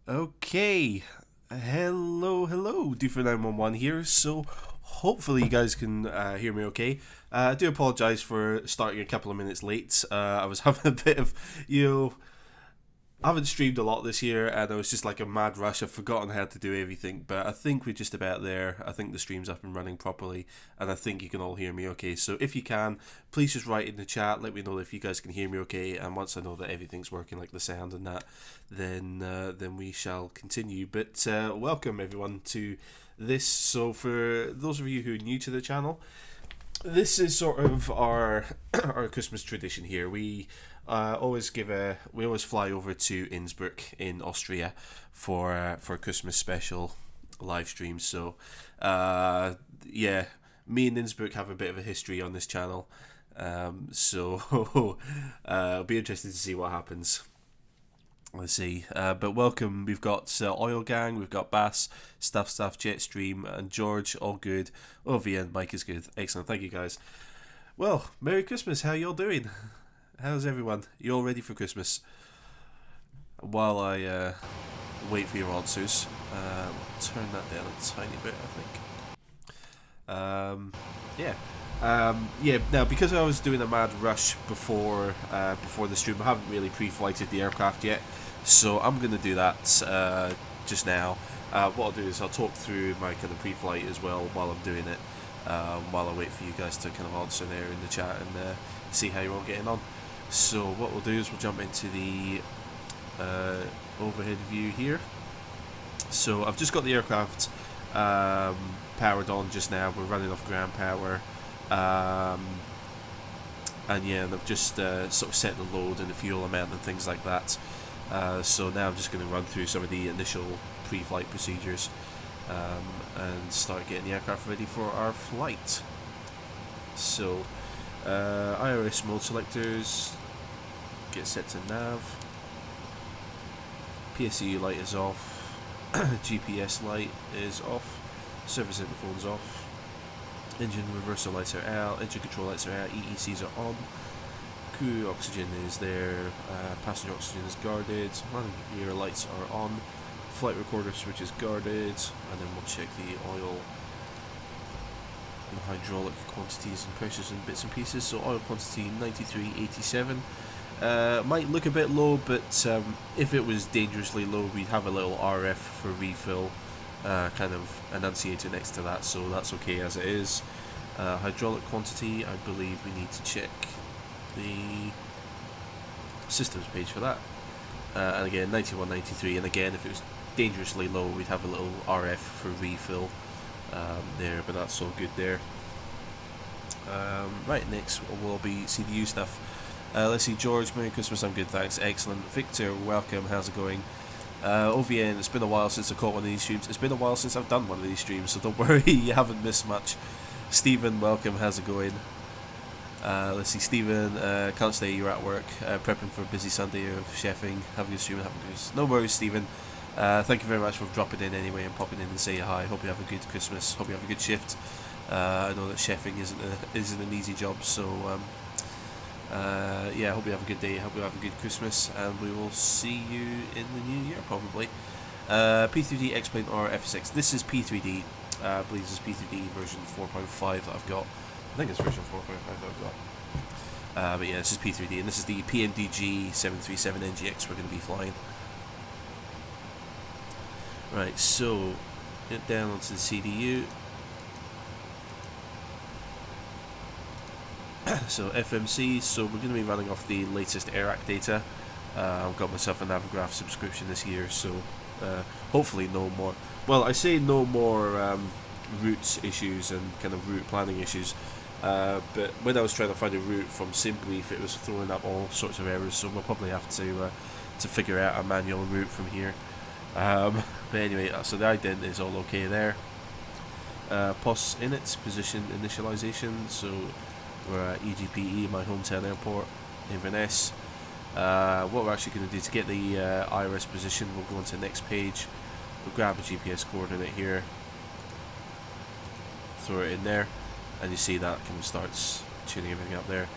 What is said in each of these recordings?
Okay, hello, D4911 here. So, hopefully, you guys can hear me okay. I do apologise for starting a couple of minutes late. I was having a bit of, you know, I haven't streamed a lot this year, and it was just like a mad rush. I've forgotten how to do everything, but I think we're just about there. I think the stream's up and running properly, and I think you can all hear me okay. So if you can, please just write in the chat. Let me know if you guys can hear me okay. And once I know that everything's working, like the sound and that, then we shall continue. But welcome everyone to this. So for those of you who are new to the channel, this is sort of our our Christmas tradition here. We always fly over to Innsbruck in Austria for a Christmas special live stream. So yeah, me and Innsbruck have a bit of a history on this channel. So it'll be interesting to see what happens. Let's see. But welcome. We've got Oil Gang, we've got Bass, Stuff, Jetstream, and George. All good. OVN, Mike is good. Excellent. Thank you guys. Well, Merry Christmas. How y'all doing? How's everyone? You all ready for Christmas? While I wait for your answers, turn that down a tiny bit, I think. Yeah. Now, because I was doing a mad rush before the stream, I haven't really pre-flighted the aircraft yet, so I'm going to do that just now. What I'll do is I'll talk through my kind of pre-flight as well while I'm doing it, while I wait for you guys to kind of answer there in the chat and see how you're all getting on. So what we'll do is we'll jump into the overhead view here. So I've just got the aircraft powered on just now. We're running off ground power. And yeah, and I've just sort of set the load and the fuel amount and things like that. So now I'm just going to run through some of the initial pre-flight procedures and start getting the aircraft ready for our flight. So IRS mode selectors, get set to nav, PSU light is off, GPS light is off, service interphone's off, engine reversal lights are out, engine control lights are out, EECs are on, crew oxygen is there, passenger oxygen is guarded, landing gear lights are on, flight recorder switch is guarded, and then we'll check the oil and hydraulic quantities and pressures and bits and pieces. So oil quantity 9387. Might look a bit low, but if it was dangerously low, we'd have a little RF for refill kind of enunciator next to that, so that's okay as it is. Hydraulic quantity, I believe we need to check the systems page for that. And again, 91, 93, and again, if it was dangerously low, we'd have a little RF for refill there, but that's all good there. Right, next will be CDU stuff. Let's see, George, Merry Christmas, I'm good, thanks, excellent. Victor, welcome, how's it going? OVN, it's been a while since I caught one of these streams. It's been a while since I've done one of these streams, so don't worry, you haven't missed much. Stephen, welcome, how's it going? Let's see, Stephen, can't stay, you're at work, prepping for a busy Sunday of chefing. Have a good stream, have a good... No worries, Stephen. Thank you very much for dropping in anyway and popping in and saying hi. Hope you have a good Christmas, hope you have a good shift. I know that chefing isn't an easy job, so yeah, hope you have a good day, hope you have a good Christmas, and we will see you in the new year probably. P3D X-Plane or FSX. This is P3D. I believe this is P3D version 4.5 that I've got. I think it's version 4.5 that I've got. But yeah, this is P3D, and this is the PMDG 737 NGX we're going to be flying. Right, so get down onto the CDU. So FMC, so we're going to be running off the latest AIRAC data. I've got myself a Navigraph subscription this year, so hopefully no more. Well, I say no more route issues and kind of route planning issues, but when I was trying to find a route from Simbrief, it was throwing up all sorts of errors, so we'll probably have to figure out a manual route from here. But anyway, so the ident is all okay there. POS init, position initialization, so we're at EGPE, my hometown airport, Inverness. What we're actually going to do to get the IRS position, we'll go into the next page, we'll grab a GPS coordinate here, throw it in there, and you see that kind of starts tuning everything up there.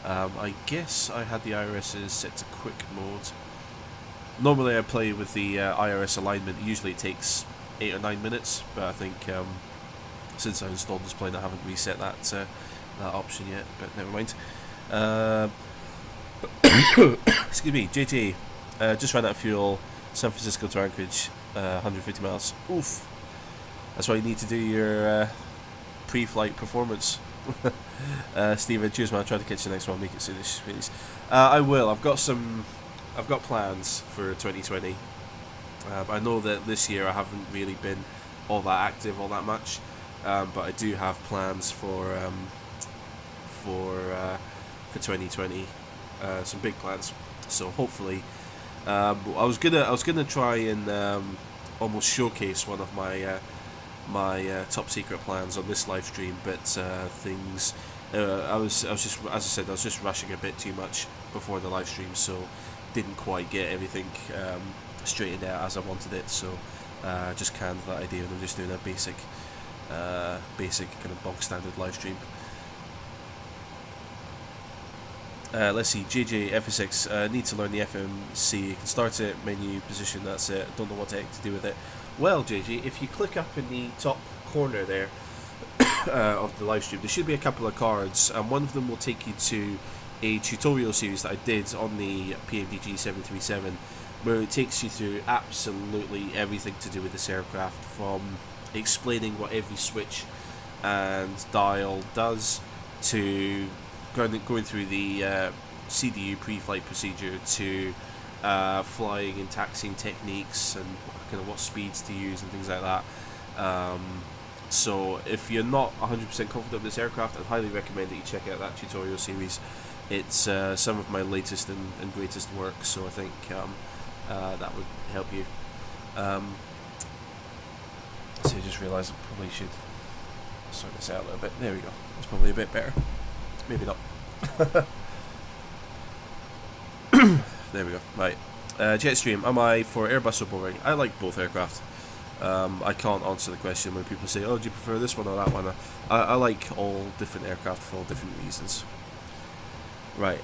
I guess I had the IRSs set to quick mode. Normally I play with the IRS alignment. Usually it takes 8 or 9 minutes, but I think since I installed this plane I haven't reset that option yet, but never mind. Excuse me, JJ, just ran out of fuel, San Francisco to Anchorage, 150 miles. Oof. That's why you need to do your pre-flight performance. Steven, cheers man, I'll try to catch the next one, make it soonish, please. I will. I've got plans for 2020. I know that this year I haven't really been all that active, all that much, but I do have plans for 2020. Some big plans. So hopefully, I was gonna try and almost showcase one of my top secret plans on this live stream, but things. I was just, as I said, I was just rushing a bit too much before the live stream, so didn't quite get everything straightened out as I wanted it. So just canned that idea, and I'm just doing a basic kind of bog standard live stream. Let's see, JJ FSX, need to learn the FMC. You can start it, menu, position, that's it. Don't know what the heck to do with it. Well, JJ, if you click up in the top corner there of the live stream, there should be a couple of cards, and one of them will take you to a tutorial series that I did on the PMDG 737, where it takes you through absolutely everything to do with this aircraft, from explaining what every switch and dial does, to going through the CDU pre-flight procedure, to flying and taxiing techniques and kind of what speeds to use and things like that. So if you're not 100% confident with this aircraft, I'd highly recommend that you check out that tutorial series. It's some of my latest and greatest work, so I think that would help you. So I just realised I probably should sort this out a little bit. There we go. That's probably a bit better. Maybe not. There we go. Right. Jetstream, am I for Airbus or Boeing? I like both aircraft. I can't answer the question when people say, oh, do you prefer this one or that one? I like all different aircraft for all different reasons. Right,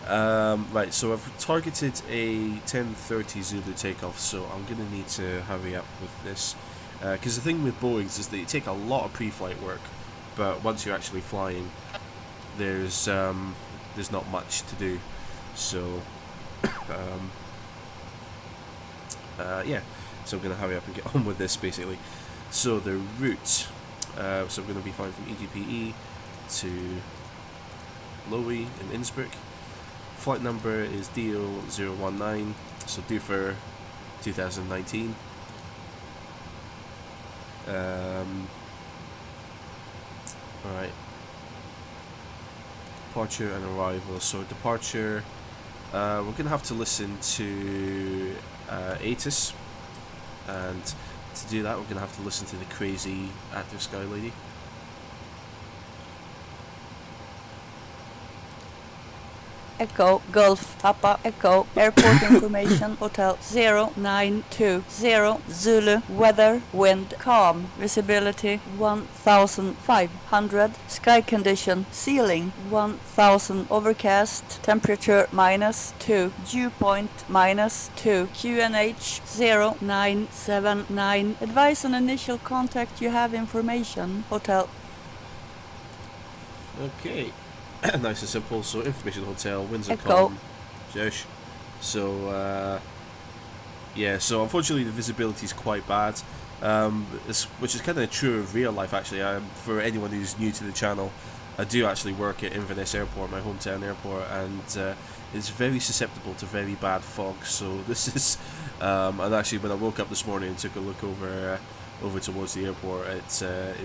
right, so I've targeted a 10:30 Zulu takeoff, so I'm going to need to hurry up with this. Because the thing with Boeings is that you take a lot of pre-flight work, but once you're actually flying, there's not much to do. So, yeah, so I'm going to hurry up and get on with this, basically. So the route, so I'm going to be flying from EGPE to Lowy in Innsbruck. Flight number is DO019, so due for 2019. Alright. Departure and arrival. So departure, we're going to have to listen to ATIS, and to do that we're going to have to listen to the crazy Active Sky Lady. Echo, Golf, Papa, Echo, airport information, hotel 0920, Zulu, weather, wind, calm, visibility 1500, sky condition, ceiling 1000, overcast, temperature -2, dew point -2, QNH 0979, advise on initial contact, you have information, hotel. Okay. Nice and simple. So information hotel, winds are Echo. calm. Josh. So yeah. So unfortunately the visibility is quite bad, which is kind of true of real life actually. For anyone who's new to the channel, I do actually work at Inverness Airport, my hometown airport, and it's very susceptible to very bad fog. So this is, and actually when I woke up this morning and took a look over towards the airport, it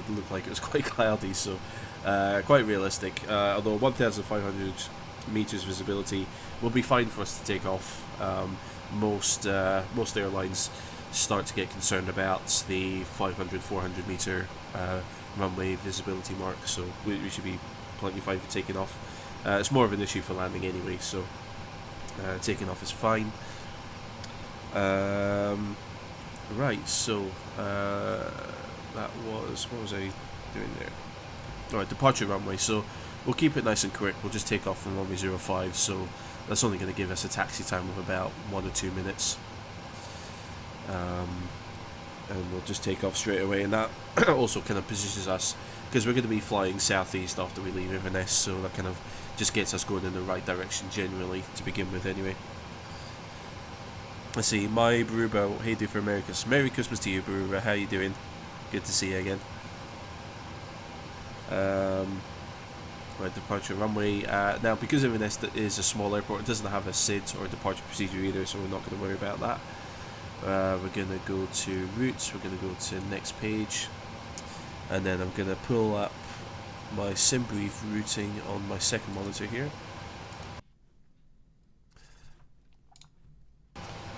looked like it was quite cloudy. So. Quite realistic, although 1,500 meters visibility will be fine for us to take off. Most airlines start to get concerned about the 500-400 meter runway visibility mark, so we should be plenty fine for taking off. It's more of an issue for landing anyway, so taking off is fine. Right, so that was, what was I doing there? Alright, departure runway, so we'll keep it nice and quick. We'll just take off from runway 05, so that's only going to give us a taxi time of about 1 or 2 minutes. and we'll just take off straight away, and that also kind of positions us, because we're going to be flying southeast after we leave Inverness, so that kind of just gets us going in the right direction generally to begin with anyway. Let's see, my Baruba, hey do for Americas. Merry Christmas to you, Baruba, how you doing? Good to see you again. Right, departure runway. Now, because Inverness is a small airport, it doesn't have a SID or a departure procedure either, so we're not going to worry about that. We're going to go to routes, we're going to go to next page, and then I'm going to pull up my SimBrief routing on my second monitor here.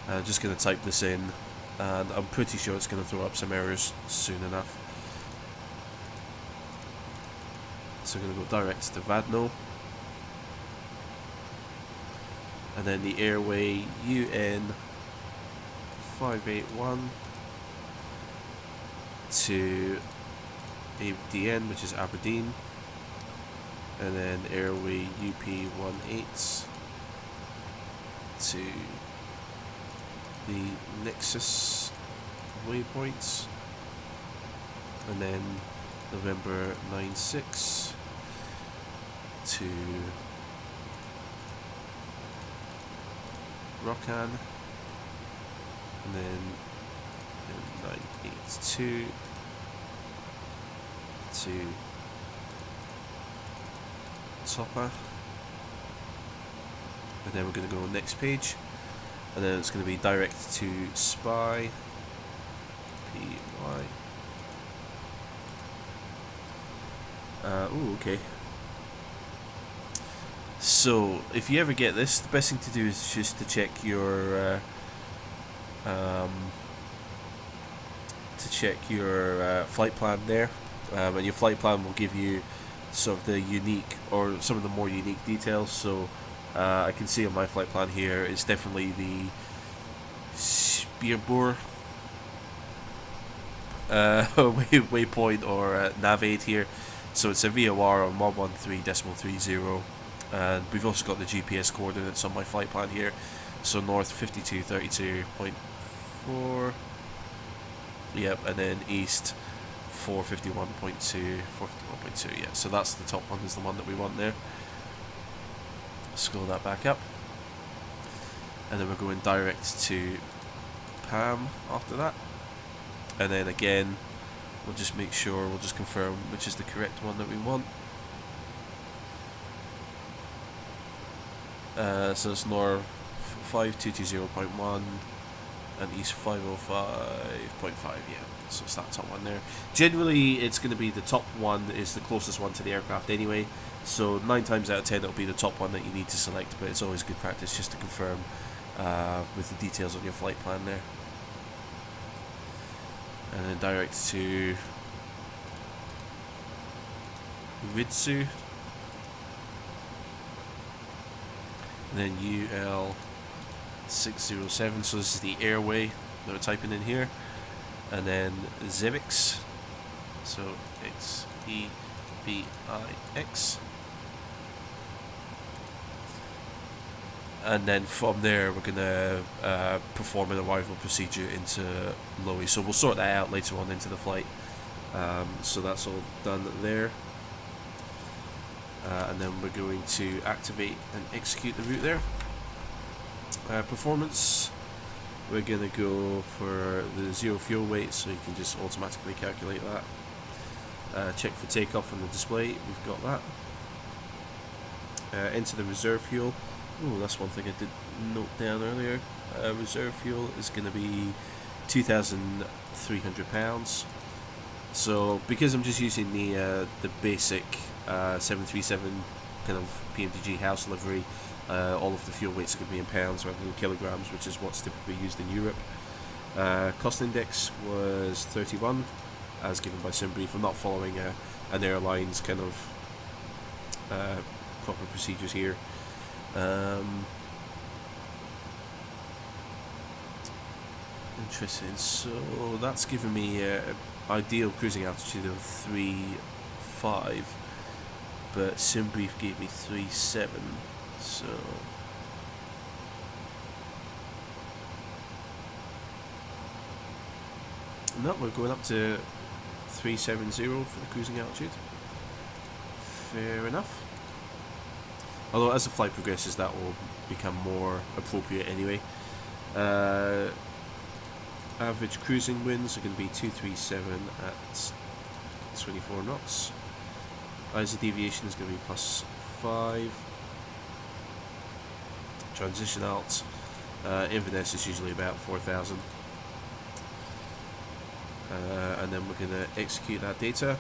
I'm just going to type this in, and I'm pretty sure it's going to throw up some errors soon enough. So I'm going to go direct to Vadno, and then the airway UN 581 to ADN, which is Aberdeen, and then airway UP18 to the Nexus waypoints, and then November 96 to Rokan, and then 982 to Topper, and then we're going to go next page, and then it's going to be direct to Spy PY. Oh, okay. So, if you ever get this, the best thing to do is just to check your flight plan there, and your flight plan will give you sort of the unique, or some of the more unique details. So, I can see on my flight plan here, it's definitely the Speerbor waypoint or nav aid here. So it's a VOR on 113.30, and we've also got the GPS coordinates on my flight plan here. So north 5232.4, yep, and then east 451.2, 451.2, yeah. So that's the top one, is the one that we want there. Scroll that back up, and then we're going direct to PAM after that, and then again we'll just make sure, we'll just confirm which is the correct one that we want. So it's north 5220.1 and east 505.5, yeah. So it's that top one there. Generally, it's going to be the top one is the closest one to the aircraft anyway. So 9 times out of 10 it'll be the top one that you need to select, but it's always good practice just to confirm with the details on your flight plan there. And then direct to Ritsu, and then UL 607, so this is the airway that we're typing in here, and then Zebix, so XEBIX, and then from there we're going to perform an arrival procedure into Lowy, so we'll sort that out later on into the flight. So that's all done there, and then we're going to activate and execute the route there. Performance, we're going to go for the 0 fuel weight, so you can just automatically calculate that. Check for takeoff on the display, we've got that. Enter the reserve fuel. Oh, that's one thing I did note down earlier. Reserve fuel is going to be £2,300. So because I'm just using the basic 737 kind of PMDG house livery, all of the fuel weights are going to be in pounds rather than kilograms, which is what's typically used in Europe. Cost index was 31, as given by SimBrief. I'm not following an airline's kind of proper procedures here. Interesting. So that's given me ideal cruising altitude of 3.5, but SimBrief gave me 3.7. So No, we're going up to 370 for the cruising altitude. Fair enough. Although as the flight progresses, that will become more appropriate anyway. Average cruising winds are going to be 237 at 24 knots. Eyes of deviation is going to be +5. Transition alt. Inverness is usually about 4,000. And then we're going to execute that data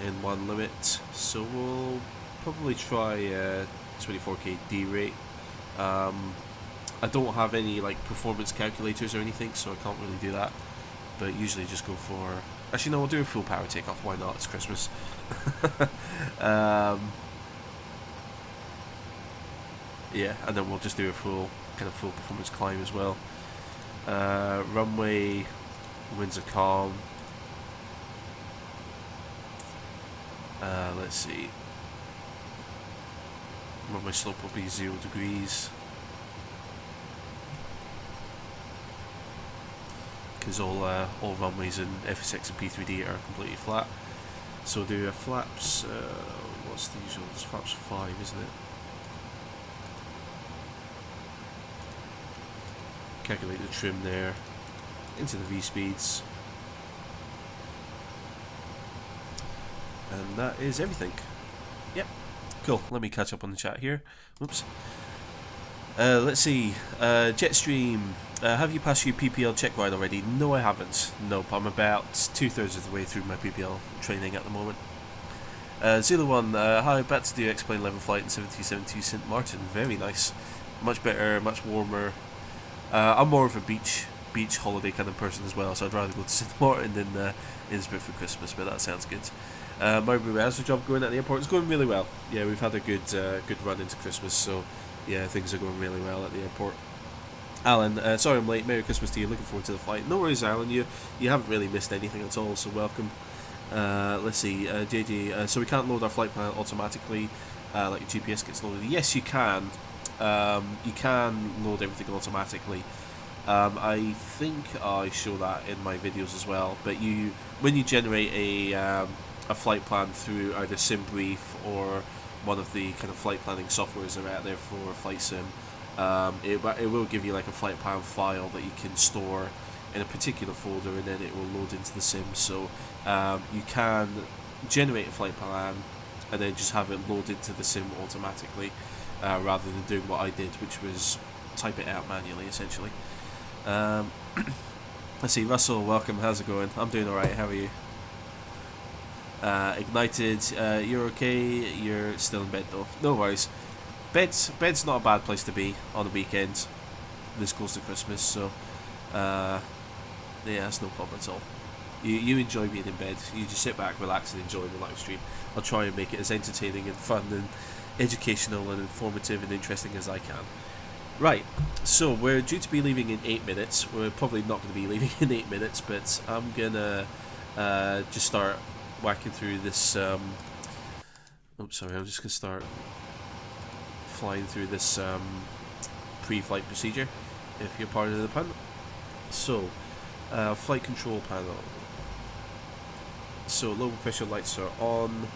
in one limit. So we'll probably try 24k D rate. I don't have any like performance calculators or anything, so I can't really do that. But usually just go for. Actually, no, we'll do a full power takeoff. Why not? It's Christmas. Yeah, and then we'll just do a full performance climb as well. Runway, winds are calm. Let's see. Runway slope will be 0 degrees. Because all runways in FS6 and P3D are completely flat. So do a flaps. What's the usual? It's flaps 5, isn't it? Calculate the trim there into the V speeds, and that is everything. Yep, cool. Let me catch up on the chat here. Whoops. Let's see. Jetstream, have you passed your PPL check ride already? No, I haven't. Nope, I'm about 2/3 of the way through my PPL training at the moment. Zulu 1, hi, about to do X-Plane 11 flight in 7272 St. Martin. Very nice. Much better, much warmer. I'm more of a beach holiday kind of person as well, so I'd rather go to St. Martin than Innsbruck for Christmas, but that sounds good. Marbury, how's the job going at the airport? It's going really well. Yeah, we've had a good run into Christmas, so yeah, things are going really well at the airport. Alan, sorry I'm late. Merry Christmas to you. Looking forward to the flight. No worries, Alan. You haven't really missed anything at all, so welcome. Let's see, JJ. So we can't load our flight plan automatically, like your GPS gets loaded. Yes, you can. You can load everything automatically. I think I show that in my videos as well. But when you generate a flight plan through either SimBrief or one of the kind of flight planning softwares that are out there for flight sim, it will give you like a flight plan file that you can store in a particular folder, and then it will load into the sim. So you can generate a flight plan and then just have it load into the sim automatically. Rather than doing what I did, which was type it out manually, essentially. Let's see, Russell, welcome, how's it going? I'm doing alright, how are you? Ignited, you're okay, you're still in bed though. No worries. Bed's not a bad place to be on the weekend, this close to Christmas, so yeah, that's no problem at all. You enjoy being in bed, you just sit back, relax and enjoy the live stream. I'll try and make it as entertaining and fun and educational and informative and interesting as I can. Right, so we're due to be leaving in 8 minutes. We're probably not going to be leaving in 8 minutes, but I'm gonna just start whacking through this. Oops, sorry. I'm just gonna start flying through this pre-flight procedure, if you're part of the pun. So, flight control panel. So low pressure lights are on.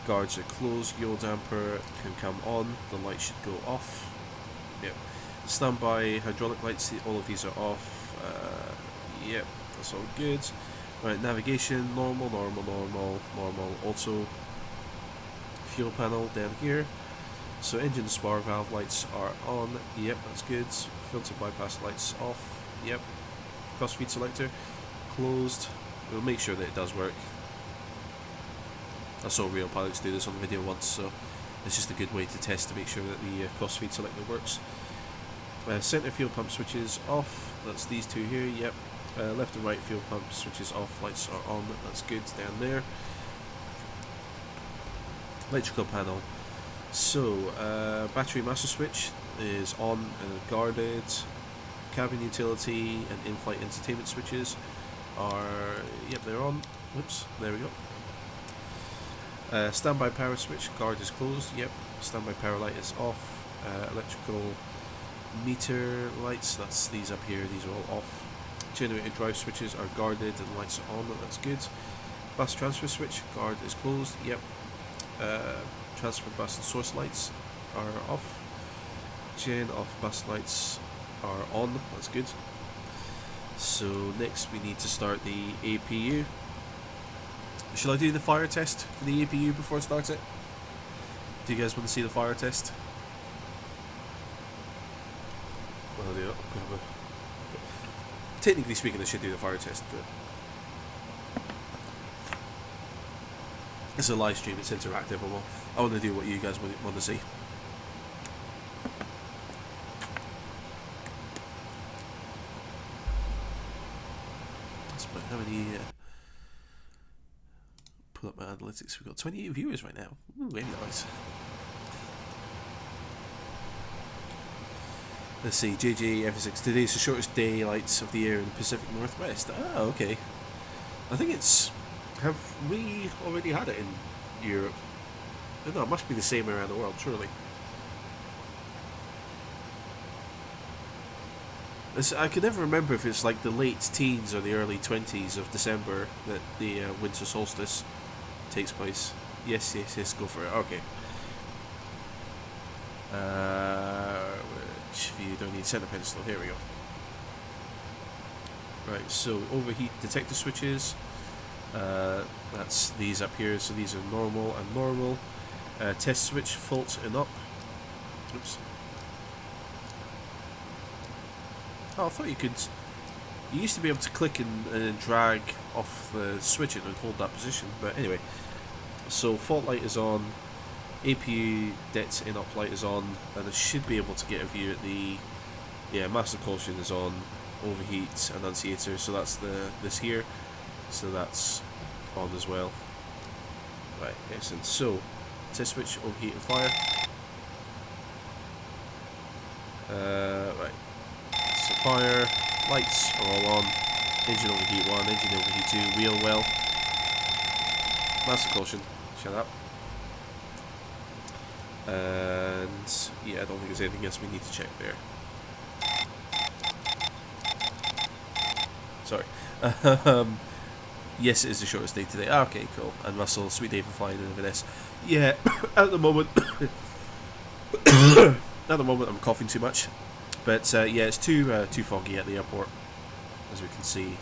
Guards are closed, yaw damper can come on, the light should go off. Yep. Standby hydraulic lights, all of these are off. Yep, that's all good. Right, navigation, normal, auto. Fuel panel down here. So engine spar valve lights are on, yep, that's good. Filter bypass lights off, yep. Crossfeed selector, closed. We'll make sure that it does work. I saw real pilots do this on video once, so it's just a good way to test to make sure that the crossfeed selector works. Center fuel pump switches off, that's these two here, yep. Left and right fuel pump switches off, lights are on, that's good down there. Electrical panel. So, battery master switch is on and guarded. Cabin utility and in-flight entertainment switches are, yep, they're on. Whoops, there we go. Standby power switch, guard is closed, yep. Standby power light is off. Electrical meter lights, that's these up here, these are all off. Generator drive switches are guarded and lights are on, that's good. Bus transfer switch, guard is closed, yep. Transfer bus and source lights are off. Gen off bus lights are on, that's good. So next we need to start the APU. Shall I do the fire test for the APU before I start it? Do you guys want to see the fire test? Well, I'll do it. Technically speaking, I should do the fire test, but it's a live stream, it's interactive. I want to do what you guys want to see. How many? Pull up my analytics. We've got 28 viewers right now. Ooh, very nice. Let's see. JJ F6. Today's the shortest daylights of the year in the Pacific Northwest. Ah, okay. I think it's. Have we already had it in Europe? No, it must be the same around the world, surely. I can never remember if it's like the late teens or the early 20s of December that the winter solstice takes place. Yes, go for it. Okay. Which view do I need? Center pencil. Here we go. Right, so overheat detector switches. That's these up here, so these are normal and normal. Test switch, fault and up. Oops. Oh, I thought you could. You used to be able to click and drag off the switch and hold that position, but anyway. So fault light is on, APU det in up light is on, and I should be able to get a view at the. Yeah, master caution is on, overheat annunciator. So that's this here. So that's on as well. Right, excellent. So test switch, overheat and fire. Right. So fire, lights are all on, engine overheat 1, engine overheat 2, wheel well, master caution, shut up, and yeah, I don't think there's anything else we need to check there. Sorry. Yes, it is the shortest day today. Ah, okay, cool. And Russell, sweet day for flying in Inverness. Yeah, at the moment, I'm coughing too much. But yeah, it's too foggy at the airport, as we can see.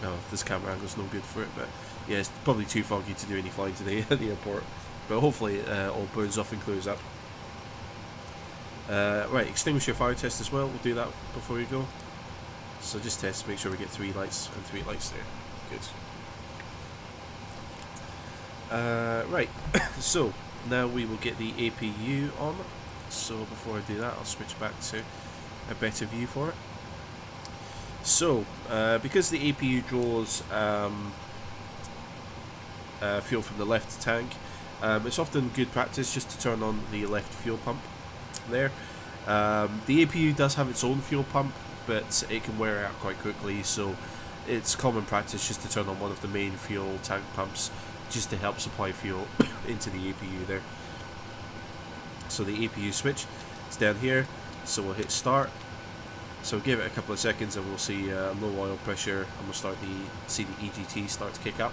Oh, this camera angle's no good for it, but yeah, it's probably too foggy to do any flying today at the airport. But hopefully it all burns off and clears up. Right, extinguish your fire test as well. We'll do that before we go. So just test, make sure we get 3 lights and 3 lights there. Good. Right, so now we will get the APU on. So before I do that, I'll switch back to a better view for it. So, because the APU draws fuel from the left tank, it's often good practice just to turn on the left fuel pump there. The APU does have its own fuel pump, but it can wear out quite quickly, so it's common practice just to turn on one of the main fuel tank pumps just to help supply fuel into the APU there. So the APU switch is down here, so we'll hit start. So give it a couple of seconds and we'll see low oil pressure, and we'll see the EGT start to kick up.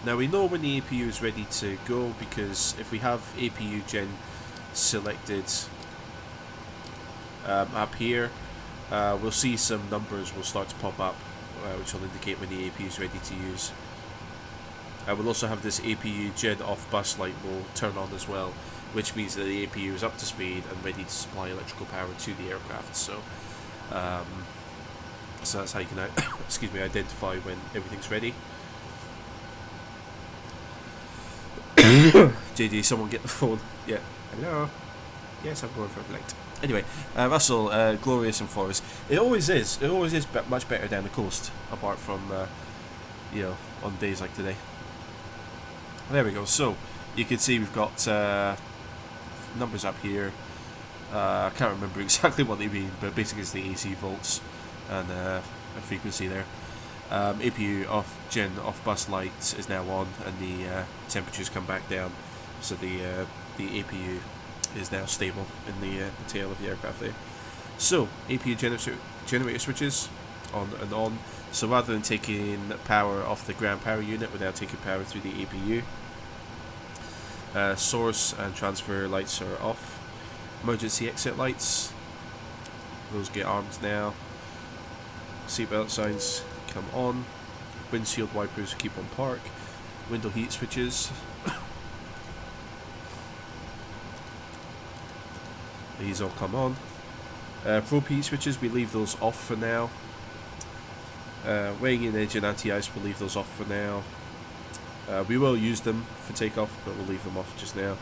Now we know when the APU is ready to go, because if we have APU gen selected up here, we'll see some numbers will start to pop up, which will indicate when the APU is ready to use. We'll also have this APU gen off bus light will turn on as well, which means that the APU is up to speed and ready to supply electrical power to the aircraft. So, so that's how you can identify when everything's ready. JD, someone get the phone. Yeah. Hello. Yes, I'm going for a flight. Anyway, Russell, glorious and forest. It always is. It always is much better down the coast, apart from you know, on days like today. There we go. So you can see we've got numbers up here. I can't remember exactly what they mean, but basically it's the AC volts and a frequency there. APU off gen off bus light is now on, and the temperatures come back down, so the APU is now stable in the tail of the aircraft there. So, APU generator switches on and on. So rather than taking power off the ground power unit, we're now taking power through the APU. Source and transfer lights are off. Emergency exit lights, those get armed now. Seatbelt signs come on. Windshield wipers keep on park. Window heat switches. These all come on. Probe heat switches, we leave those off for now. Weighing in engine anti-ice, we'll leave those off for now. We will use them for takeoff, but we'll leave them off just now.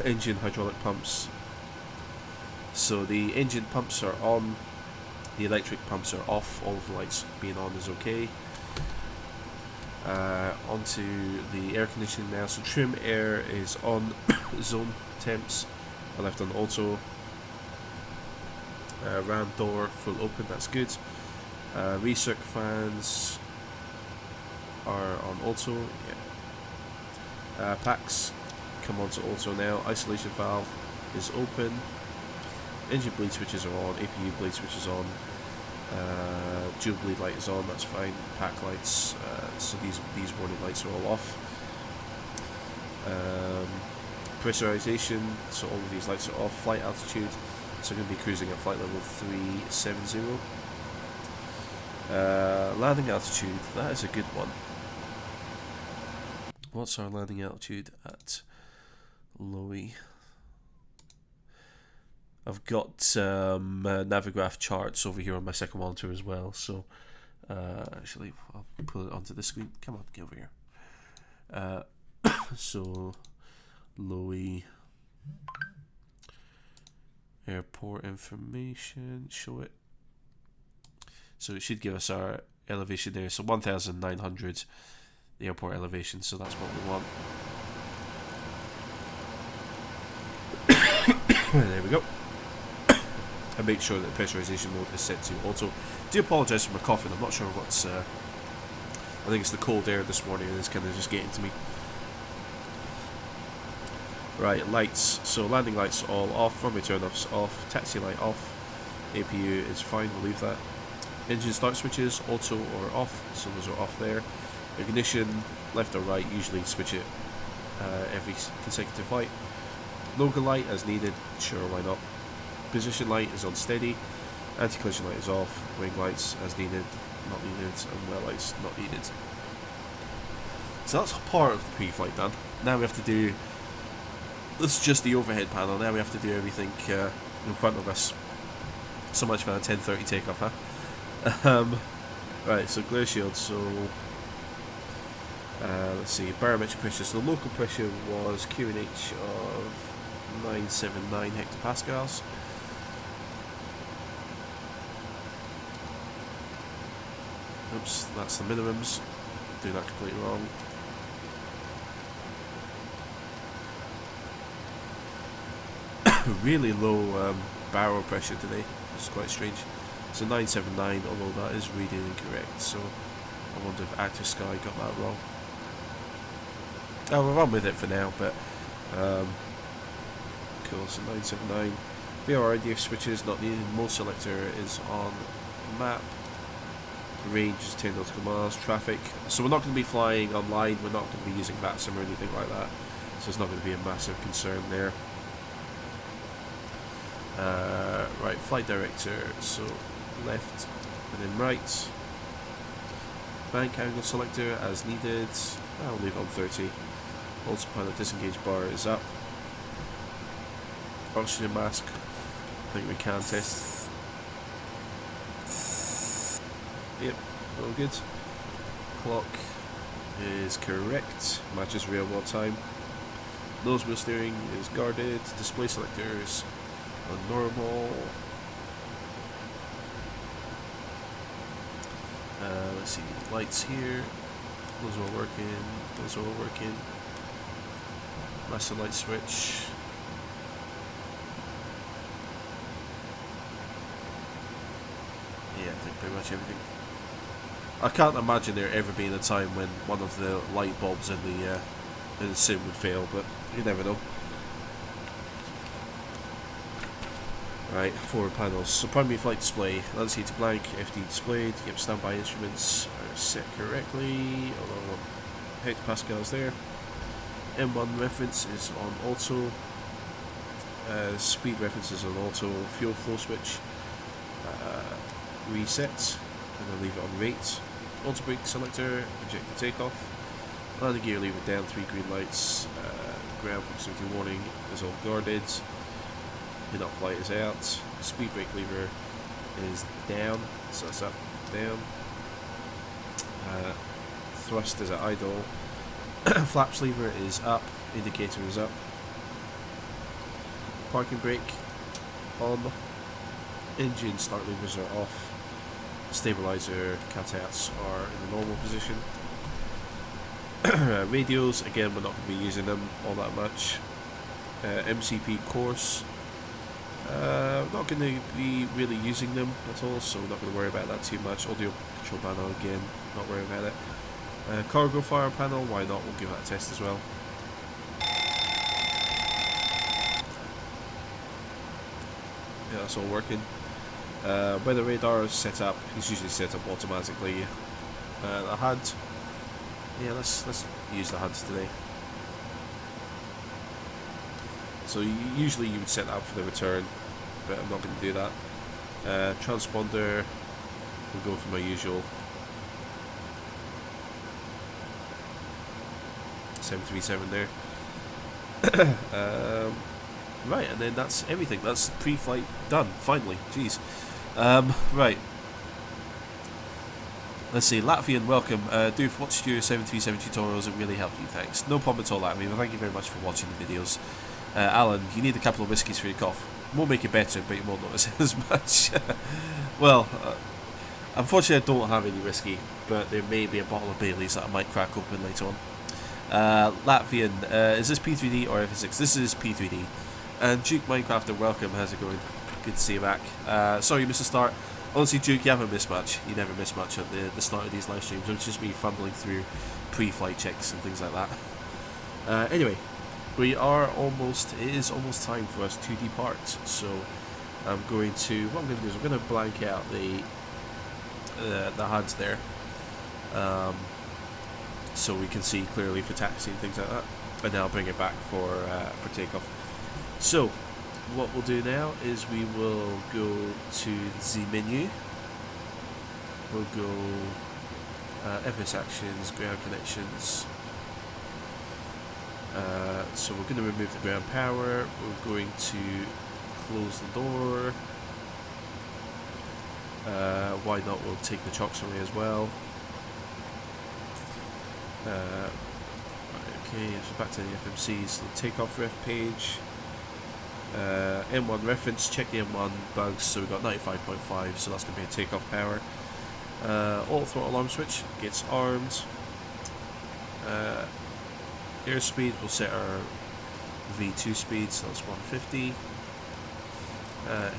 Engine hydraulic pumps. So the engine pumps are on, the electric pumps are off, all of the lights being on is okay. Onto the air conditioning now. So trim air is on, zone temps are left on auto. Ram door full open, that's good. Recirc fans are on auto, yeah. Packs come on to auto now. Isolation valve is open. Engine bleed switches are on. APU bleed switches on. Dual bleed light is on, that's fine. Pack lights, so these warning lights are all off. Pressurization, so all of these lights are off. Flight altitude, so I'm going to be cruising at flight level 370. Landing altitude, that is a good one. What's our landing altitude at Lowy? I've got Navigraph charts over here on my second monitor as well, so actually I'll put it onto the screen. Come on, get over here. So Lowy airport information, show it. So it should give us our elevation there. So 1,900, the airport elevation. So that's what we want. There we go. And make sure that the pressurization mode is set to auto. Do apologise for my coughing. I'm not sure what's. I think it's the cold air this morning, and it's kind of just getting to me. Right, lights. So landing lights all off. Runway turn-offs off. Taxi light off. APU is fine. We'll leave that. Engine start switches, auto or off, so those are off there. Ignition, left or right, usually switch it every consecutive flight. Logo light as needed, sure, why not. Position light is on steady. Anti-collision light is off. Wing lights as needed, not needed. And well lights not needed. So that's part of the pre-flight done. Now we have to do... This is just the overhead panel. Now we have to do everything in front of us. So much for a 10:30 takeoff, huh? Right, so glare shield, so let's see, barometric pressure, so the local pressure was QNH of 979 hectopascals. Oops, that's the minimums, doing that completely wrong. Really low barrel pressure today, which is quite strange. So 979, although that is reading incorrect, so I wonder if Active Sky got that wrong. Oh, we'll run with it for now, but cool, so 979. VR IDF switches not needed, mode selector is on map. Range is 10 nautical miles, traffic. So we're not going to be flying online, we're not going to be using VATSIM or anything like that, so it's not going to be a massive concern there. Right, flight director, so left and then right. Bank angle selector as needed. I'll leave it on 30. Autopilot disengage bar is up. Oxygen mask, I think we can test. Yep, all good. Clock is correct, matches real world time. Nose wheel steering is guarded. Display selectors on normal. Let's see, lights here. Those are all working. Those are all working. Master light switch. Yeah, I think pretty much everything. I can't imagine there ever being a time when one of the light bulbs in the sim would fail, but you never know. Right, forward panels. So primary flight display, landscape to blank, FD displayed, yep, standby instruments are set correctly, although hectopascals there. M1 reference is on auto, speed reference is on auto, fuel flow switch, reset, and then leave it on rate. Auto brake selector, eject the takeoff, landing gear lever down, 3 green lights, ground proximity warning is all guarded. In-up light is out, speed brake lever is down, so that's up, down. Thrust is at idle, flaps lever is up, indicator is up. Parking brake on, engine start levers are off, stabilizer cutouts are in the normal position. Radios, again we're not going to be using them all that much. MCP course, not going to be really using them at all, so we're not going to worry about that too much. Audio control panel, again, not worry about it. Cargo fire panel, why not? We'll give that a test as well. Yeah, that's all working. Weather radar is set up. It's usually set up automatically. The HUD. Yeah, let's use the HUD today. So usually you would set that up for the return, but I'm not going to do that. Transponder, we'll go for my usual 737 there. Right, and then that's everything. That's pre-flight done, finally. Jeez. Right. Let's see, Latvian, welcome. Doof, watched your 737 tutorials, it really helped you, thanks. No problem at all, Latvian, thank you very much for watching the videos. Alan, you need a couple of whiskies for your cough. Won't make it better, but you won't notice it as much. Well, unfortunately I don't have any whiskey, but there may be a bottle of Baileys that I might crack open later on. Latvian, is this P3D or F6? This is P3D. And Duke Minecrafter, welcome, how's it going? Good to see you back. Sorry you missed the start. Honestly, Duke, you haven't missed much. You never miss much at the start of these live streams. It's just me fumbling through pre-flight checks and things like that. Anyway, we are almost, it is almost time for us to depart. So I'm going to, what I'm going to do is I'm going to blank out the HUDs there. So we can see clearly for taxi and things like that. And then I'll bring it back for takeoff. So, what we'll do now is we will go to the menu. We'll go FS actions, ground connections. So we're going to remove the ground power. We're going to close the door. Why not? We'll take the chocks away as well. Okay, so back to the FMCs. So the takeoff ref page. M1 reference, check the M1 bugs, so we've got 95.5, so that's going to be a takeoff power. Auto throttle alarm switch gets armed. Airspeed, we'll set our V2 speed, so that's 150.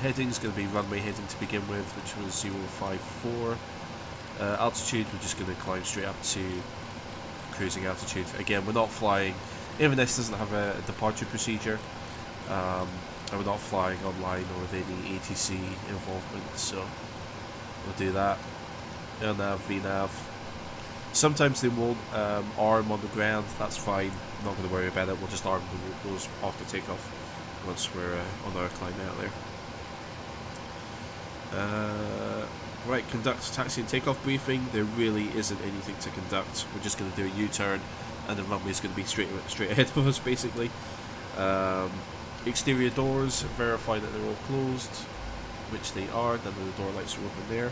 Heading is going to be runway heading to begin with, which was 054. Altitude, we're just going to climb straight up to cruising altitude. Again, we're not flying. Inverness doesn't have a departure procedure. And we're not flying online or with any ATC involvement, so we'll do that. LNAV, VNAV. Sometimes they won't arm on the ground, that's fine, I'm not going to worry about it, we'll just arm when it goes off the takeoff once we're on our climb out there. Right, conduct taxi and takeoff briefing. There really isn't anything to conduct, we're just going to do a U-turn and the runway is going to be straight ahead of us basically. Exterior doors, verify that they're all closed, which they are, then the door lights are open there.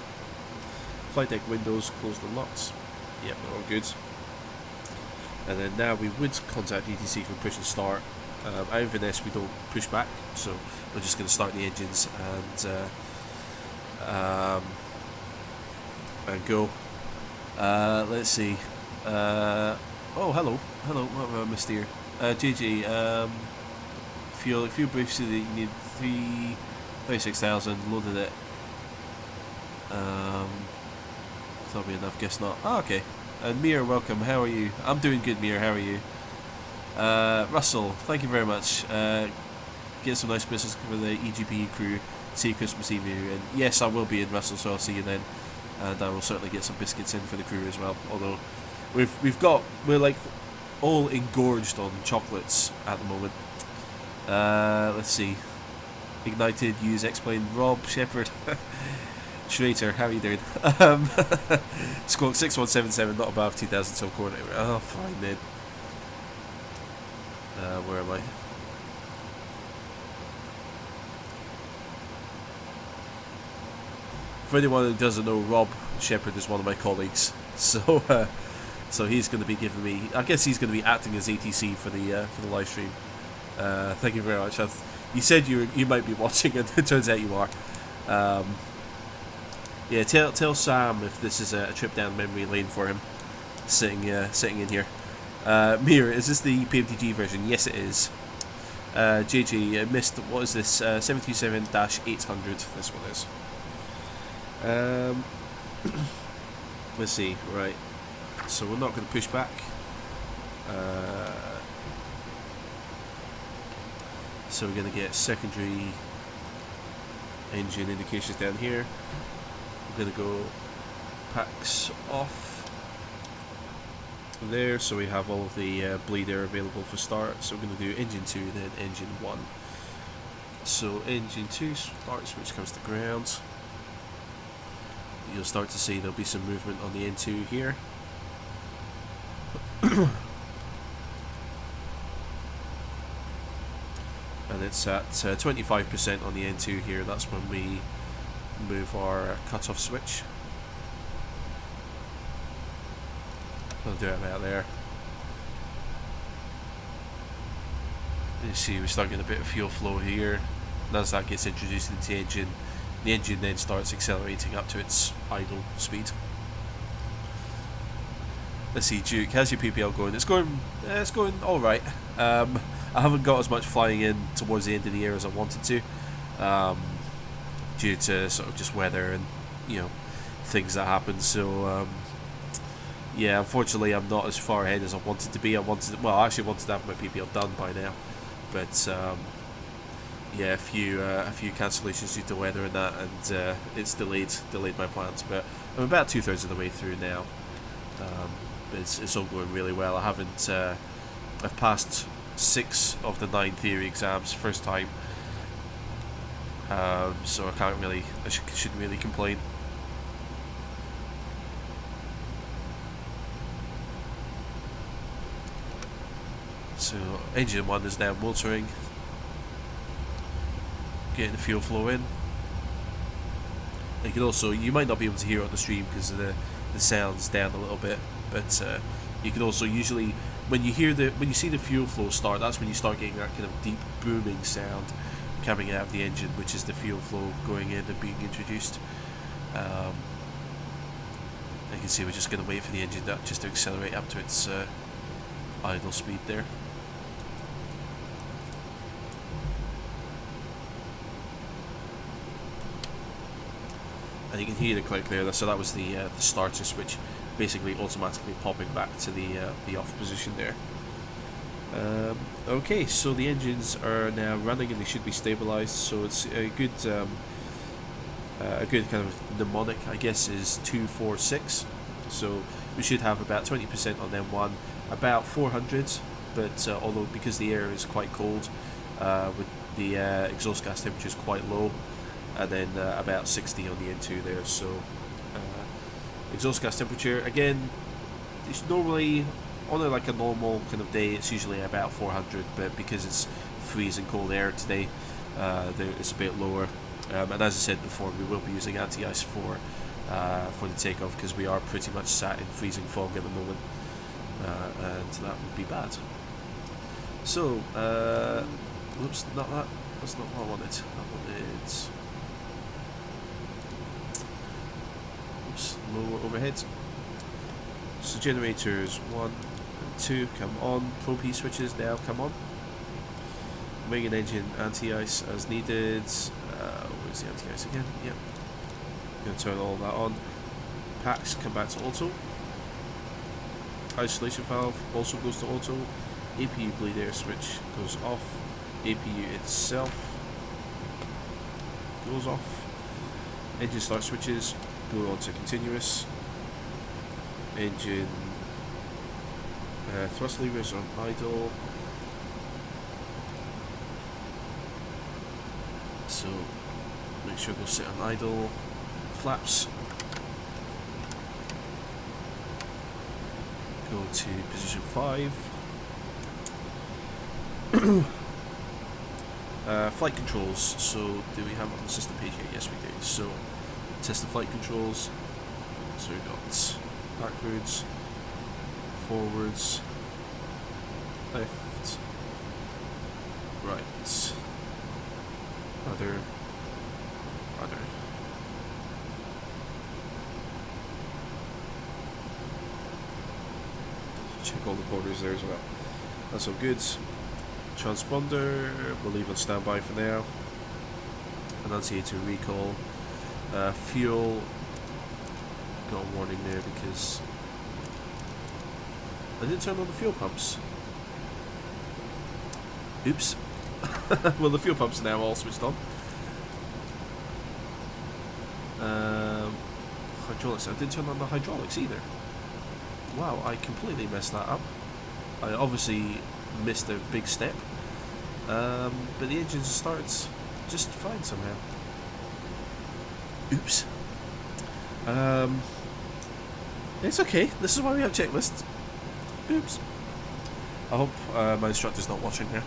Flight deck windows closed and locked, yep, they're all good. And then now we would contact ETC for push and start. At Inverness we don't push back, so we're just going to start the engines and go. Let's see. Oh, hello, what have I missed here? JJ, fuel briefs that you need 36,000, loaded it. That'll be enough, guess not. Oh, okay. And Mir, welcome, how are you? I'm doing good, Mir, how are you? Russell, thank you very much. Get some nice business for the EGP crew. See you Christmas Eve, and yes, I will be in Russell, so I'll see you then, and I will certainly get some biscuits in for the crew as well. Although we're like all engorged on chocolates at the moment. Let's see. Ignited, use, explain, Rob, Shepherd, Schrater, how are you doing? Squawk 6177, not above 2000 till coordinate. Oh, fine then. Where am I? For anyone who doesn't know, Rob Shepherd is one of my colleagues, so so he's going to be giving me. I guess he's going to be acting as ATC for the live stream. Thank you very much. You said you might be watching, and it turns out you are. Yeah, tell Sam if this is a trip down memory lane for him, sitting in here. Mir, is this the PMTG version? Yes, it is. JJ, I missed. What is this? 737-800. This one is. Let's see. Right. So we're not going to push back. So we're going to get secondary engine indications down here. We're going to go packs off there, so we have all of the bleed air available for start. So we're going to do engine 2, then engine 1. So engine 2 starts, which comes to ground. You'll start to see there'll be some movement on the N2 here. And it's at 25% on the N2 here. That's when we move our cutoff switch. I'll do it about there. You see we start getting a bit of fuel flow here. And as that gets introduced into the engine then starts accelerating up to its idle speed. Let's see, Duke, how's your PPL going? It's going alright. I haven't got as much flying in towards the end of the year as I wanted to, due to sort of just weather and things that happen. So yeah, unfortunately, I'm not as far ahead as I wanted to be. I actually wanted to have my PPL done by now, but yeah, a few cancellations due to weather and that, and it's delayed my plans. But I'm about 2/3 of the way through now. It's all going really well. I've passed 6 of the 9 theory exams first time, so I shouldn't really complain. So engine 1 is now motoring, getting the fuel flow in. You might not be able to hear it on the stream because the sound's down a little bit, but you can also usually when you see the fuel flow start, that's when you start getting that kind of deep booming sound coming out of the engine, which is the fuel flow going in and being introduced. You can see we're just going to wait for the engine just to accelerate up to its idle speed there. And you can hear the click there. So that was the starter switch, basically automatically popping back to the off position there. Okay, so the engines are now running and they should be stabilized. So it's a good kind of mnemonic, I guess, is 246. So we should have about 20% on M1, about 400. But although because the air is quite cold, with the exhaust gas temperature is quite low. And then about 60 on the N2 there. So exhaust gas temperature, again, it's normally on a normal kind of day, it's usually about 400, but because it's freezing cold air today, it's a bit lower. And as I said before, we will be using anti-ice for the takeoff because we are pretty much sat in freezing fog at the moment, and that would be bad. So, whoops, not that. That's not what I wanted. I wanted. Lower overhead. So generators 1 and 2 come on. Pro P switches now come on. Wing and engine anti-ice as needed. Where's the anti-ice again? Yep. Going to turn all that on. Packs come back to auto. Isolation valve also goes to auto. APU bleed air switch goes off. APU itself goes off. Engine start switches go on to continuous. Engine thrust levers on idle. So make sure they'll sit on idle. Flaps go to position 5. Flight controls. So do we have it on the system page here? Yes, we do. So test the flight controls. So we've got backwards, forwards, left, right, other. Check all the borders there as well. That's all good. Transponder, we'll leave on standby for now. Annunciator recall. Fuel, got a warning there because I didn't turn on the fuel pumps. Oops. Well, the fuel pumps are now all switched on. Hydraulics, I didn't turn on the hydraulics either. Wow, I completely messed that up. I obviously missed a big step. But the engine starts just fine somehow. Oops. It's okay. This is why we have checklists. Oops. I hope my instructor's not watching now.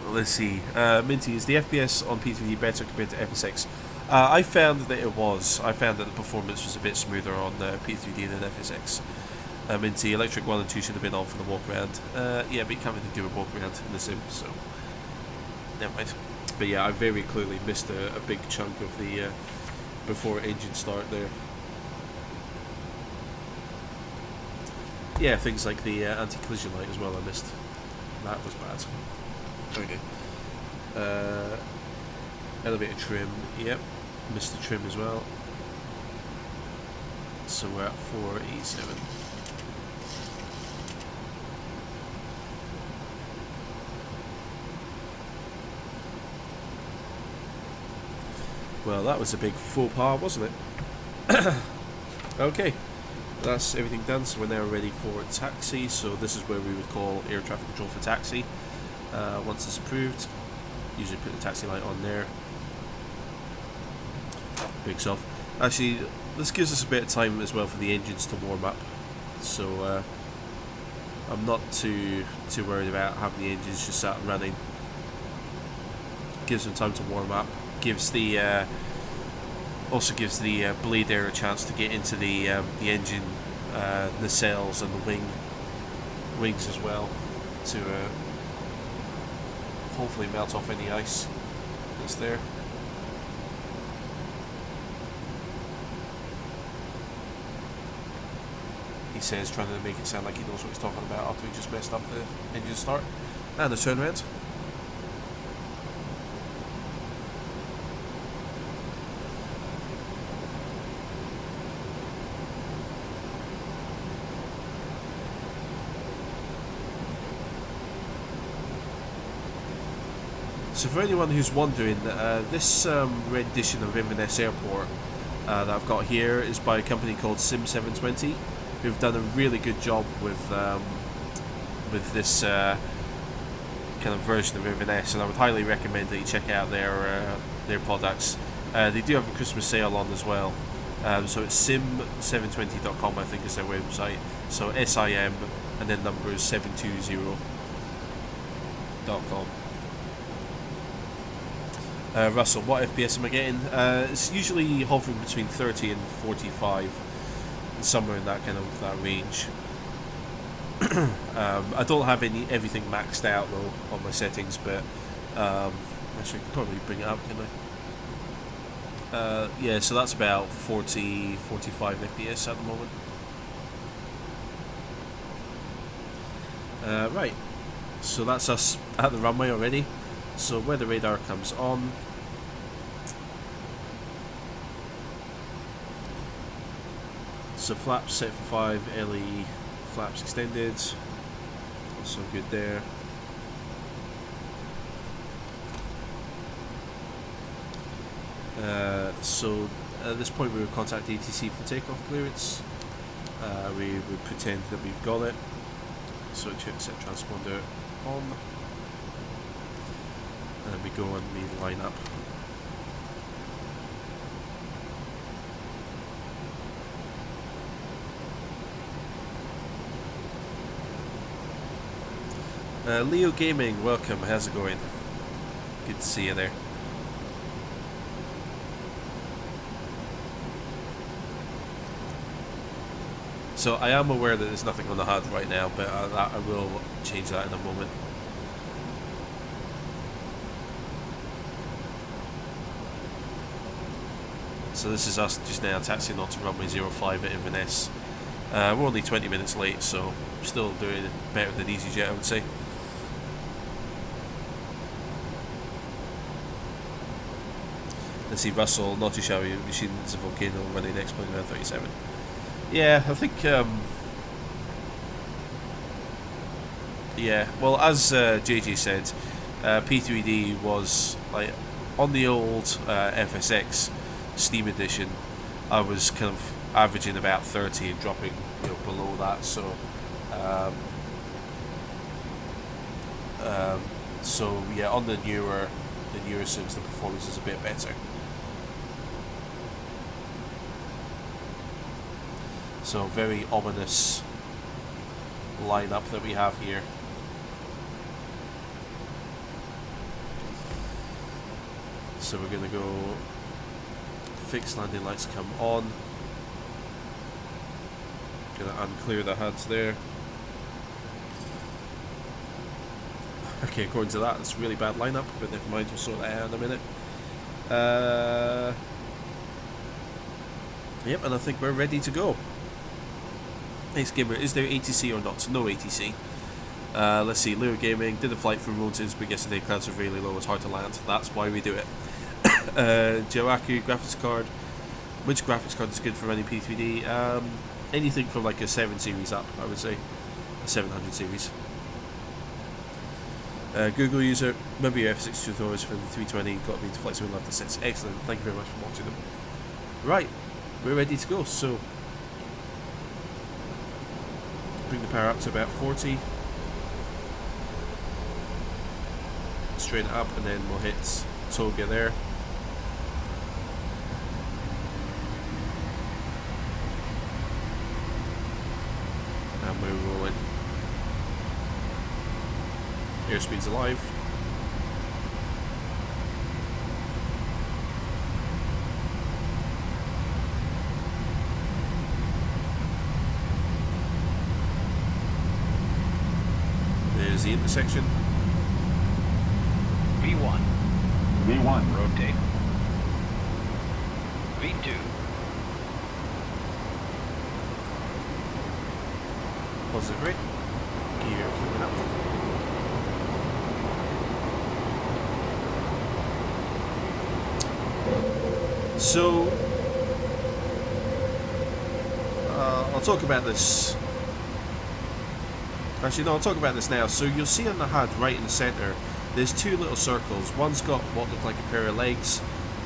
Let's see. Minty, is the FPS on P3D better compared to FSX? I found that it was. I found that the performance was a bit smoother on P3D than FSX. Minty, Electric 1 and 2 should have been on for the walk around. Yeah, but you can't really do a walk around in the sim, so never mind. But yeah, I very clearly missed a big chunk of the before engine start there. Yeah, things like the anti-collision light as well I missed. That was bad. Okay. Elevator trim, yep. Missed the trim as well. So we're at 487. Well, that was a big faux pas, wasn't it? Okay, that's everything done, so we're now ready for taxi. So this is where we would call air traffic control for taxi. Once it's approved, usually put the taxi light on there. Breaks off. Actually, this gives us a bit of time as well for the engines to warm up. So I'm not too worried about having the engines just sat and running. Gives them time to warm up. Gives the also gives the blade air a chance to get into the engine, nacelles and the wings as well, to hopefully melt off any ice that's there. He says, trying to make it sound like he knows what he's talking about after he just messed up the engine start and the turnaround. So for anyone who's wondering, this rendition of Inverness Airport that I've got here is by a company called Sim720, who've done a really good job with this kind of version of Inverness, and I would highly recommend that you check out their products. They do have a Christmas sale on as well, so it's sim720.com, I think is their website. So SIM and then numbers 720.com. Russell, what FPS am I getting? It's usually hovering between 30 and 45, somewhere in that kind of that range. I don't have everything maxed out though on my settings, but actually I could probably bring it up, can I? Yeah, so that's about 40-45 FPS at the moment. Right, so that's us at the runway already. So where the radar comes on, so flaps set for 5, LE flaps extended, also good there. So at this point we will contact ATC for takeoff clearance. We would pretend that we've got it. So set transponder on. And we go and we line up. Leo Gaming, welcome, how's it going? Good to see you there. So I am aware that there's nothing on the HUD right now, but I will change that in a moment. So this is us just now taxiing onto runway 05 at Inverness. We're only 20 minutes late, so still doing better than EasyJet, I would say. Let's see, Russell, not too shabby machines, a volcano running X-Plane 37. Yeah, I think, yeah, well, as JJ said, P3D was, like, on the old FSX Steam Edition, I was kind of averaging about 30 and dropping, you know, below that, so, so yeah, on the newer sims, the performance is a bit better. So very ominous lineup that we have here. So we're gonna go fixed landing lights come on. Gonna unclear the HUDs there. Okay, according to that, it's a really bad lineup, but never mind, we'll sort that out in a minute. Yep, and I think we're ready to go. Next gamer, is there ATC or not? No ATC. Let's see, Leo Gaming did a flight from Road to Innsbruck yesterday, clouds are really low, it's hard to land. That's why we do it. Joaku, graphics card. Which graphics card is good for running P3D? Anything from like a 7 series up, I would say. A 700 series. Google user, remember your F6 tutorials for the 320, got me to flight sim after 6. Excellent, thank you very much for watching them. Right, we're ready to go, so bring the power up to about 40. Straighten it up and then we'll hit Toga there. And we're rolling. Airspeed's alive. There's the intersection. V1. V1. Rotate. V2. Positive rate. Gear coming up. So, I'll talk about this. Actually, no, I'll talk about this now. So you'll see on the HUD right in the centre, there's two little circles. One's got what look like a pair of legs,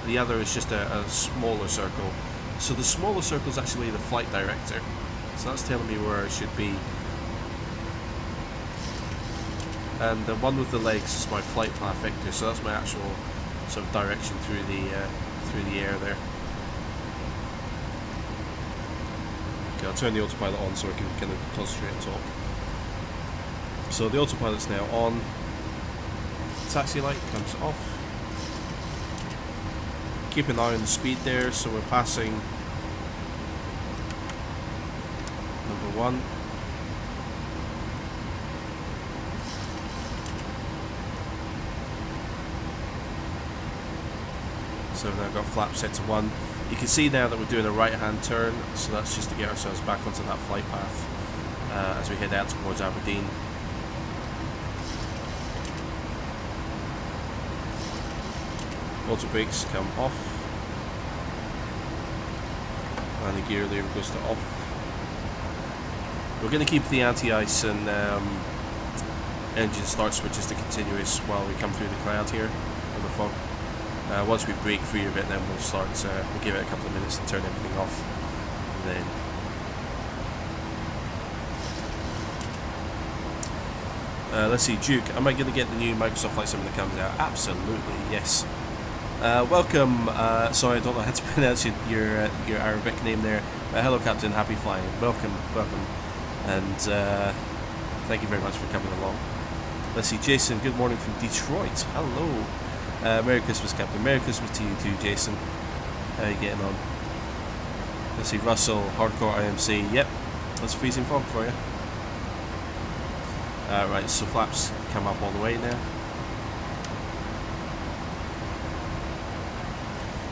the other is just a smaller circle. So the smaller circle is actually the flight director. So that's telling me where I should be. And the one with the legs is my flight path vector, so that's my actual sort of direction through the air there. Okay, I'll turn the autopilot on so I can kind of concentrate and talk. So the autopilot's now on. Taxi light comes off. Keep an eye on the speed there, so we're passing number 1. So we've now got flap set to 1. You can see now that we're doing a right hand turn, so that's just to get ourselves back onto that flight path as we head out towards Aberdeen. Auto brakes come off, and the gear lever goes to off. We're going to keep the anti-ice and engine start switches to continuous while we come through the cloud here, and the fog. Once we break free of it, then we'll start. We'll give it a couple of minutes to turn everything off, and then. Let's see, Duke. Am I going to get the new Microsoft Flight Sim when it comes out? Absolutely, yes. Welcome. Sorry, I don't know how to pronounce your Arabic name there. Hello, Captain. Happy flying. Welcome, welcome, and thank you very much for coming along. Let's see, Jason. Good morning from Detroit. Hello. Merry Christmas, Captain. Merry Christmas to you too, Jason. How are you getting on? Let's see, Russell. Hardcore IMC. Yep, that's freezing fog for you. Right, so flaps come up all the way now.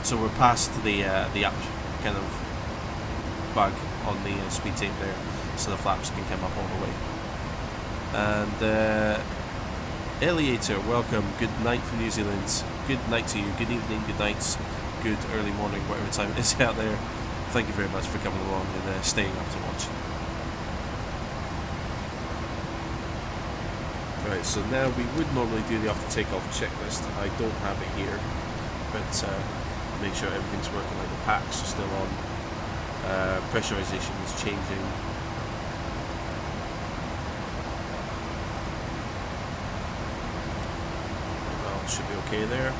So we're past the up kind of bug on the speed tape there, so the flaps can come up all the way. And Eliator, welcome. Good night from New Zealand. Good night to you. Good evening. Good night. Good early morning, whatever time it is out there. Thank you very much for coming along and staying up to watch. Right, so now we would normally do the after takeoff checklist. I don't have it here, but make sure everything's working, like the packs are still on, pressurization is changing. Well, should be okay there.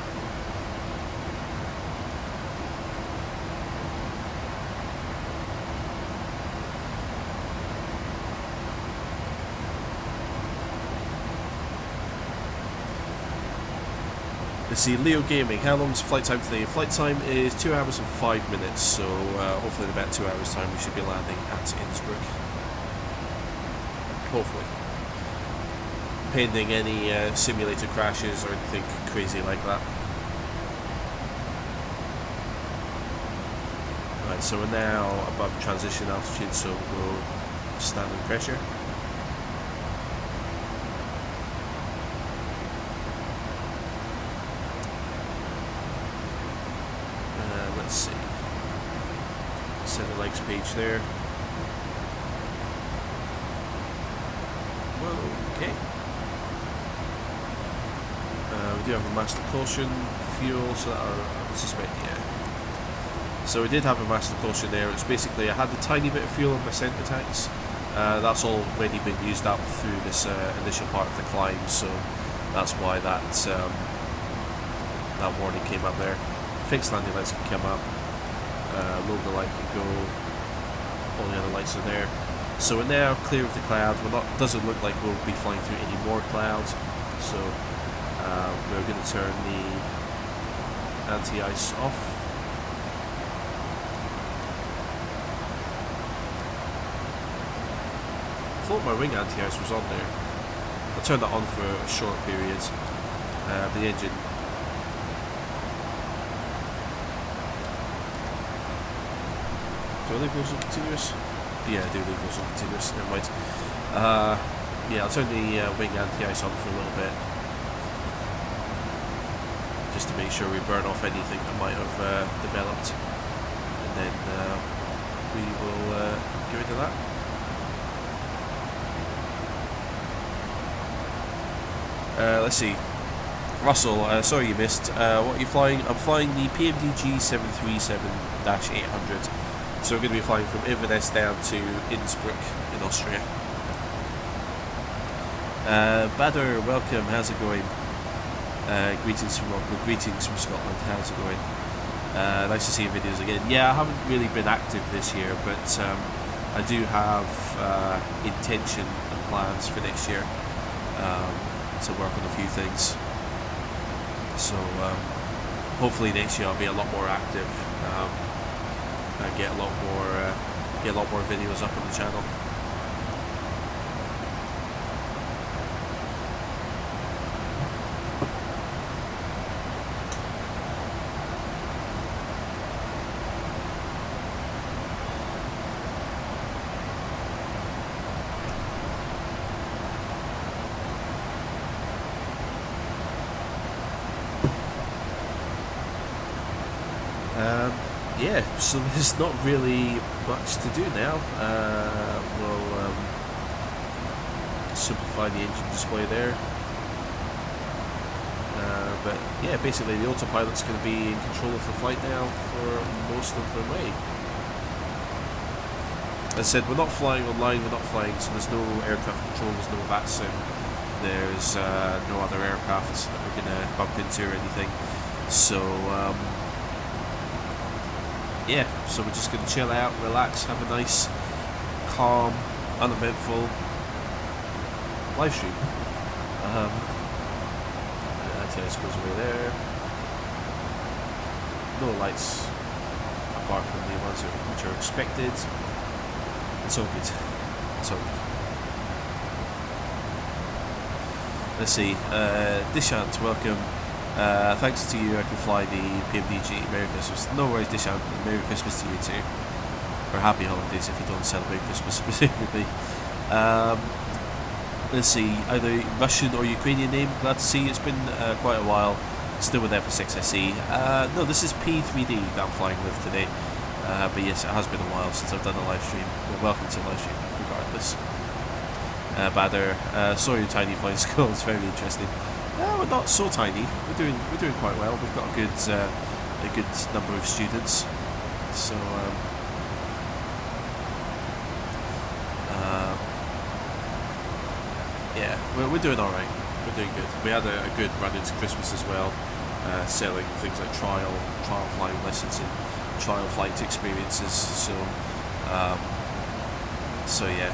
Let's see, Leo Gaming, how long is flight time today? Flight time is 2 hours and 5 minutes, so hopefully in about 2 hours time we should be landing at Innsbruck. Hopefully. Pending any simulator crashes or anything crazy like that. Right, so we're now above transition altitude, so we'll standard pressure. Let's see. Center legs page there. Whoa, okay. We do have a master caution fuel, so that I suspect, yeah. So we did have a master caution there. It's basically I had a tiny bit of fuel in my center tanks. That's already been used up through this initial part of the climb, so that's why that that warning came up there. Fixed landing lights can come up, logo light can go, all the other lights are there. So we're now clear of the cloud. Doesn't look like we'll be flying through any more clouds, so we're going to turn the anti-ice off. I thought my wing anti-ice was on there. I'll turn that on for a short period. The engine. Do I leave those on continuous? Yeah, I do leave those on continuous, never mind. Yeah, I'll turn the wing anti-ice on for a little bit. Just to make sure we burn off anything that might have developed. And then we will get rid of that. Let's see. Russell, sorry you missed. What are you flying? I'm flying the PMDG 737-800. So we're going to be flying from Inverness down to Innsbruck in Austria. Badr, welcome. How's it going? Greetings from Rockwood. Greetings from Scotland. How's it going? Nice to see your videos again. Yeah, I haven't really been active this year, but I do have intention and plans for next year to work on a few things. So hopefully next year I'll be a lot more active. And get a lot more videos up on the channel. Yeah, so there's not really much to do now. We'll simplify the engine display there. But yeah, basically the autopilot's going to be in control of the flight now for most of the way. As I said, we're not flying online, we're not flying, so there's no aircraft control, there's no VATSIM, there's no other aircraft that we're going to bump into or anything. So yeah, so we're just going to chill out, relax, have a nice, calm, uneventful live stream. ITS goes away there. No lights apart from the ones which are expected. It's all good. It's all good. Let's see. Dishant, welcome. Thanks to you, I can fly the PMDG. Merry Christmas. No worries, Dishant. Merry Christmas to you too. Or happy holidays if you don't celebrate Christmas specifically. Let's see, either Russian or Ukrainian name. Glad to see you. It's been quite a while. Still with F6SE. No, this is P3D that I'm flying with today. But yes, it has been a while since I've done a live stream. Well, welcome to the live stream, regardless. Badder, saw your tiny flying school. It's very interesting. We're not so tiny. We're doing quite well. We've got a good number of students. So yeah, we're doing all right. We're doing good. We had a good run into Christmas as well, selling things like trial flying lessons and trial flight experiences. So so yeah,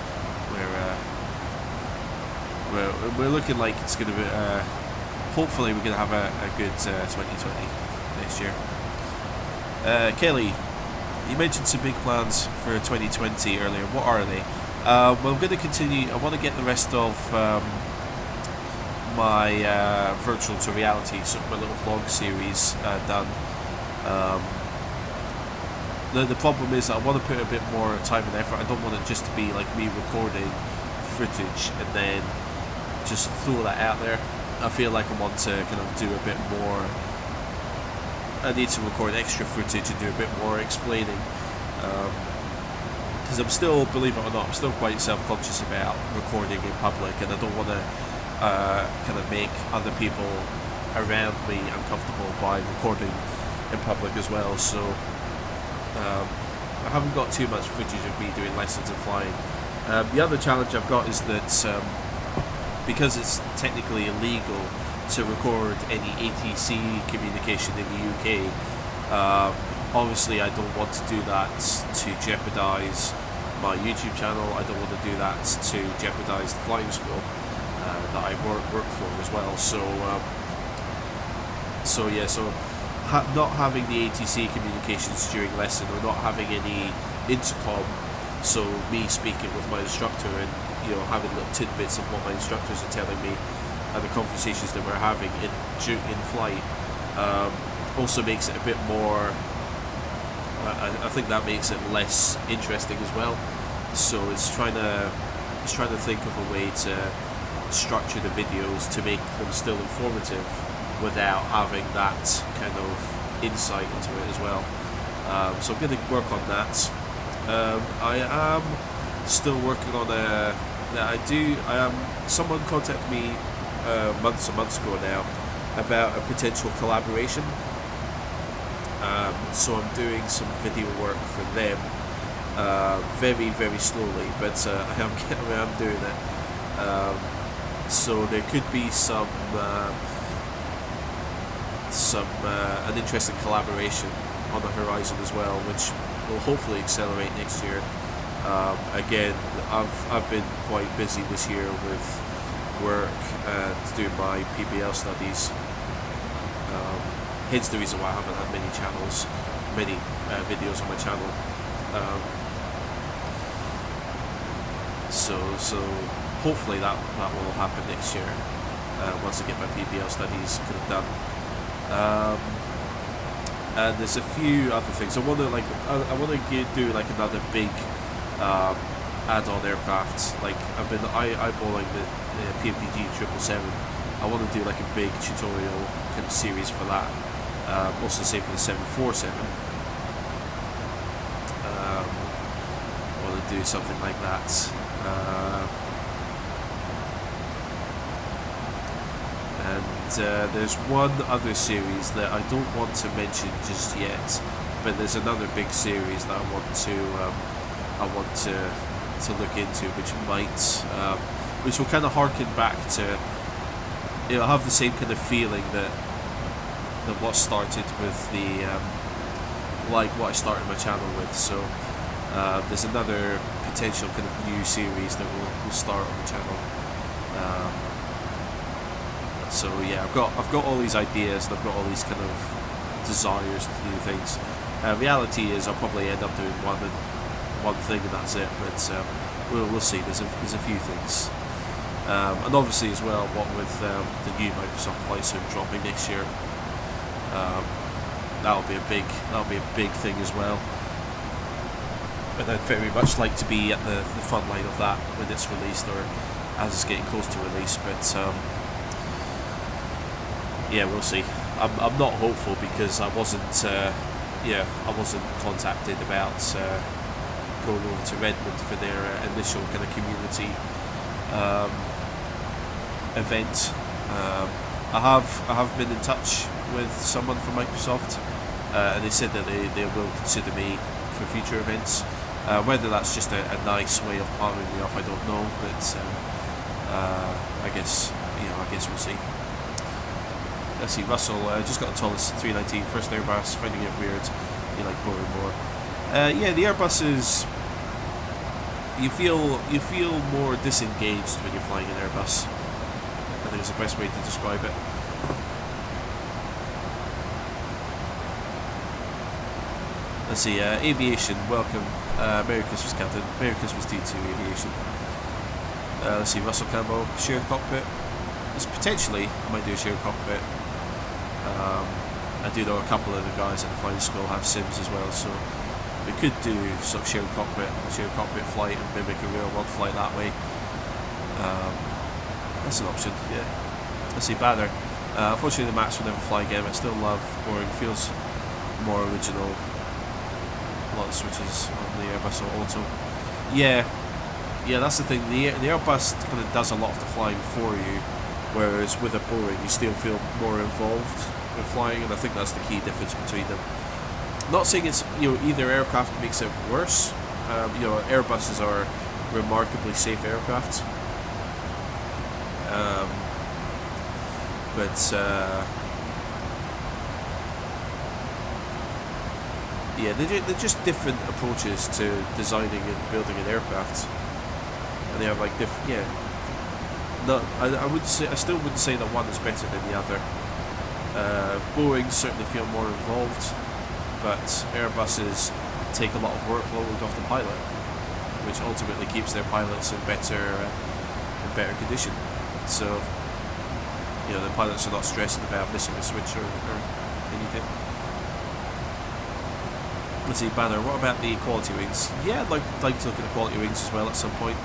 we're looking like it's going to be. Hopefully, we're going to have a good 2020 next year. Kelly, you mentioned some big plans for 2020 earlier. What are they? Well, I'm going to continue. I want to get the rest of my virtual to reality, so my little vlog series done. The problem is that I want to put a bit more time and effort. I don't want it just to be like me recording footage and then just throw that out there. I feel like I want to kind of do a bit more. I need to record extra footage and do a bit more explaining. Because I'm still, believe it or not, I'm still quite self-conscious about recording in public, and I don't want to kind of make other people around me uncomfortable by recording in public as well. So I haven't got too much footage of me doing lessons and flying. The other challenge I've got is that because it's technically illegal to record any ATC communication in the UK, obviously I don't want to do that to jeopardise my YouTube channel. I don't want to do that to jeopardise the flying school that I work for as well. So not having the ATC communications during lesson, or not having any intercom, so me speaking with my instructor and having little tidbits of what my instructors are telling me and the conversations that we're having in flight, also makes it a bit more. I think that makes it less interesting as well. So it's trying to think of a way to structure the videos to make them still informative without having that kind of insight into it as well. So I'm going to work on that. I am still working on someone contacted me months and months ago now about a potential collaboration. So I'm doing some video work for them, very, very slowly, but I am getting around doing it. So there could be an interesting collaboration on the horizon as well, which will hopefully accelerate next year. Again, I've been quite busy this year with work and doing my PBL studies. Hence the reason why I haven't had many videos on my channel. So hopefully that will happen next year once I get my PBL studies kind of done. And there's a few other things. I want to do like another big add-on aircraft. Like I've been eyeballing the PMDG 777. I want to do like a big tutorial kind of series for that. Also same for the 747. I want to do something like that. And there's one other series that I don't want to mention just yet, but there's another big series that I want to look into, which will kind of harken back to, it'll have the same kind of feeling that what started with the like what I started my channel with. So there's another potential kind of new series that will start on the channel. So yeah, I've got all these ideas and I've got all these kind of desires to do things. Reality is I'll probably end up doing one thing and that's it. But we'll see. There's a few things. And obviously as well, what with the new Microsoft Flight Sim dropping next year, that'll be a big thing as well. And I'd very much like to be at the front line of that when it's released, or as it's getting close to release. But yeah, we'll see. I'm not hopeful because I wasn't contacted about going over to Redmond for their initial kind of community event. I have been in touch with someone from Microsoft, and they said that they will consider me for future events. Whether that's just a nice way of palming me off, I don't know. But I guess we'll see. Let's see. Russell just got a Tallest 319 first Airbus, finding it weird. You like boring more. Yeah, the Airbus is. You feel more disengaged when you're flying an Airbus. I think it's the best way to describe it. Let's see, Aviation, welcome. Merry Christmas, Captain. Merry Christmas to you too, Aviation. Let's see, Russell Campbell, shared cockpit. Potentially, I might do a shared cockpit. I do know a couple of the guys at the flying school have sims as well, so we could do sort of shared cockpit flight and mimic a real world flight that way. That's an option, yeah. Let's see, Banner. Unfortunately the Max will never fly again, but I still love boring. Feels more original. A lot of switches on the Airbus or Auto. Yeah, that's the thing. The Airbus kind of does a lot of the flying for you, whereas with a Boeing you still feel more involved with flying, and I think that's the key difference between them. Not saying it's either aircraft makes it worse. Airbuses are remarkably safe aircraft. Yeah, they're just different approaches to designing and building an aircraft, and they have like No, I still wouldn't say that one is better than the other. Boeing certainly feel more involved, but Airbuses take a lot of workload off the pilot, which ultimately keeps their pilots in better condition. So, the pilots are not stressing about missing a switch or anything. Let's see, Banner, what about the quality wings? Yeah, I'd like to look at the quality wings as well at some point.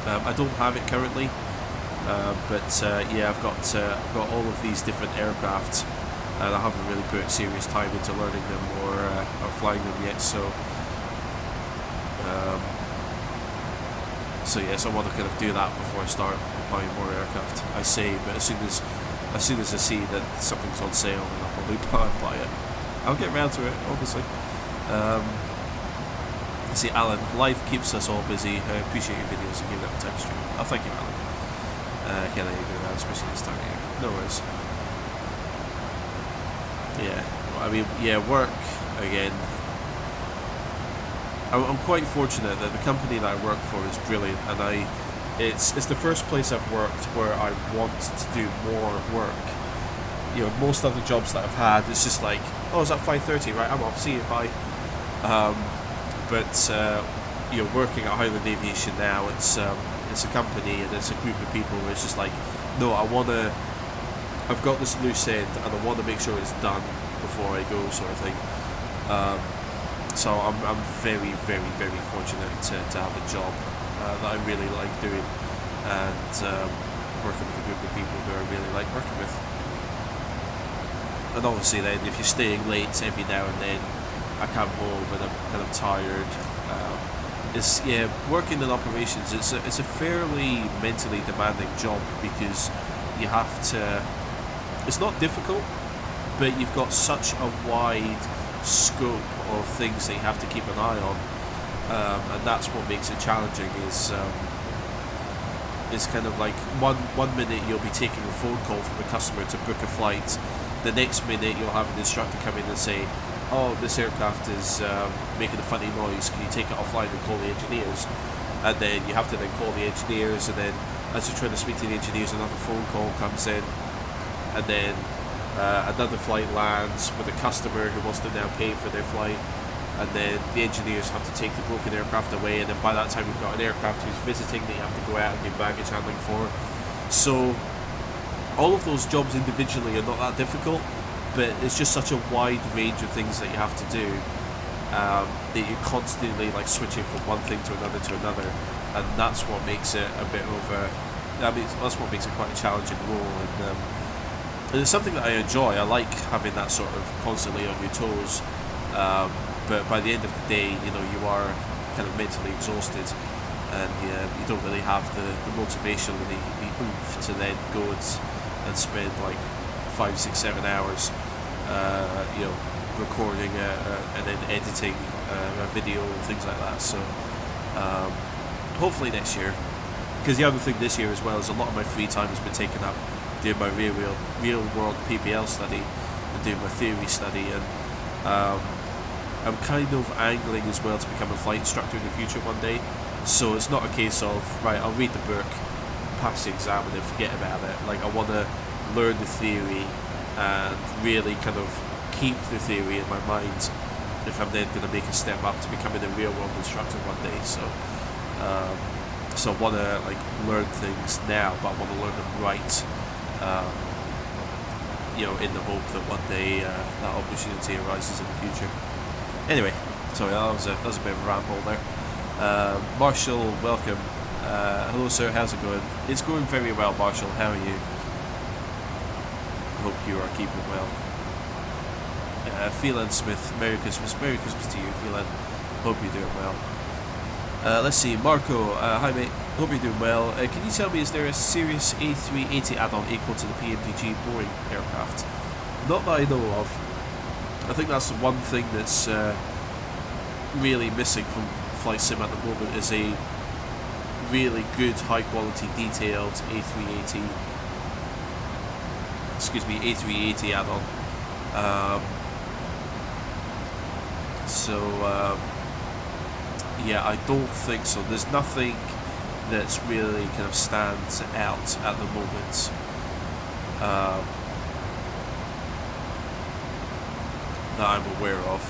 I don't have it currently, but yeah, I've got all of these different aircraft, and I haven't really put serious time into learning them or flying them yet. So I want to kind of do that before I start buying more aircraft. I say, but as soon as I see that something's on sale, then I'll probably buy it. I'll get around to it, obviously. Let's see, Alan, life keeps us all busy. I appreciate your videos and giving up the time to stream. Oh, thank you, Alan. Can't let you do that, especially this time of year. No worries. Yeah, I mean, yeah, work again. I'm quite fortunate that the company that I work for is brilliant, and it's the first place I've worked where I want to do more work. Most other jobs that I've had, it's just like, oh, it's at 5:30, right? I'm off. See you, bye. But working at Highland Aviation now, it's a company and it's a group of people where it's just like, no, I've got this loose end and I want to make sure it's done before I go, sort of thing. So I'm very, very, very fortunate to have a job that I really like doing, and working with a group of people who I really like working with. And obviously then, if you're staying late every now and then, I come home and I'm kind of tired. Working in operations, it's a fairly mentally demanding job, because you have to it's not difficult, but you've got such a wide scope of things that you have to keep an eye on, and that's what makes it challenging. Is kind of like one minute you'll be taking a phone call from a customer to book a flight, the next minute you'll have an instructor come in and say, oh, this aircraft is making a funny noise, can you take it offline and call the engineers? And then you have to then call the engineers, and then as you're trying to speak to the engineers, another phone call comes in, and then another flight lands with a customer who wants to now pay for their flight, and then the engineers have to take the broken aircraft away, and then by that time you've got an aircraft who's visiting that you have to go out and do baggage handling for. So all of those jobs individually are not that difficult, but it's just such a wide range of things that you have to do, that you're constantly like switching from one thing to another, and that's what makes it a bit of a, that's what makes it quite a challenging role, and it's something that I enjoy. I like having that sort of constantly on your toes, but by the end of the day, you know, you are kind of mentally exhausted, and you don't really have the motivation and the oomph to then go and spend like 5, 6, 7 hours, you know, recording and then editing a video and things like that. So hopefully next year, because the other thing this year as well is a lot of my free time has been taken up doing my real world PPL study and doing my theory study, and I'm kind of angling as well to become a flight instructor in the future one day. So it's not a case of, right, I'll read the book, pass the exam and then forget about it. Like, I want to learn the theory and really kind of keep the theory in my mind if I'm then going to make a step up to becoming a real world instructor one day. So so I want to like learn things now, but I want to learn them right, you know, in the hope that one day that opportunity arises in the future. Anyway, sorry, that was a bit of a ramble there. Marshall, welcome. Hello sir, how's it going? It's going very well, Marshall. How are you? I hope you are keeping well. Phelan Smith, Merry Christmas to you, Phelan. Hope you're doing well. Let's see, Marco, hi mate, hope you're doing well. Can you tell me, is there a serious A380 add-on equal to the PMDG Boeing aircraft? Not that I know of. I think that's the one thing that's really missing from Flight Sim at the moment, is a really good, high quality, detailed A380 add-on. Yeah, I don't think so. There's nothing that's really kind of stands out at the moment. That I'm aware of.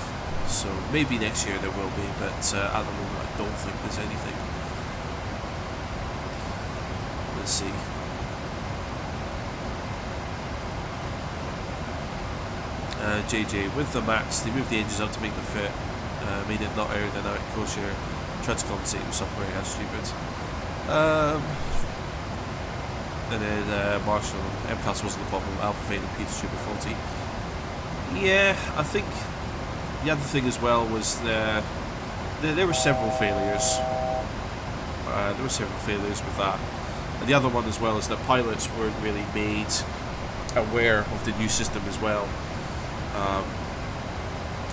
So maybe next year there will be, but at the moment I don't think there's anything. Let's see. JJ, with the Max, they moved the engines up to make them fit, made it not aerodynamic, kosher, tried to compensate with software, how stupid. And then Marshall, MCAS wasn't the problem, Alpha Vane and Peter Stupid faulty. Yeah, I think the other thing as well was there were several failures. With that. And the other one as well is that pilots weren't really made aware of the new system as well.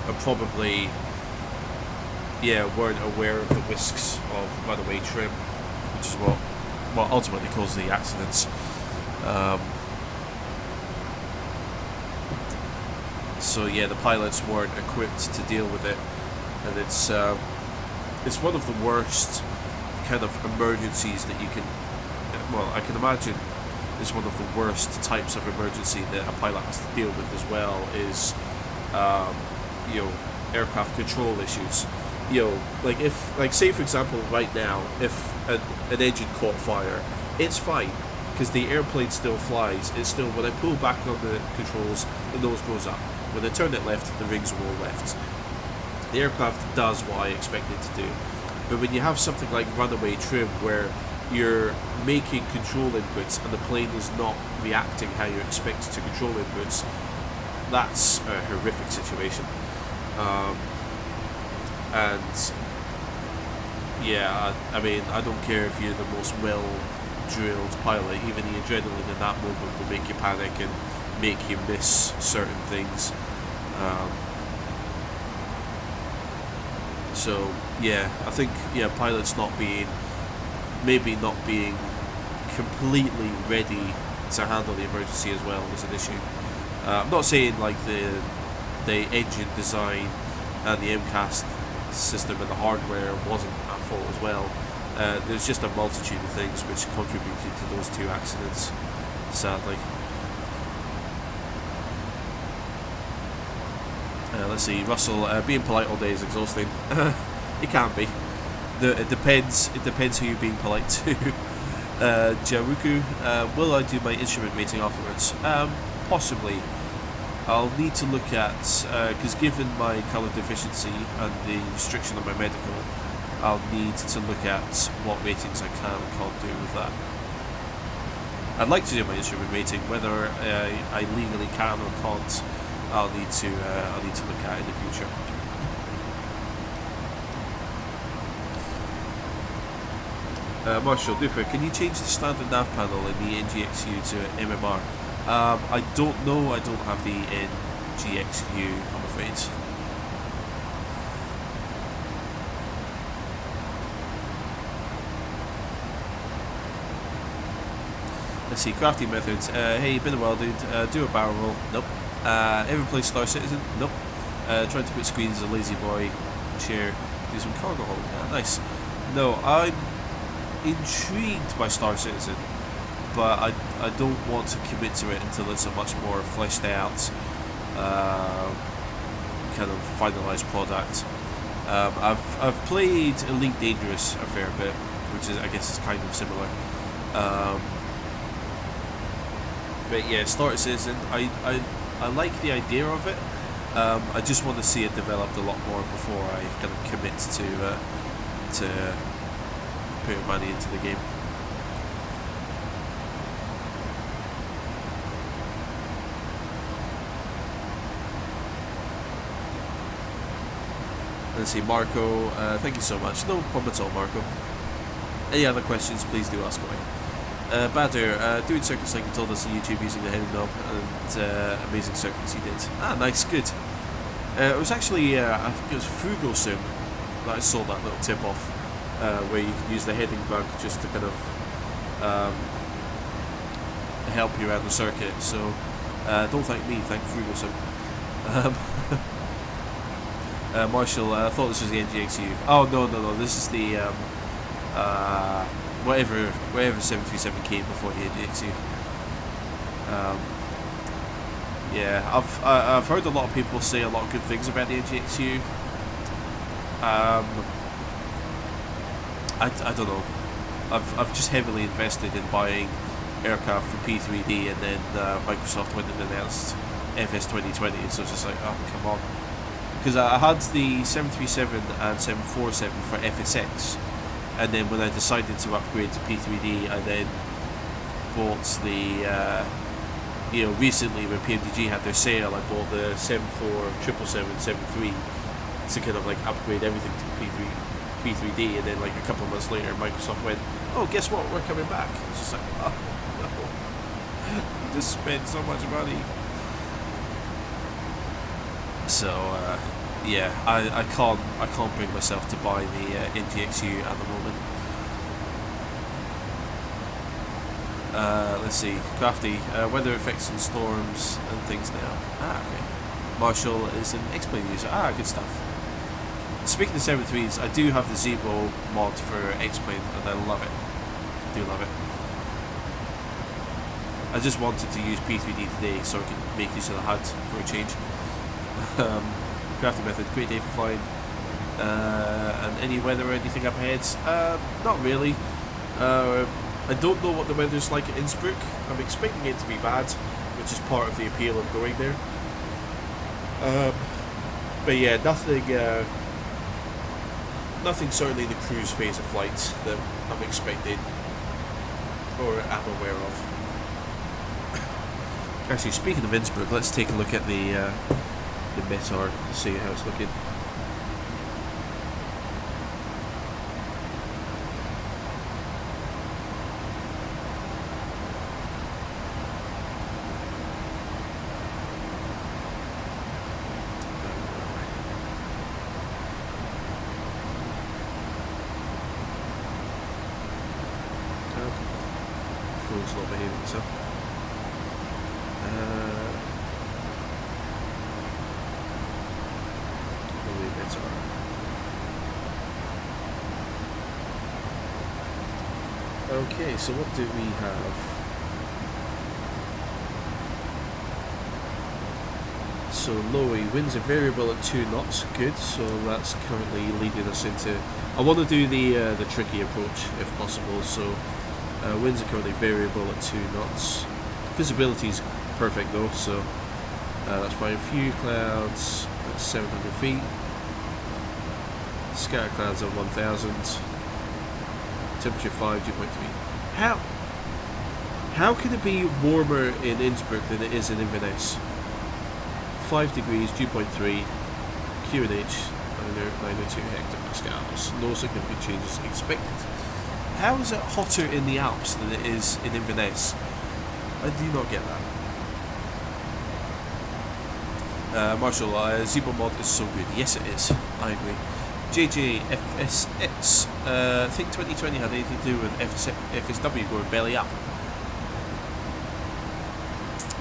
And probably, weren't aware of the risks of runaway trim, which is what ultimately caused the accidents. So yeah, the pilots weren't equipped to deal with it, and it's one of the worst kind of emergencies that you can. Well, I can imagine it's one of the worst types of emergency that a pilot has to deal with as well. Is aircraft control issues. Like say for example, right now, if an engine caught fire, it's fine because the airplane still flies. It's still, when I pull back on the controls, the nose goes up. When I turn it left, the rings are all left. The aircraft does what I expect it to do. But when you have something like runaway trim, where you're making control inputs and the plane is not reacting how you expect to control inputs, that's a horrific situation. I mean, I don't care if you're the most well-drilled pilot, even the adrenaline in that moment will make you panic, and make you miss certain things. So yeah, I think pilots maybe not being completely ready to handle the emergency as well was an issue. I'm not saying like the engine design and the MCAS system and the hardware wasn't at fault as well. There's just a multitude of things which contributed to those two accidents, sadly. Let's see, Russell, being polite all day is exhausting. It can be. It depends who you're being polite to. Jaruku, will I do my instrument rating afterwards? Possibly. I'll need to look at, because given my colour deficiency and the restriction of my medical, I'll need to look at what ratings I can and can't do with that. I'd like to do my instrument rating, whether I legally can or can't, I'll need to look at in the future. Marshall, Duffer, can you change the standard nav panel in the NGXU to MMR? I don't know, I don't have the NGXU, I'm afraid. Let's see, crafting methods. Hey, been a while, dude. Do a barrel roll. Nope. Ever play Star Citizen? Nope. Trying to put screens as a lazy boy chair. Do some cargo hauling. Yeah, nice. No, I'm intrigued by Star Citizen, but I don't want to commit to it until it's a much more fleshed out, kind of finalised product. I've played Elite Dangerous a fair bit, which is, I guess, is kind of similar. But yeah, Star Citizen, I like the idea of it. I just want to see it developed a lot more before I kind of commit to put money into the game. Let's see, Marco, thank you so much. No problem at all, Marco. Any other questions, please do ask away. Bader, doing circuits like you told us on YouTube using the heading knob, and amazing circuits he did. Ah, nice, good. It was actually, I think it was Frugal Sim that I saw that little tip off, where you can use the heading bug just to kind of help you around the circuit. So don't thank me, thank Frugal Sim. Marshall, I thought this was the NGXU. Oh no, this is the whatever 737 came before the NGXU. Yeah, I've heard a lot of people say a lot of good things about the NGXU. I don't know. I've just heavily invested in buying aircraft from P3D, and then Microsoft went and announced FS 2020, so it's just like, oh come on. Because I had the 737 and 747 for FSX, and then when I decided to upgrade to P3D, I then bought the, recently when PMDG had their sale, I bought the 74, 777, 73 to kind of like upgrade everything to P3D, and then like a couple of months later, Microsoft went, oh, guess what, we're coming back. It's just like, oh no, you just spent so much money. So yeah, I can't bring myself to buy the NGXU at the moment. Let's see, Crafty, weather effects and storms and things now. Ah, okay. Marshall is an X-Plane user. Ah, good stuff. Speaking of 73s, I do have the Zebo mod for X-Plane, and I love it. I do love it. I just wanted to use P3D today so I could make use of the HUD for a change. Crafting method, great day for flying. And any weather or anything up ahead? Not really. I don't know what the weather's like at Innsbruck. I'm expecting it to be bad, which is part of the appeal of going there. But yeah, nothing certainly in the cruise phase of flight that I'm expecting or am aware of. Actually, speaking of Innsbruck, let's take a look at the METAR to see how it's looking. vehicle's not behaving itself. The way bits are. Okay, so what do we have? So Lowy, winds are variable at 2 knots, good, so that's currently leading us into... I want to do the tricky approach if possible, so winds are currently variable at 2 knots. Visibility is perfect though, so that's fine. Few clouds at 700 feet. Scatter clouds at 1000. Temperature 5, dew point 3. How can it be warmer in Innsbruck than it is in Inverness? 5 degrees, dew point 3, QNH 902 hectopascals. No significant changes expected. How is it hotter in the Alps than it is in Inverness? I do not get that. Marshall, Zebra mod is so good. Yes, it is. I agree. JJFSX, I think 2020 had anything to do with FSW going belly up.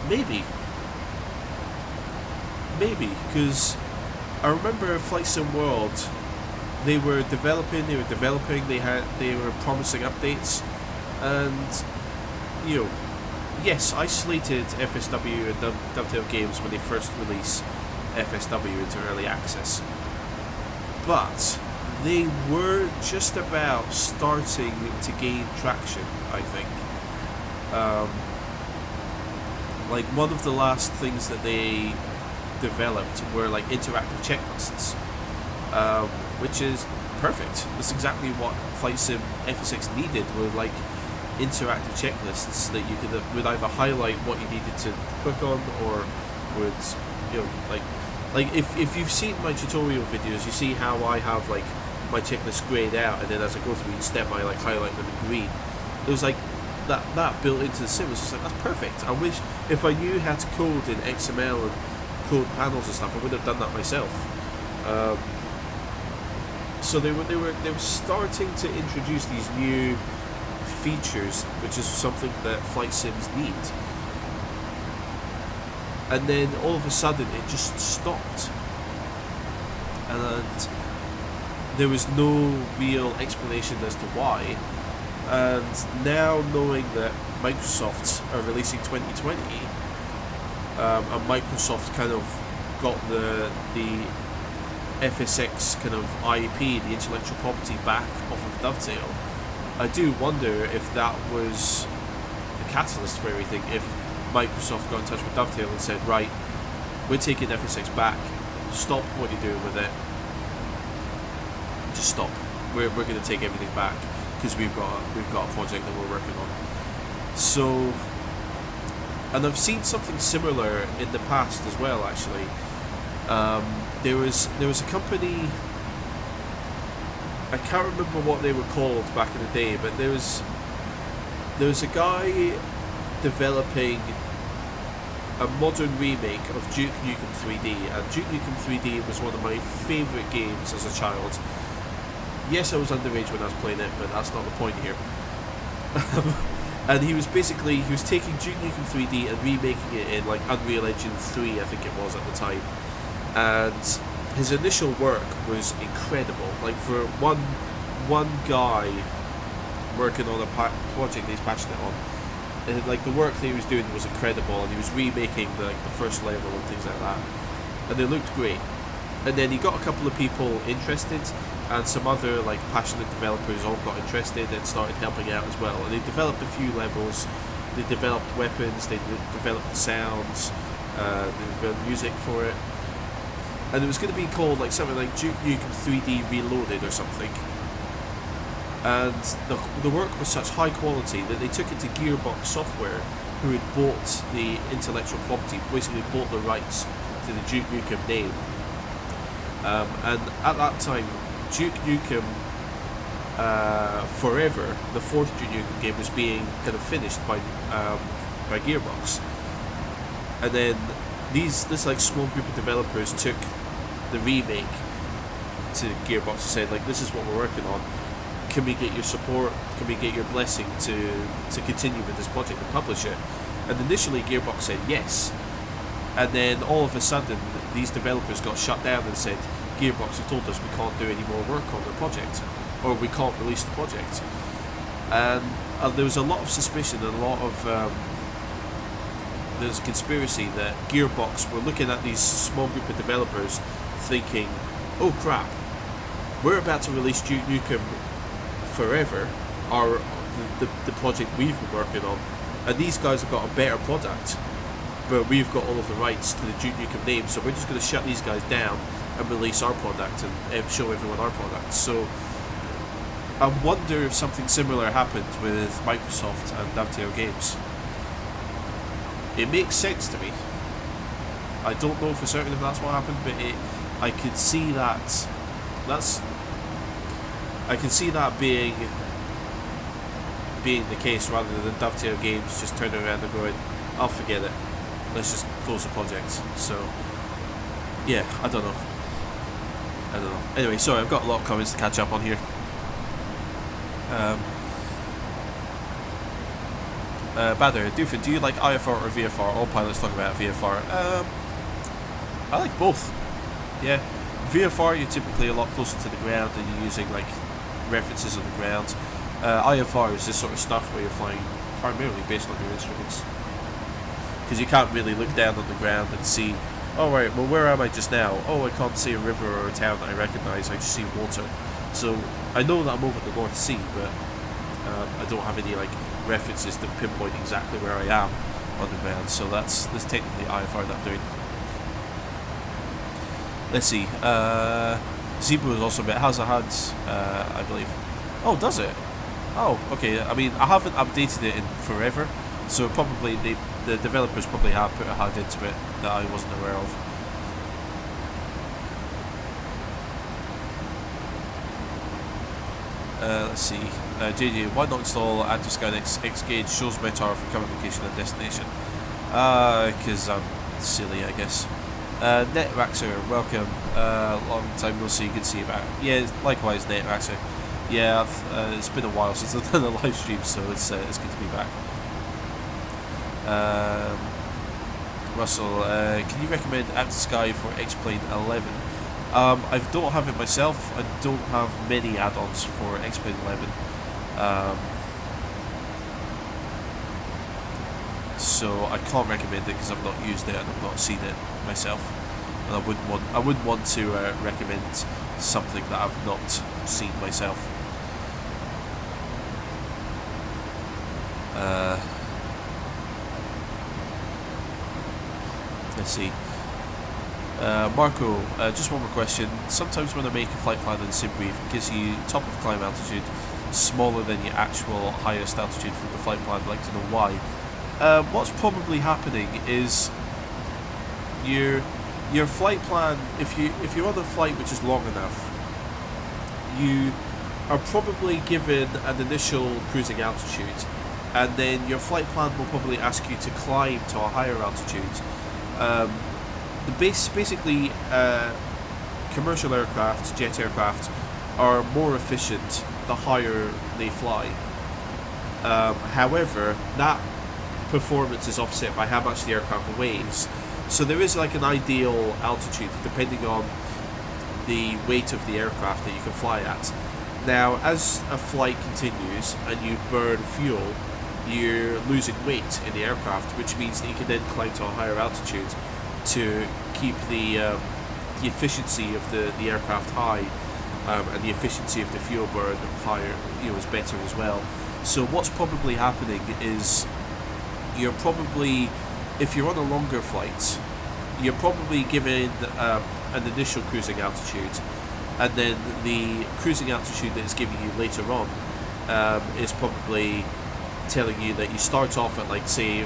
Maybe, because I remember Flight Sim World, they were developing, they were promising updates, and, you know, yes, I slated FSW and Dovetail Games when they first released FSW into early access, but they were just about starting to gain traction, I think. Like, one of the last things that they developed were like interactive checklists, which is perfect. That's exactly what Flight Sim FSX needed, were like interactive checklists that you would either highlight what you needed to click on, or would, you know, like if you've seen my tutorial videos, you see how I have like my checklist grayed out, and then as I go through each step I like highlight them in green. It was like that built into the sim was just like, that's perfect. I wish if I knew how to code in XML and code panels and stuff, I would have done that myself. So they were starting to introduce these new features, which is something that flight sims need. And then all of a sudden it just stopped, and there was no real explanation as to why. And now, knowing that Microsoft are releasing 2020, and Microsoft kind of got the FSX kind of IP, the intellectual property, back off of Dovetail, I do wonder if that was the catalyst for everything. If Microsoft got in touch with Dovetail and said, right, we're taking FSX back, stop what you're doing with it, just stop, we're going to take everything back, because we've got a project that we're working on. So, and I've seen something similar in the past as well, actually. There was a company, I can't remember what they were called back in the day, but there was a guy developing a modern remake of Duke Nukem 3D, and Duke Nukem 3D was one of my favourite games as a child. Yes, I was underage when I was playing it, but that's not the point here. And he was taking Duke Nukem 3D and remaking it in like Unreal Engine 3, I think it was at the time. And his initial work was incredible. Like, for one guy working on a project that he's passionate on, and like the work that he was doing was incredible, and he was remaking the first level and things like that, and they looked great. And then he got a couple of people interested, and some other like passionate developers all got interested and started helping out as well. And they developed a few levels, they developed weapons, they developed the sounds, they developed music for it. And it was going to be called like something like Duke Nukem 3D Reloaded or something. And the work was such high quality that they took it to Gearbox Software, who had bought the intellectual property, basically bought the rights to the Duke Nukem name. And at that time, Duke Nukem Forever, the fourth Duke Nukem game, was being kind of finished by Gearbox. And then this like small group of developers took the remake to Gearbox and said, like, this is what we're working on. can we get your support? Can we get your blessing to continue with this project and publish it? And initially Gearbox said yes, and then all of a sudden these developers got shut down and said Gearbox have told us we can't do any more work on the project, or we can't release the project. And there was a lot of suspicion and a lot of there's a conspiracy that Gearbox were looking at these small group of developers thinking, oh crap, we're about to release Duke Nukem Forever, or the project we've been working on, and these guys have got a better product, but we've got all of the rights to the Duke Nukem name, so we're just going to shut these guys down and release our product and show everyone our product. So I wonder if something similar happened with Microsoft and Dovetail Games. It makes sense to me. I don't know for certain if that's what happened, but I could see that. I can see that being the case, rather than Dovetail Games just turning around and going, "I'll forget it. Let's just close the project." So yeah, I don't know. Anyway, sorry, I've got a lot of comments to catch up on here. Badder, Doofin, do you like IFR or VFR? All pilots talk about VFR. I like both. Yeah, VFR you're typically a lot closer to the ground and you're using like references on the ground. IFR is this sort of stuff where you're flying primarily based on your instruments, because you can't really look down on the ground and see, oh right, well where am I just now? Oh, I can't see a river or a town that I recognise, I just see water. So I know that I'm over the North Sea, but I don't have any like references to pinpoint exactly where I am on the ground, so that's technically IFR that I'm doing. Let's see, Zebra was also a bit, has a HUD, I believe. Oh, does it? Oh, okay, I mean, I haven't updated it in forever, so probably the developers probably have put a HUD into it that I wasn't aware of. Let's see, JJ, why not install Anti-Skynex X-Gauge shows my tower for current location and destination? Because I'm silly, I guess. NetRaxer, welcome. Long time no see, good to see you back. Yeah, likewise, NetRaxer. Yeah, it's been a while since I've done a live stream, so it's good to be back. Russell, can you recommend Anti-Sky for X-Plane 11? I don't have it myself. I don't have many add-ons for X-Plane 11. So I can't recommend it because I've not used it and I've not seen it myself. And I wouldn't want to recommend something that I've not seen myself. Let's see. Marco, just one more question. Sometimes when I make a flight plan in SimBrief, it gives you top of climb altitude smaller than your actual highest altitude from the flight plan. I'd like to know why. What's probably happening is your flight plan, if you're on a flight which is long enough, you are probably given an initial cruising altitude, and then your flight plan will probably ask you to climb to a higher altitude. Basically, commercial aircraft, jet aircraft, are more efficient the higher they fly. However, that performance is offset by how much the aircraft weighs. So there is like an ideal altitude depending on the weight of the aircraft that you can fly at. Now, as a flight continues and you burn fuel, you're losing weight in the aircraft, which means that you can then climb to a higher altitude to keep the efficiency of the aircraft high, and the efficiency of the fuel burn higher, is better as well. So what's probably happening is you're probably, if you're on a longer flight, you're probably given an initial cruising altitude, and then the cruising altitude that is giving you later on is probably telling you that you start off at, like, say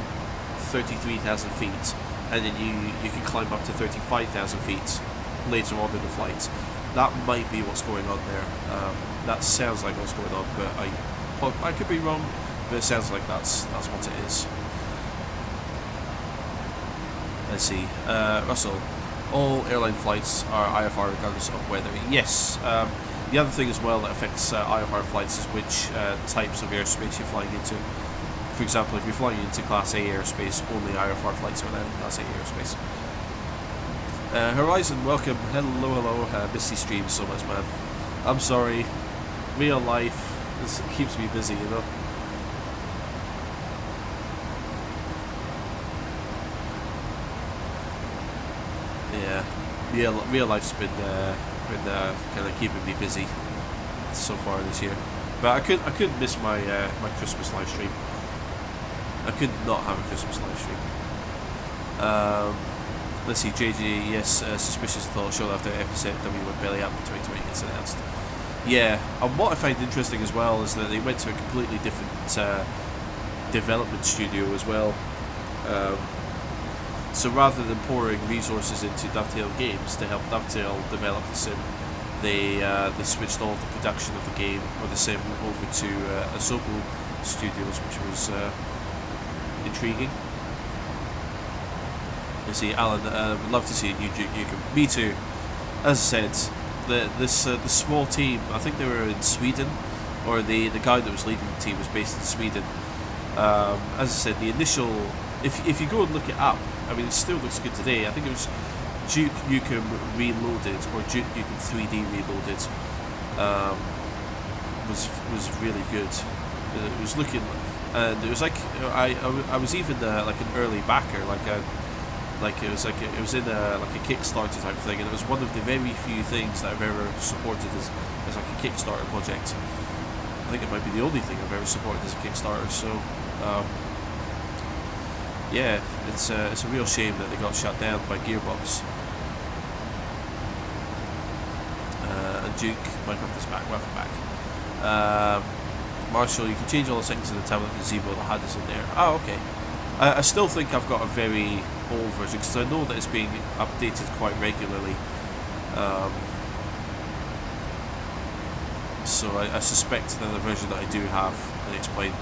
33,000 feet, and then you can climb up to 35,000 feet later on in the flight. That might be what's going on there. That sounds like what's going on, but I could be wrong, but it sounds like that's what it is. Let's see. Russell, all airline flights are IFR regardless of weather. Yes. The other thing as well that affects IFR flights is which types of airspace you're flying into. For example, if you're flying into Class A airspace, only IFR flights are allowed in Class A airspace. Horizon, welcome. Hello. Misty streams so much, man. I'm sorry. Real life keeps me busy, you know. Yeah, real life's been kind of keeping me busy so far this year. But I couldn't miss my my Christmas live stream. I could not have a Christmas live stream. Let's see, JJ, yes, suspicious thought showed after FSW went belly up in 2020 gets announced. Yeah, and what I find interesting as well is that they went to a completely different development studio as well. So rather than pouring resources into Dovetail Games to help Dovetail develop the sim, they switched all the production of the game or the sim over to Asobo Studios, which was intriguing. You see, Alan, would love to see a new Duke Nukem. Me too. As I said, this small team, I think they were in Sweden, or the guy that was leading the team was based in Sweden. As I said, the initial, if you go and look it up, I mean, it still looks good today. I think it was Duke Nukem Reloaded or Duke Nukem 3D Reloaded. Was really good. It was looking, and it was like I was even like an early backer, it was in a Kickstarter type thing, and it was one of the very few things that I've ever supported as like a Kickstarter project. I think it might be the only thing I've ever supported as a Kickstarter. So yeah, it's a real shame that they got shut down by Gearbox. And Duke, Minecraft is back. Welcome back. Marshall, you can change all the settings in the tablet and Zebo. The HUD is in there. Oh, okay. I still think I've got a very old version because I know that it's being updated quite regularly. So I suspect that the version that I do have, I explain,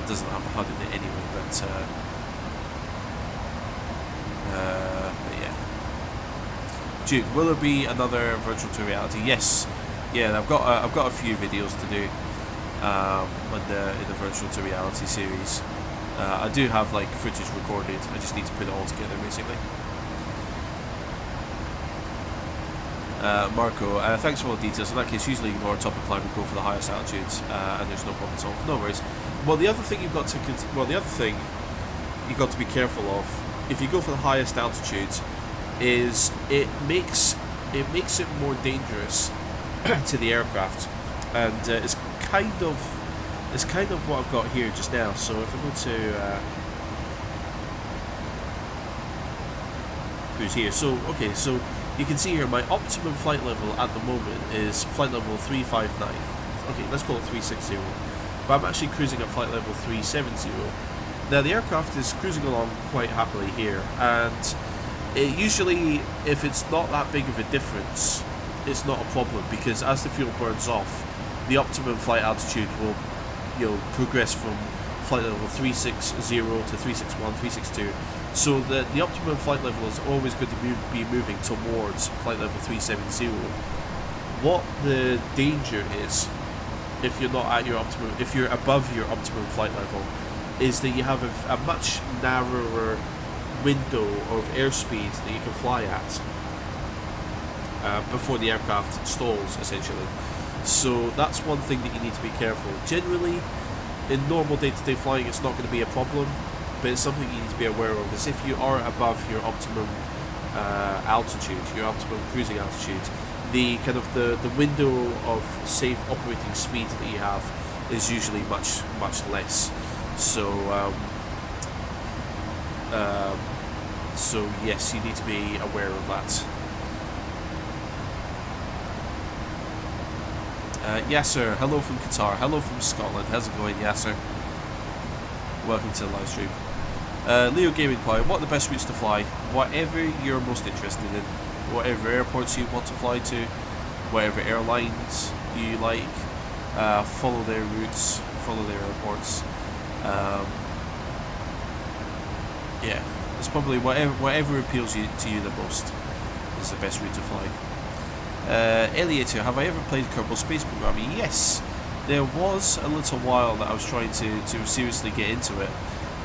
doesn't have the HUD in it anyway. But yeah. Duke, will there be another virtual to reality? Yes. Yeah, I've got a few videos to do in the virtual to reality series. I do have like footage recorded. I just need to put it all together, basically. Marco, thanks for all the details. In that case, usually ignore topic climb and go for the highest altitudes, and there's no problem at all. No worries. Well, the other thing you've got to be careful of if you go for the highest altitudes is it makes it more dangerous to the aircraft, and it's kind of what I've got here just now. So if I go to who's here, so okay, so you can see here my optimum flight level at the moment is flight level 359. Okay, let's call it 360, but I'm actually cruising at flight level 370. Now the aircraft is cruising along quite happily here, and it usually, if it's not that big of a difference, it's not a problem, because as the fuel burns off, the optimum flight altitude will progress from flight level 360 to 361, 362. So the optimum flight level is always going to be moving towards flight level 370. What the danger is, if you're not at your optimum, if you're above your optimum flight level, is that you have a much narrower window of airspeed that you can fly at before the aircraft stalls, essentially. So that's one thing that you need to be careful. Generally, in normal day-to-day flying, it's not going to be a problem, but it's something you need to be aware of, is if you are above your optimum altitude, your optimum cruising altitude, the kind of the window of safe operating speed that you have is usually much less. So so yes, you need to be aware of that. Yasser, hello from Qatar, hello from Scotland, how's it going, Yasser? Welcome to the live stream. Leo Gaming Pie, what are the best routes to fly? Whatever you're most interested in, whatever airports you want to fly to, whatever airlines you like, follow their routes, follow their airports. Yeah, it's probably whatever appeals to you the most is the best route to fly. Elliot, have I ever played Kerbal Space Program? Yes, there was a little while that I was trying to seriously get into it.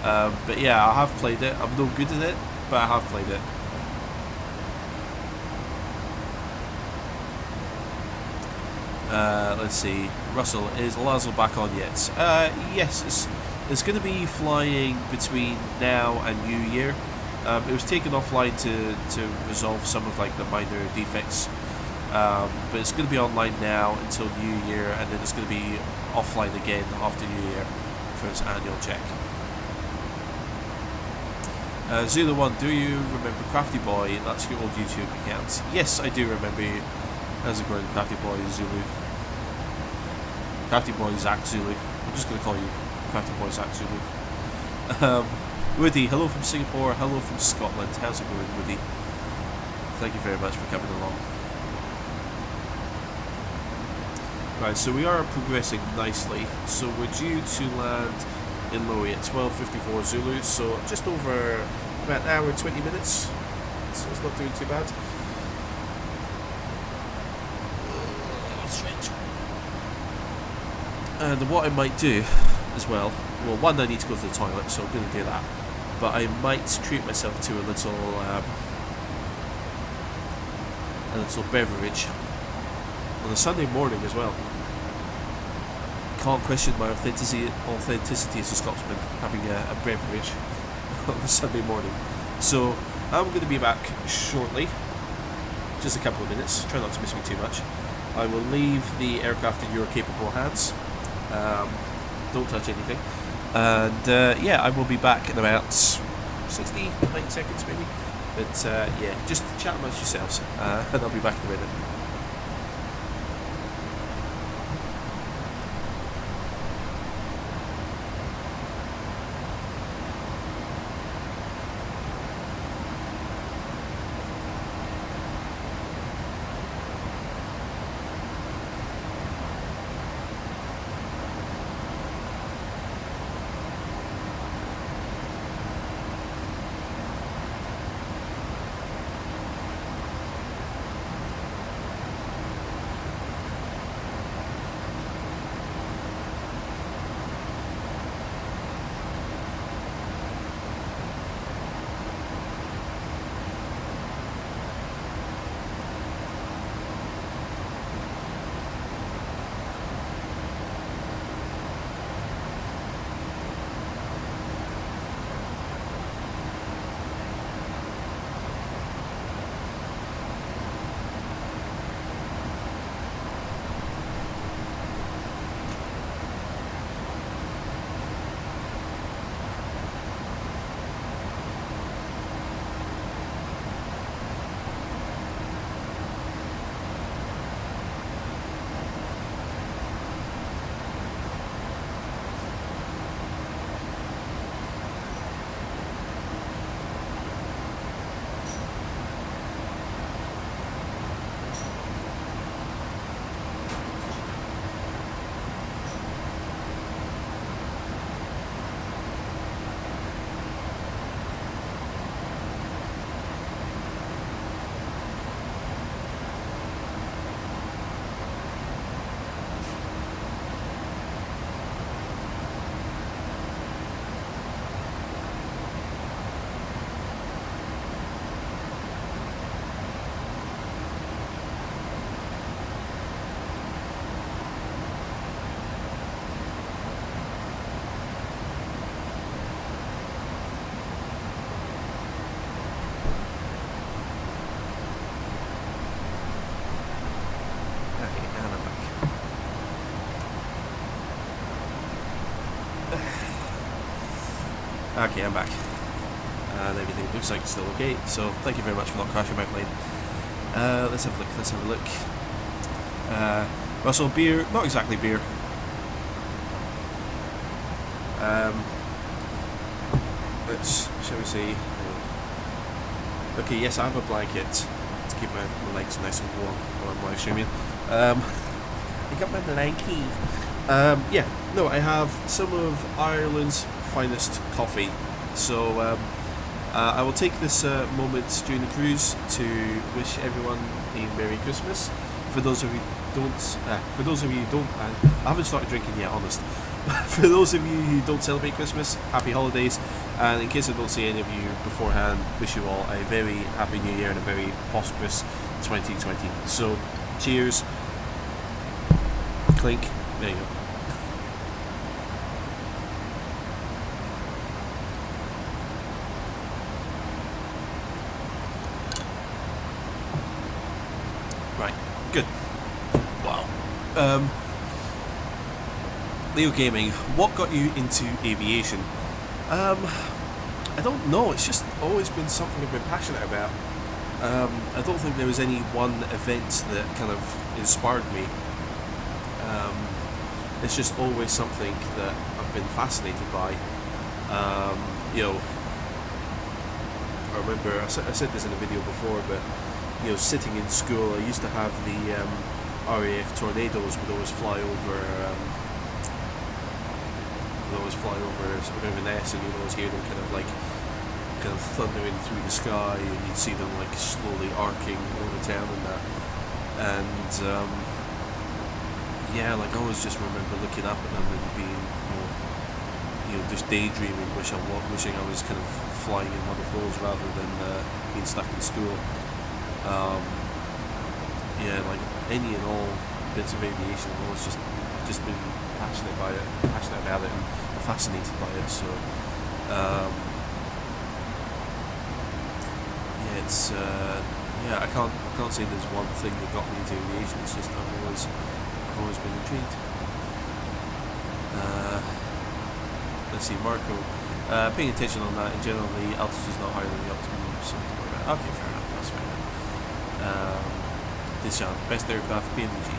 But yeah, I have played it. I'm no good at it, but I have played it. Let's see. Russell, is Lazo back on yet? Yes, it's going to be flying between now and New Year. It was taken offline to resolve some of like the minor defects, but it's going to be online now until New Year, and then it's going to be offline again after New Year for its annual check. Zulu 1, do you remember Crafty Boy? That's your old YouTube account. Yes, I do remember you. How's it going, Crafty Boy Zulu? Crafty Boy Zach Zulu. I'm just going to call you Crafty Boy Zach Zulu. Woody, hello from Singapore, hello from Scotland. How's it going, Woody? Thank you very much for coming along. Right, so we are progressing nicely. So we're due to land in Lowy at 12:54 Zulu, so just over about an hour and 20 minutes. So it's not doing too bad. And what I might do as well, one, I need to go to the toilet, so I'm going to do that. But I might treat myself to a little beverage on a Sunday morning as well. Can't question my authenticity as a Scotsman having a beverage on a Sunday morning. So I'm going to be back shortly, just a couple of minutes. Try not to miss me too much. I will leave the aircraft in your capable hands. Don't touch anything. And yeah, I will be back in about 69 seconds maybe. But yeah, just chat amongst yourselves, and I'll be back in a minute. Okay, I'm back. And everything looks like it's still okay, so thank you very much for not crashing my plane. Let's have a look, Russell, beer, not exactly beer. Shall we see? Okay, yes, I have a blanket to keep my legs nice and warm while I'm live streaming. I got my blankie. Yeah, no, I have some of Ireland's finest coffee. So I will take this moment during the cruise to wish everyone a Merry Christmas. For those of you who don't, I haven't started drinking yet, honest. For those of you who don't celebrate Christmas, happy holidays. And in case I don't see any of you beforehand, wish you all a very happy New Year and a very prosperous 2020. So, cheers. Clink. There you go. Right. Good. Wow. Leo Gaming, what got you into aviation? I don't know, it's just always been something I've been passionate about. I don't think there was any one event that kind of inspired me. It's just always something that I've been fascinated by. You know, I remember, I said this in a video before, but you know, sitting in school, I used to have the RAF Tornadoes would always fly over sort of Inverness, and you'd always hear them kind of thundering through the sky, and you'd see them like slowly arcing over town and that. And yeah, like I always just remember looking up at them and being, you know, just daydreaming, wishing I was kind of flying in one of those rather than being stuck in school. Yeah, like any and all bits of aviation, I've always just been passionate about it, and fascinated by it. So yeah, it's I can't say there's one thing that got me into aviation. It's just I've always been intrigued. Let's see, Marco, paying attention on that. In general, the altitude is not higher than the optimum. So okay, fair enough. That's fair enough. Deschamps, best aircraft, BMDG.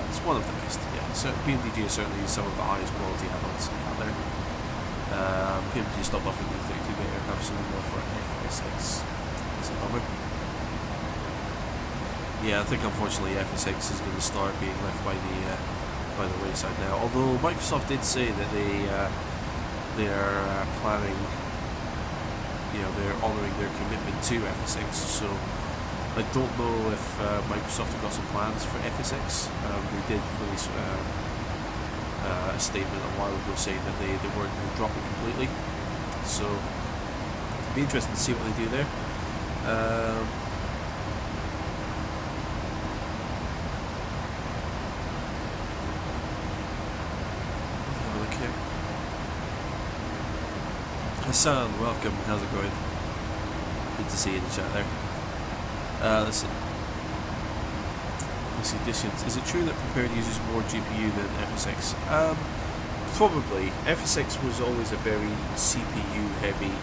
It's one of the best. Yeah, so BMDG is certainly some of the highest quality add-ons out there. BMDG stopped offering the 32-bay aircraft soon enough for FSX. It's a bummer. Yeah, I think unfortunately FSX is going to start being left by the wayside now. Although Microsoft did say that they are planning, you know, they're honouring their commitment to FSX. So I don't know if Microsoft have got some plans for FSX. They did release a statement a while ago saying that they weren't going to drop it completely. So it'll be interesting to see what they do there. Hassan, welcome. How's it going? Good to see you in the chat there. Let's see, distance. Is it true that prepared uses more GPU than FSX? Probably. FSX was always a very CPU heavy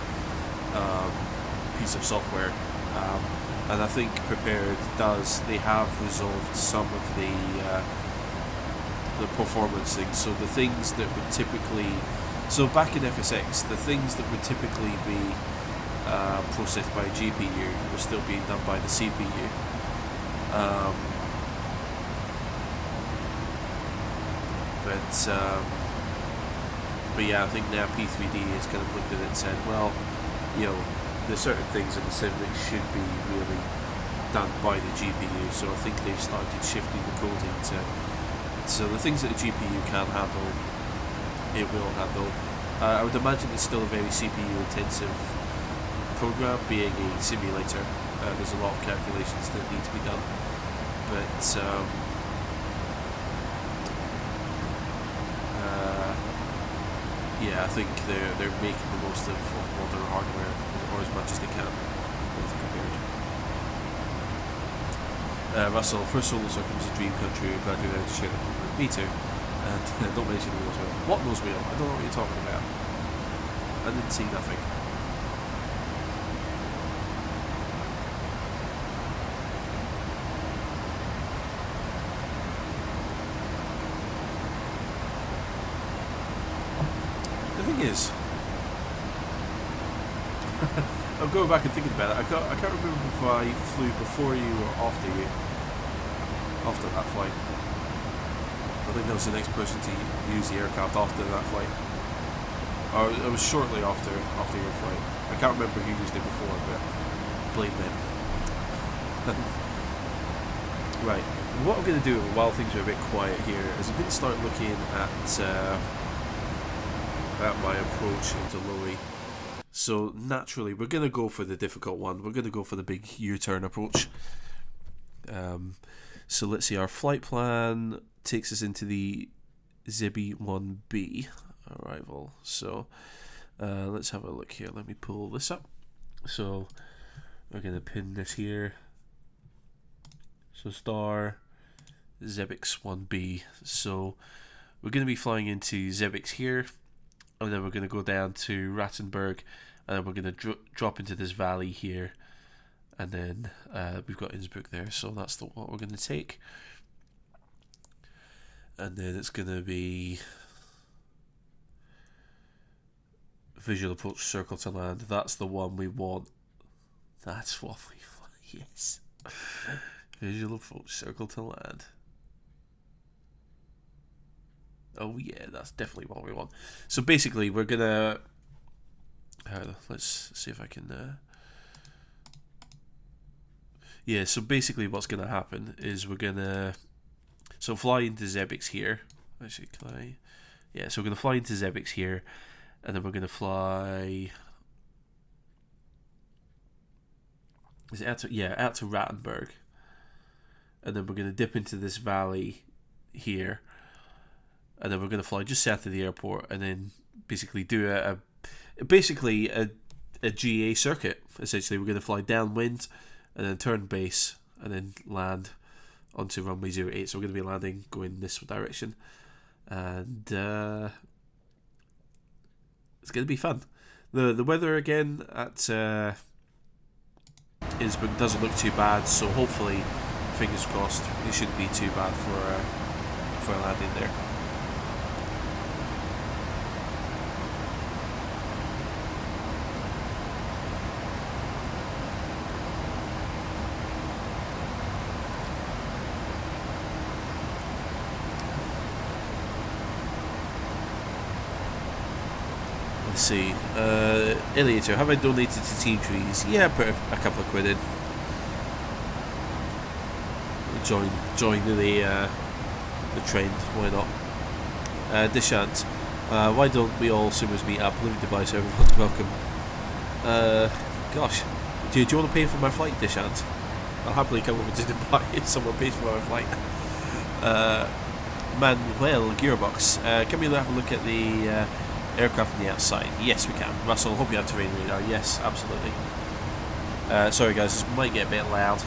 piece of software, and I think prepared they have resolved some of the performance things. So the things that would typically, so back in FSX, the things that would typically be processed by a GPU were still being done by the CPU. But yeah, I think now P3D has kind of looked at it and said, well, you know, there's certain things in the sim that should be really done by the GPU. So I think they've started shifting the coding to, so the things that the GPU can handle, it will handle. I would imagine it's still a very CPU intensive program, being a simulator. There's a lot of calculations that need to be done, but yeah, I think they're making the most of modern hardware, or as much as they can with prepared. Russell, first solo circuit was a dream come true. Glad you're there to share it. Me too. And don't mention the nose wheel. What nose wheel? I don't know what you're talking about. I didn't see nothing. The thing is, I'm going back and thinking about it. I can't remember if I flew before you or after you. After that flight. I think I was the next person to use the aircraft after that flight. Or it was shortly after your flight. I can't remember who used it before, but blame them. Right. what I'm going to do while things are a bit quiet here is I'm going to start looking at my approach into Lowy. So naturally, we're going to go for the difficult one. We're going to go for the big U-turn approach. So let's see, our flight plan takes us into the Zibby 1B arrival. So let's have a look here. Let me pull this up. So we're going to pin this here. So star Zebix 1B. So we're going to be flying into Zebix here, and then we're going to go down to Rattenberg, and then we're going to drop into this valley here, and then we've got Innsbruck there. So that's what we're going to take, and then it's going to be visual approach circle to land. That's the one we want. That's what we want. Yes. Visual approach circle to land. Oh yeah, that's definitely what we want. So basically we're gonna let's see if I can yeah, so basically what's gonna happen is we're gonna fly into Zebix here. Actually, can I? Yeah, so we're gonna fly into Zebix here, and then we're gonna fly out to Rattenberg, and then we're gonna dip into this valley here, and then we're going to fly just south of the airport, and then basically do a GA circuit. Essentially, we're going to fly downwind, and then turn base, and then land onto runway 08. So we're going to be landing going this direction, and it's going to be fun. The weather again at Innsbruck doesn't look too bad, so hopefully, fingers crossed, it shouldn't be too bad for a landing there. Let's see. Iliator, have I donated to Team Trees? Yeah, put a couple of quid in. Join the trend. Why not? Dishant, why don't we all swimmers meet up? Live in Dubai, so everyone's welcome. Gosh, do you want to pay for my flight, Dishant? I'll happily come over to Dubai if someone pays for my flight. Manuel Gearbox, can we have a look at the aircraft on the outside? Yes, we can. Russell, hope you have terrain radar. Yes, absolutely. Sorry guys, this might get a bit loud.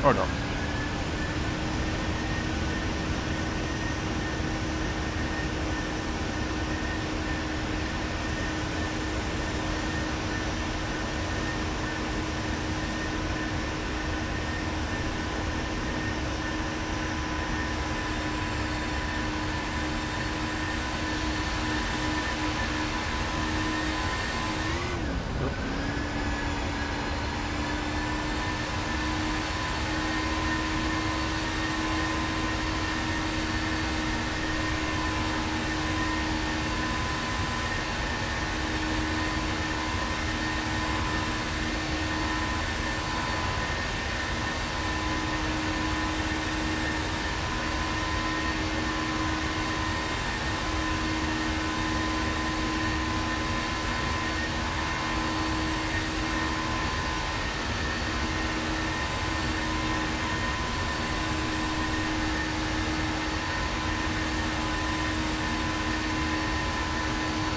Or not.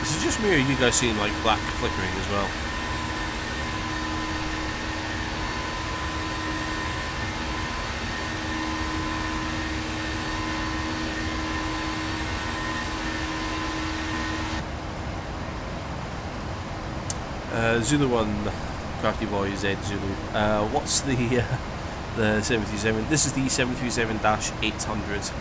Is it just me, or are you guys seeing like black flickering as well? Zulu 1, Crafty Boy Z Zulu. What's the 737? This is the 737-800.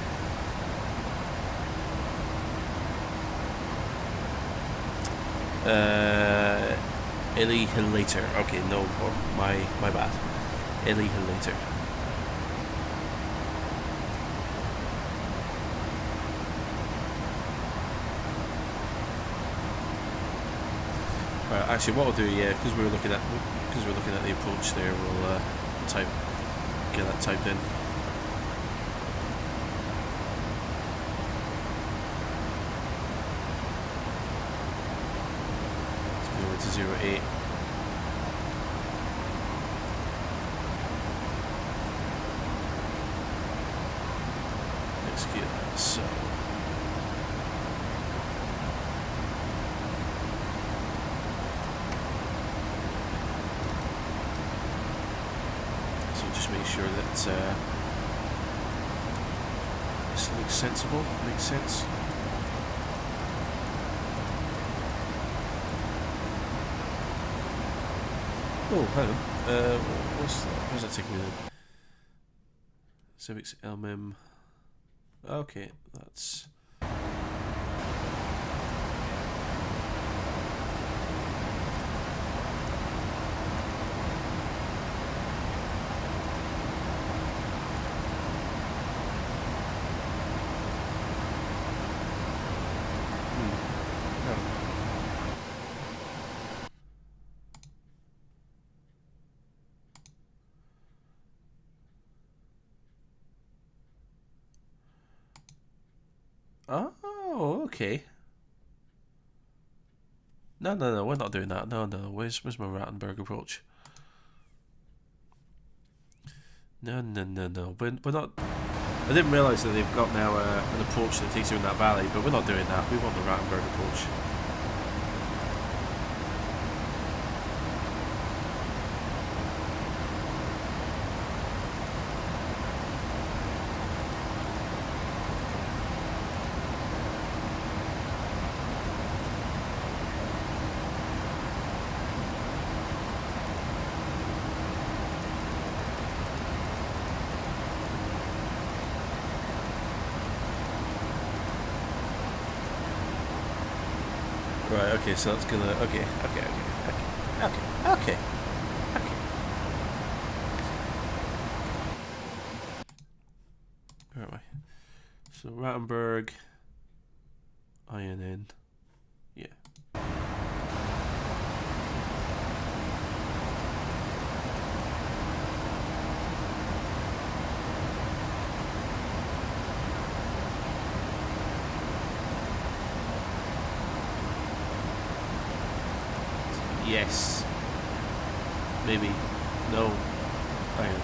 Elihilator. Okay, no, my bad. Elihilator. Actually, what we'll do, yeah, because we're looking at the approach there, we'll type Get that typed in. Let's go into 08. Execute that. So. Just make sure that this looks sensible, makes sense. Oh, hang on. What's that taking me then? Civics LMM. Okay, that's. Oh, okay. No, we're not doing that. No, where's my Rattenberg approach? No, we're not. I didn't realise that they've got now an approach that takes you in that valley, but we're not doing that. We want the Rattenberg approach. Right, okay, so that's gonna... Okay. Where am I? So, Rattenberg... INN... Yeah. Yes. Maybe. No. Hang on.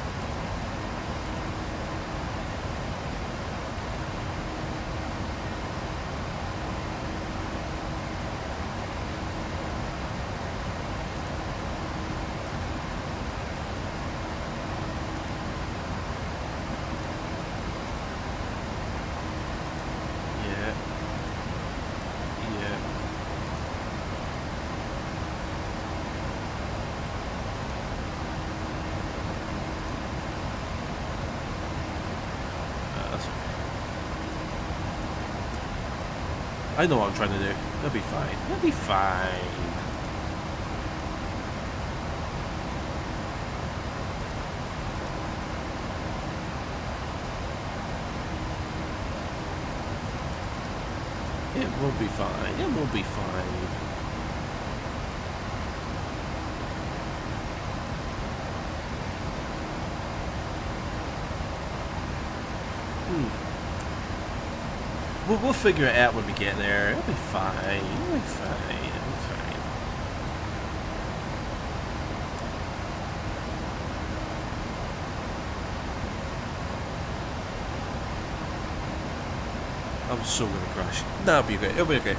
I know what I'm trying to do. It'll be fine. It'll be fine. It will be fine. It will be fine. We'll figure it out when we get there. It'll be fine. It'll be fine. It'll be fine. I'm so gonna crash. No, it'll be okay. It'll be okay.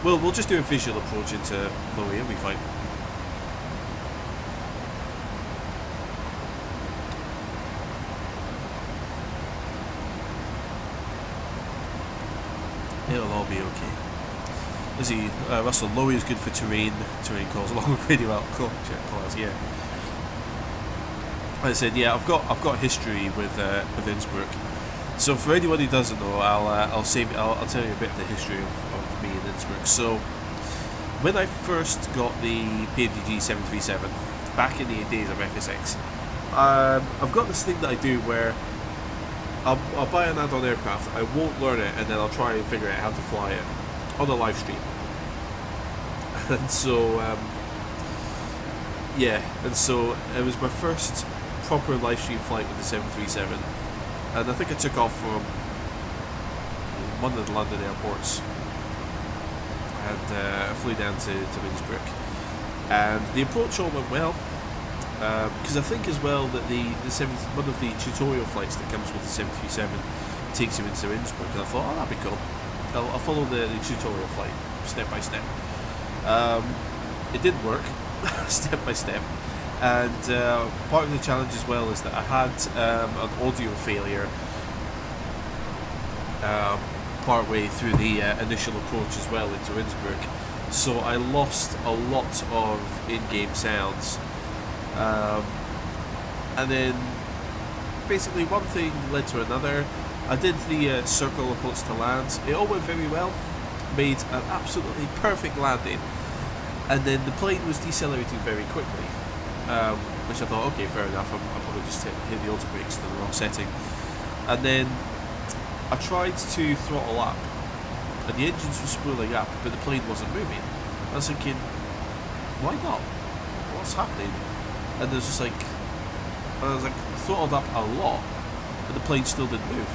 We'll just do a visual approach into Chloe. It'll be fine. It'll all be okay. Lizzie, Russell, Lowy is good for terrain calls along with radio out calls. Yeah. Like I said, yeah, I've got history with Innsbruck. So for anyone who doesn't know, I'll tell you a bit of the history of me in Innsbruck. So when I first got the PMDG 737 back in the days of FSX, I've got this thing that I do where I'll buy an add-on aircraft, I won't learn it, and then I'll try and figure out how to fly it on a live stream. And so, yeah, and so it was my first proper live stream flight with the 737, and I think I took off from one of the London airports, and I flew down to Innsbruck, and the approach all went well, because I think as well that one of the tutorial flights that comes with the 737 takes you into Innsbruck, and I thought, oh, that'd be cool. I'll follow the tutorial flight step by step. It didn't work step by step, and part of the challenge as well is that I had an audio failure part way through the initial approach as well into Innsbruck, so I lost a lot of in-game sounds, and then basically one thing led to another. I did the circle approach to land. It all went very well, made an absolutely perfect landing, and then the plane was decelerating very quickly, which I thought, okay, fair enough, I'll probably just hit the auto brakes to the wrong setting. And then I tried to throttle up, and the engines were spooling up, but the plane wasn't moving. I was thinking, why not? What's happening? And there's just I was throttled up a lot, but the plane still didn't move.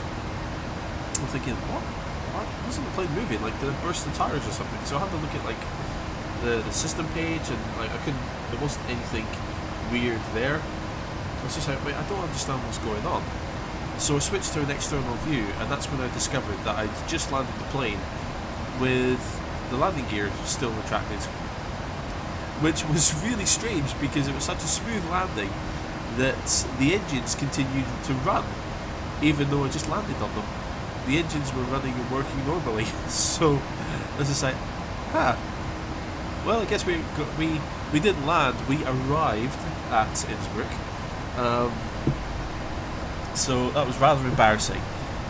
I'm thinking, what? Why isn't the plane moving? Did it burst the tires or something? So I had to look at the system page, and there wasn't anything weird there. I was just wait, I don't understand what's going on. So I switched to an external view, and that's when I discovered that I'd just landed the plane with the landing gear still retracted, which was really strange because it was such a smooth landing that the engines continued to run even though I just landed on them. The engines were running and working normally. So I was just well, I guess we didn't land, we arrived at Innsbruck, so that was rather embarrassing.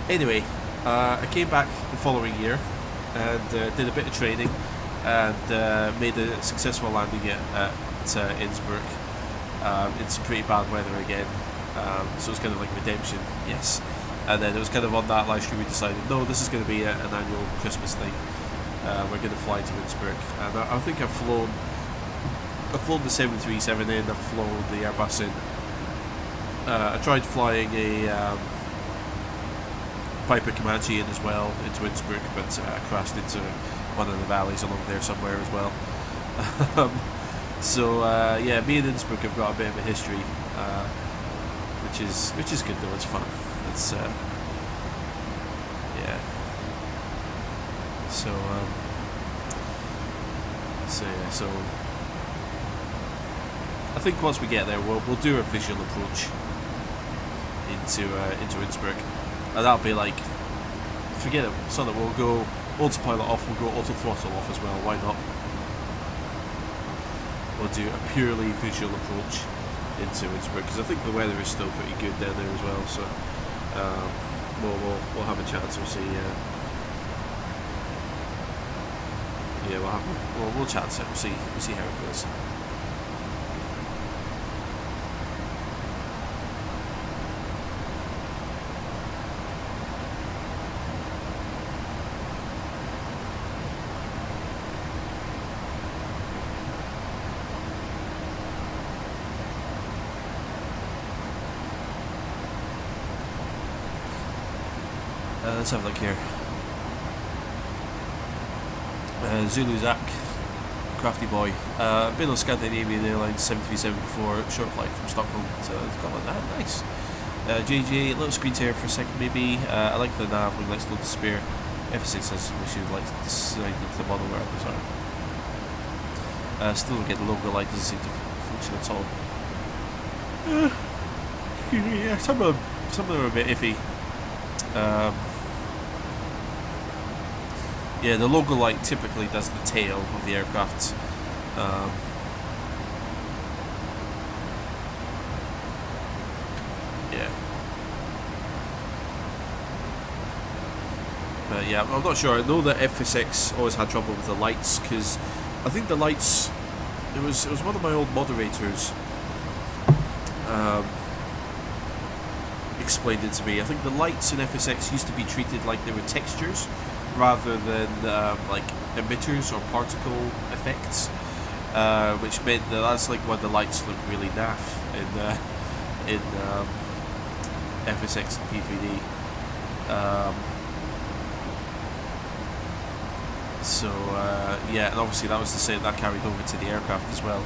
Anyway, I came back the following year and did a bit of training and made a successful landing at Innsbruck in some pretty bad weather again, so it was kind of like redemption, yes. And then it was kind of on that live stream we decided, no, this is going to be an annual Christmas thing. We're going to fly to Innsbruck, and I think I've flown the 737 in, I've flown the Airbus in. I tried flying a Piper Comanche in as well into Innsbruck, but crashed into one of the valleys along there somewhere as well. So yeah, me and Innsbruck have got a bit of a history, which is good though. It's fun. It's yeah. So yeah. I think once we get there, we'll do a visual approach into Innsbruck, and that'll be like, forget it, so that we'll go autopilot off, we'll go auto throttle off as well. Why not? We'll do a purely visual approach into Innsbruck because I think the weather is still pretty good down there as well. So we'll have a chance. We'll see. Yeah, we'll chance it. We'll see how it goes. Let's have a look here. Zulu Zach, Crafty Boy. Been on Scandinavian Airlines 737 before, short flight from Stockholm to Scotland. Nice. JJ, little screen tear for a second maybe. I like the nav when let's load the spare. F6 says we should like to design into the model where others are. Still don't get the logo light, doesn't seem to function at all. Yeah, some of them are a bit iffy. Yeah, the logo light typically does the tail of the aircraft. Yeah. But yeah, I'm not sure. I know that F6 always had trouble with the lights, because I think the lights, it was one of my old moderators explained it to me. I think the lights in FSX used to be treated like they were textures rather than like emitters or particle effects, which meant that that's like when the lights look really naff in FSX and P3D. So yeah, and obviously that was the same that carried over to the aircraft as well.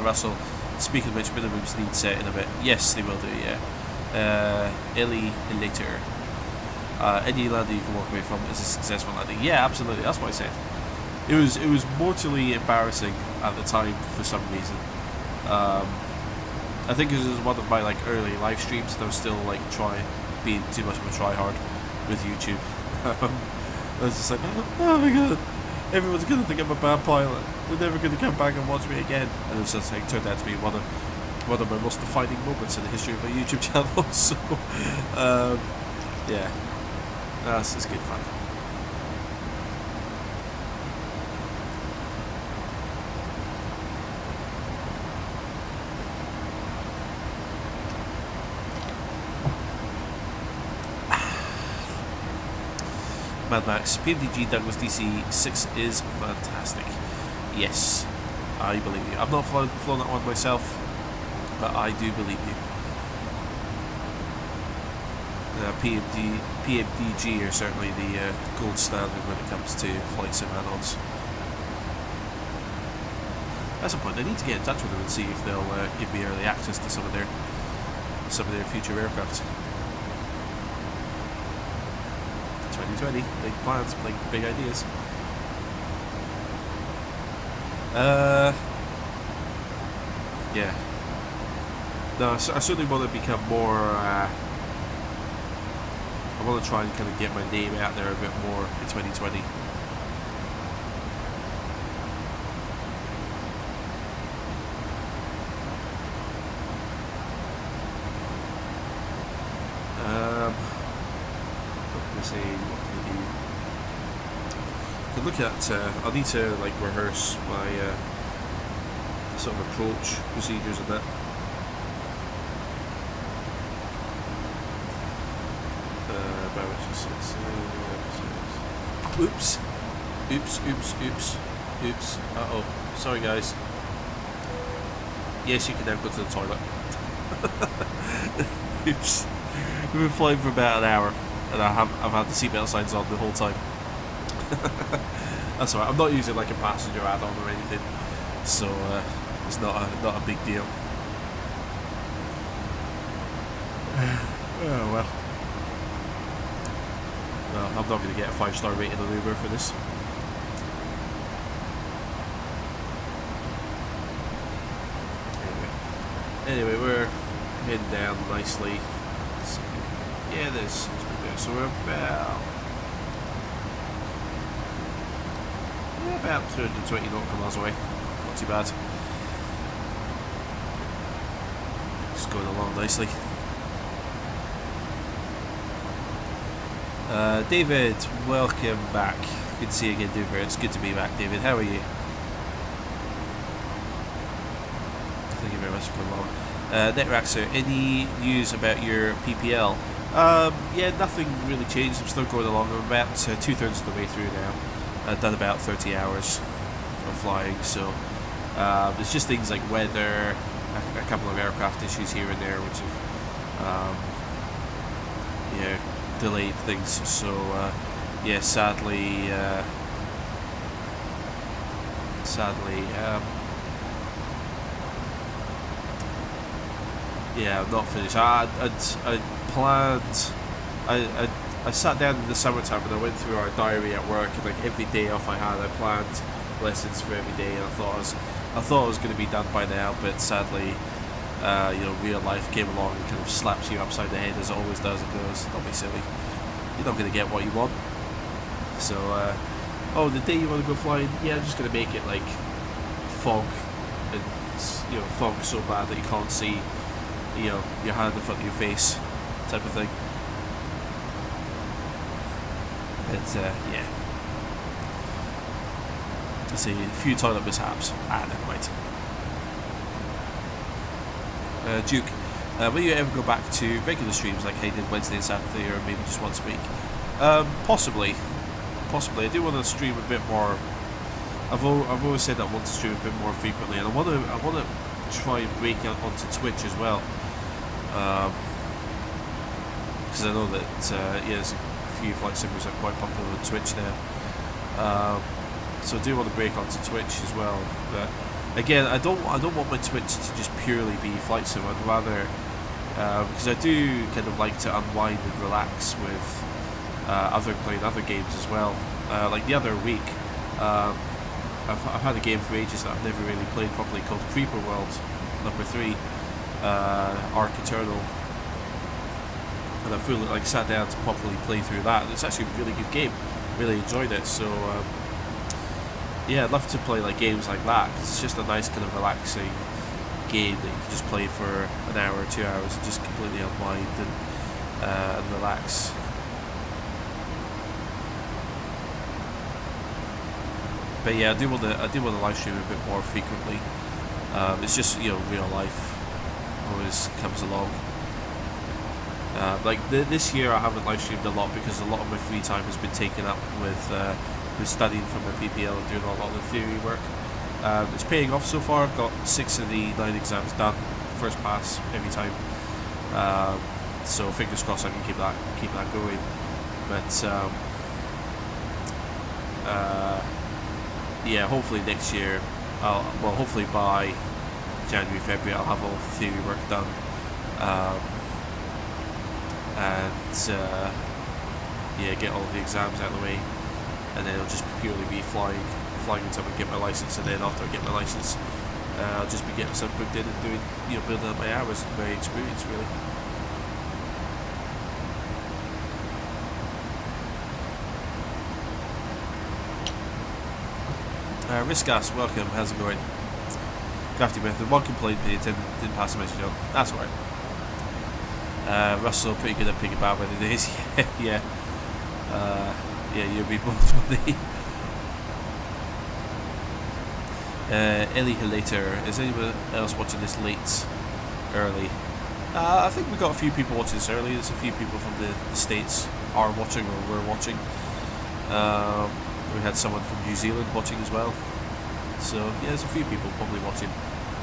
Russell, speaking of which, minimums need setting a bit. Yes, they will do. Yeah. Ellie later. Any landing you can walk away from is a successful landing. Yeah, absolutely. That's what I said. It was mortally embarrassing at the time for some reason. I think it was one of my like early live streams that I was still like being too much of a try hard with YouTube. I was just like, oh my god, everyone's gonna think I'm a bad pilot. They're never gonna come back and watch me again. And it was just like turned out to be one of my most defining moments in the history of my YouTube channel. So yeah, it's good fun. Mad Max, PMDG Douglas DC-6 is fantastic. Yes, I believe you. I've not flown that one myself, but I do believe you. PMDG are certainly the gold standard when it comes to flight sim add-ons. At some point, I need to get in touch with them and see if they'll give me early access to some of their future aircraft. 2020, big plans, big ideas. Yeah. No, I certainly want to become more. I want to try and kind of get my name out there a bit more in 2020. Look at I'll need to like rehearse my sort of approach procedures and that. Oops. Uh-oh. Sorry guys. Yes, you can now go to the toilet. Oops. We've been flying for about an hour and I've had the seatbelt signs on the whole time. That's alright, I'm not using like a passenger add-on or anything, so it's not a big deal. Oh well. No, I'm not going to get a 5-star rating on Uber for this. Anyway, we're heading down nicely. So, yeah, there's so we're about 220 nautical miles away. Not too bad. Just going along nicely. David, welcome back. Good to see you again, Dover. It's good to be back, David. How are you? Thank you very much for coming along. Netraxer, any news about your PPL? Yeah, nothing really changed. I'm still going along. I'm about 2/3 of the way through now. I've done about 30 hours of flying, so there's just things like weather, a couple of aircraft issues here and there, which have yeah, delayed things. So yeah, sadly, yeah, I'm not finished. I planned. I sat down in the summertime and I went through our diary at work, and like every day off I had, I planned lessons for every day, and I thought I was going to be done by now, but sadly, you know, real life came along and kind of slaps you upside the head as it always does, and goes, "Don't be silly. You're not going to get what you want." So, oh, the day you want to go flying, yeah, I'm just going to make it like fog, and you know, fog so bad that you can't see, you know, your hand in front of your face, type of thing. But yeah, I see a few toilet mishaps. Never mind. Duke, will you ever go back to regular streams like I did Wednesday and Saturday, or maybe just once a week? Possibly. I do want to stream a bit more I've always said that I want to stream a bit more frequently, and I want to try and break out onto Twitch as well, because I know that there's a few flight simmers are quite popular on Twitch now. So I do want to break onto Twitch as well. But again, I don't want my Twitch to just purely be flight sim. I'd rather, because I do kind of like to unwind and relax with playing other games as well. Like the other week, I've had a game for ages that I've never really played properly called Creeper World number 3, Arc Eternal, and I fully sat down to properly play through that. It's actually a really good game. Really enjoyed it. So yeah, I'd love to play like games like that, because it's just a nice kind of relaxing game that you can just play for an hour or 2 hours and just completely unwind and relax. But yeah, I do want to live stream a bit more frequently. It's just, real life always comes along. This year I haven't live streamed a lot because a lot of my free time has been taken up with studying for my PPL and doing a lot of the theory work. It's paying off so far. I've got 6 of the 9 exams done, first pass every time. So fingers crossed I can keep that going. But yeah, hopefully next year, hopefully by January, February, I'll have all the theory work done, and get all the exams out of the way, and then it'll just purely be flying until I get my license, and then after I get my license, I'll just be getting myself booked in and doing, building up my hours and my experience really. Riskgas, welcome, how's it going? Crafty Method, one complaint, the attendant didn't pass the message on. That's alright. Russell, pretty good at picking bad weather days. Yeah. You'll be both on the Ellie later. Is anyone else watching this early? I think we got a few people watching this early. There's a few people from the States are watching or were watching. We had someone from New Zealand watching as well. So yeah, there's a few people probably watching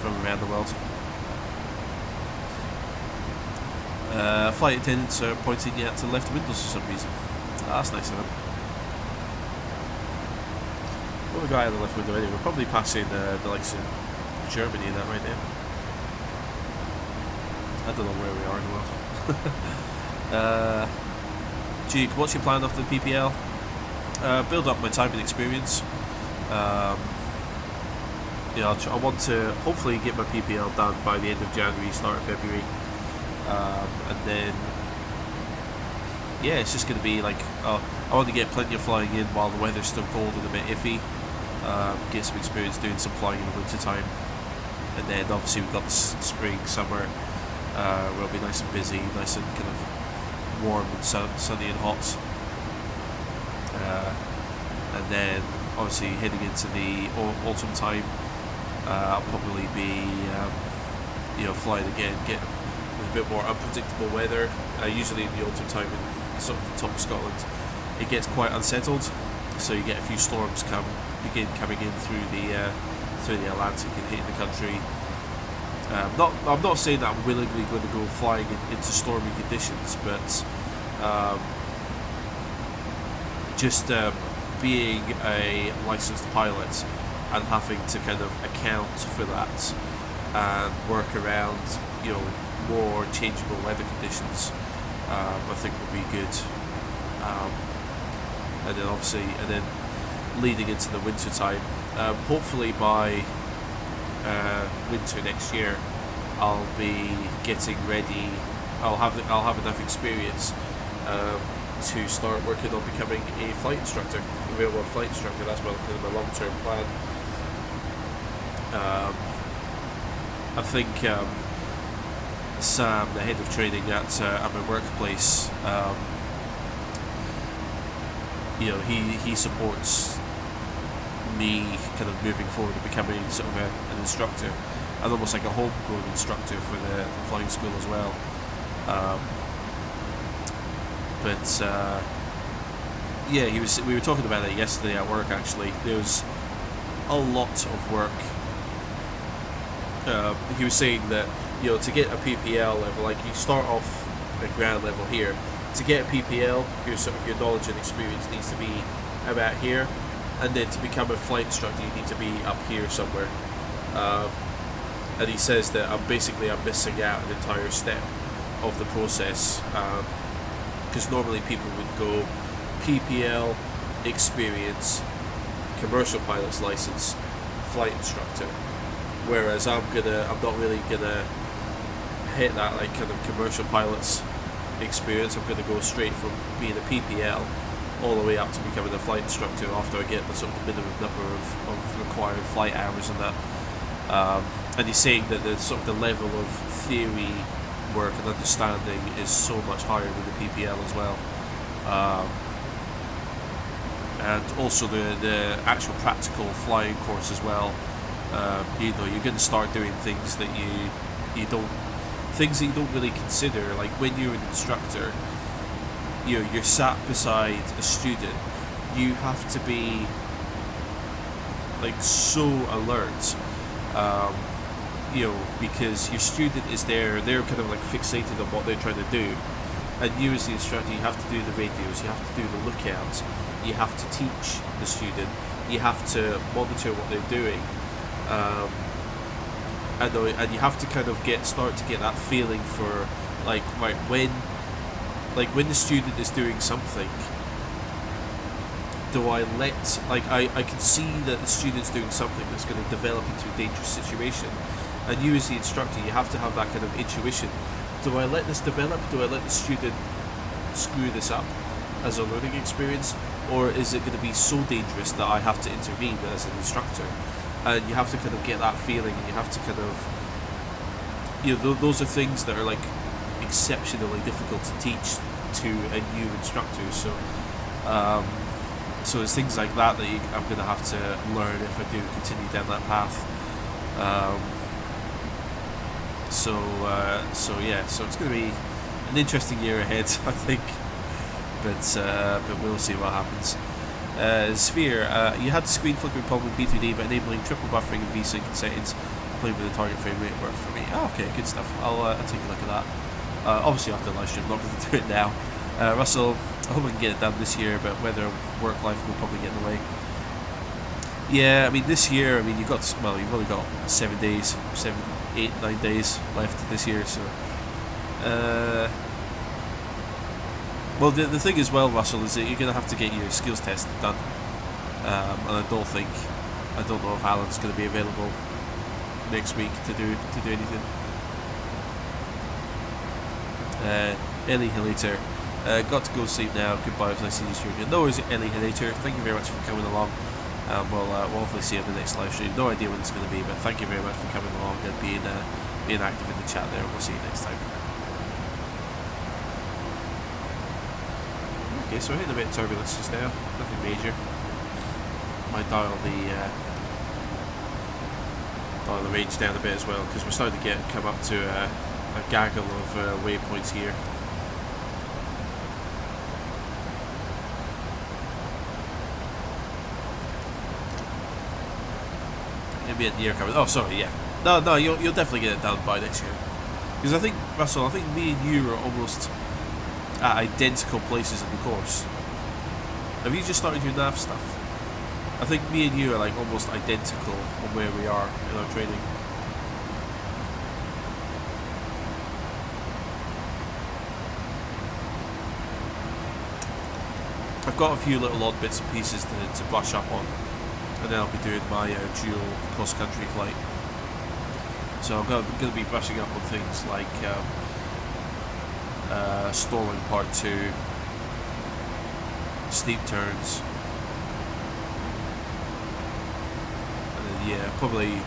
from around the world. Flight attendants are pointing out to the left windows for some reason. That's nice of them. Well, the guy on the left window anyway. We're probably passing the likes of Germany and that right now. I don't know where we are in the world. Duke, what's your plan after the PPL? Build up my time and experience. I want to hopefully get my PPL done by the end of January, start of February, and then it's just going to be like I want to get plenty of flying in while the weather's still cold and a bit iffy. Get some experience doing some flying in the winter time, and then obviously we've got the spring, summer, where it'll be nice and busy, nice and kind of warm and sunny and hot. And then obviously heading into the autumn time, I'll probably be flying again, get with a bit more unpredictable weather. Usually in the autumn time in sort of the top of Scotland, it gets quite unsettled, so you get a few storms begin coming in through the Atlantic and hitting the country. I'm not saying that I'm willingly going to go flying into stormy conditions, but just being a licensed pilot and having to kind of account for that and work around more changeable weather conditions, I think would be good. And then leading into the winter time, hopefully by winter next year, I'll be getting ready. I'll have enough experience to start working on becoming a flight instructor, a real-world flight instructor. That's my long-term plan. I think Sam, the head of training at my workplace, he supports me kind of moving forward and becoming sort of an instructor, and almost like a homegrown instructor for the flying school as well. We were talking about it yesterday at work. Actually, a lot of work. He was saying that, you know, to get a PPL level, like you start off at ground level here. To get a PPL, your knowledge and experience needs to be about here, and then to become a flight instructor, you need to be up here somewhere. And he says that I'm missing out an entire step of the process, because normally people would go PPL, experience, commercial pilot's license, flight instructor. Whereas I'm not really gonna hit that like kind of commercial pilot's experience. I'm gonna go straight from being a PPL all the way up to becoming a flight instructor after I get the sort of minimum number of required flight hours and that. And he's saying that the sort of the level of theory work and understanding is so much higher with the PPL as well. And also the actual practical flying course as well. You know, you're going to start doing things that you don't really consider. Like when you're an instructor, you're sat beside a student. You have to be like so alert, because your student is there. They're kind of like fixated on what they're trying to do, and you as the instructor, you have to do the radios, you have to do the lookouts, you have to teach the student, you have to monitor what they're doing. And you have to kind of start to get that feeling for like when the student is doing something, do I let I can see that the student's doing something that's going to develop into a dangerous situation, and you as the instructor, you have to have that kind of intuition. Do I let this develop? Do I let the student screw this up as a learning experience, or is it going to be so dangerous that I have to intervene as an instructor? And you have to kind of get that feeling, and you have to kind of, those are things that are like exceptionally difficult to teach to a new instructor. So there's things like that I'm going to have to learn if I do continue down that path. So it's going to be an interesting year ahead, I think, but we'll see what happens. Sphere, you had the screen flickering problem with B3D, but enabling triple buffering and VSync settings, playing with the target frame rate worked for me. Oh, okay, good stuff. I'll take a look at that. Obviously after the live stream, I'm not going to do it now. Russell, I hope I can get it done this year, but whether work life will probably get in the way. Yeah, I mean this year, you've only got 7 days, 7, 8, 9 days left this year, so. Well, the thing as well, Russell, is that you're going to have to get your skills test done, and I don't know if Alan's going to be available next week to do anything. Ellie Hilater, got to go sleep now. Goodbye, if I see you stream again. No worries, Ellie Hilater. Thank you very much for coming along. We'll hopefully see you in the next live stream. No idea when it's going to be, but thank you very much for coming along and being active in the chat there. We'll see you next time. Okay, so we're hitting a bit of turbulence just now, nothing major. Might dial the range down a bit as well, because we're starting to come up to a gaggle of waypoints here. Maybe at the year coming. Oh, sorry, yeah. No, you'll definitely get it done by next year. Because I think, Russell, me and you are almost at identical places in the course. Have you just started your nav stuff? I think me and you are like almost identical on where we are in our training. I've got a few little odd bits and pieces to brush up on, and then I'll be doing my dual cross-country flight. So I'm going to be brushing up on things like stalling part 2, steep turns, and then probably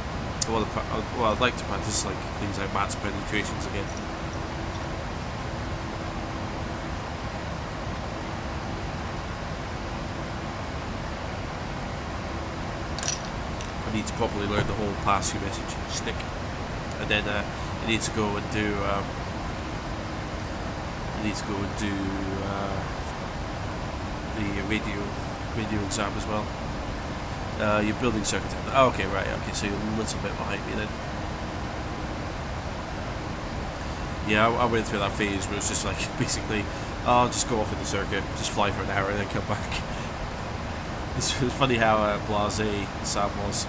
I'd like to practice like things like maths penetrations again. I need to probably learn the whole pass your message stick, and then I need to go and do the radio exam as well. You're building circuit. Oh, okay, right. Okay, so you're a little bit behind me then. Yeah, I went through that phase where it was just like basically, I'll just go off in the circuit, just fly for an hour, and then come back. It's funny how blasé Sam was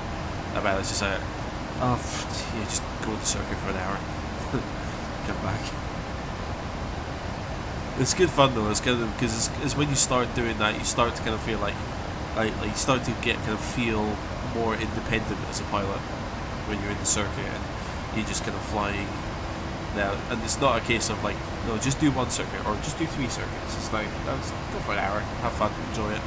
about it. It's just like, oh, yeah, just go in the circuit for an hour, come back. It's good fun though. It's kind of because it's when you start doing that, you start to kind of feel like you start to get kind of feel more independent as a pilot when you're in the circuit and you're just kind of flying now. And it's not a case of like, no, just do one circuit or just do 3 circuits. It's like, let's go for an hour, have fun, enjoy it.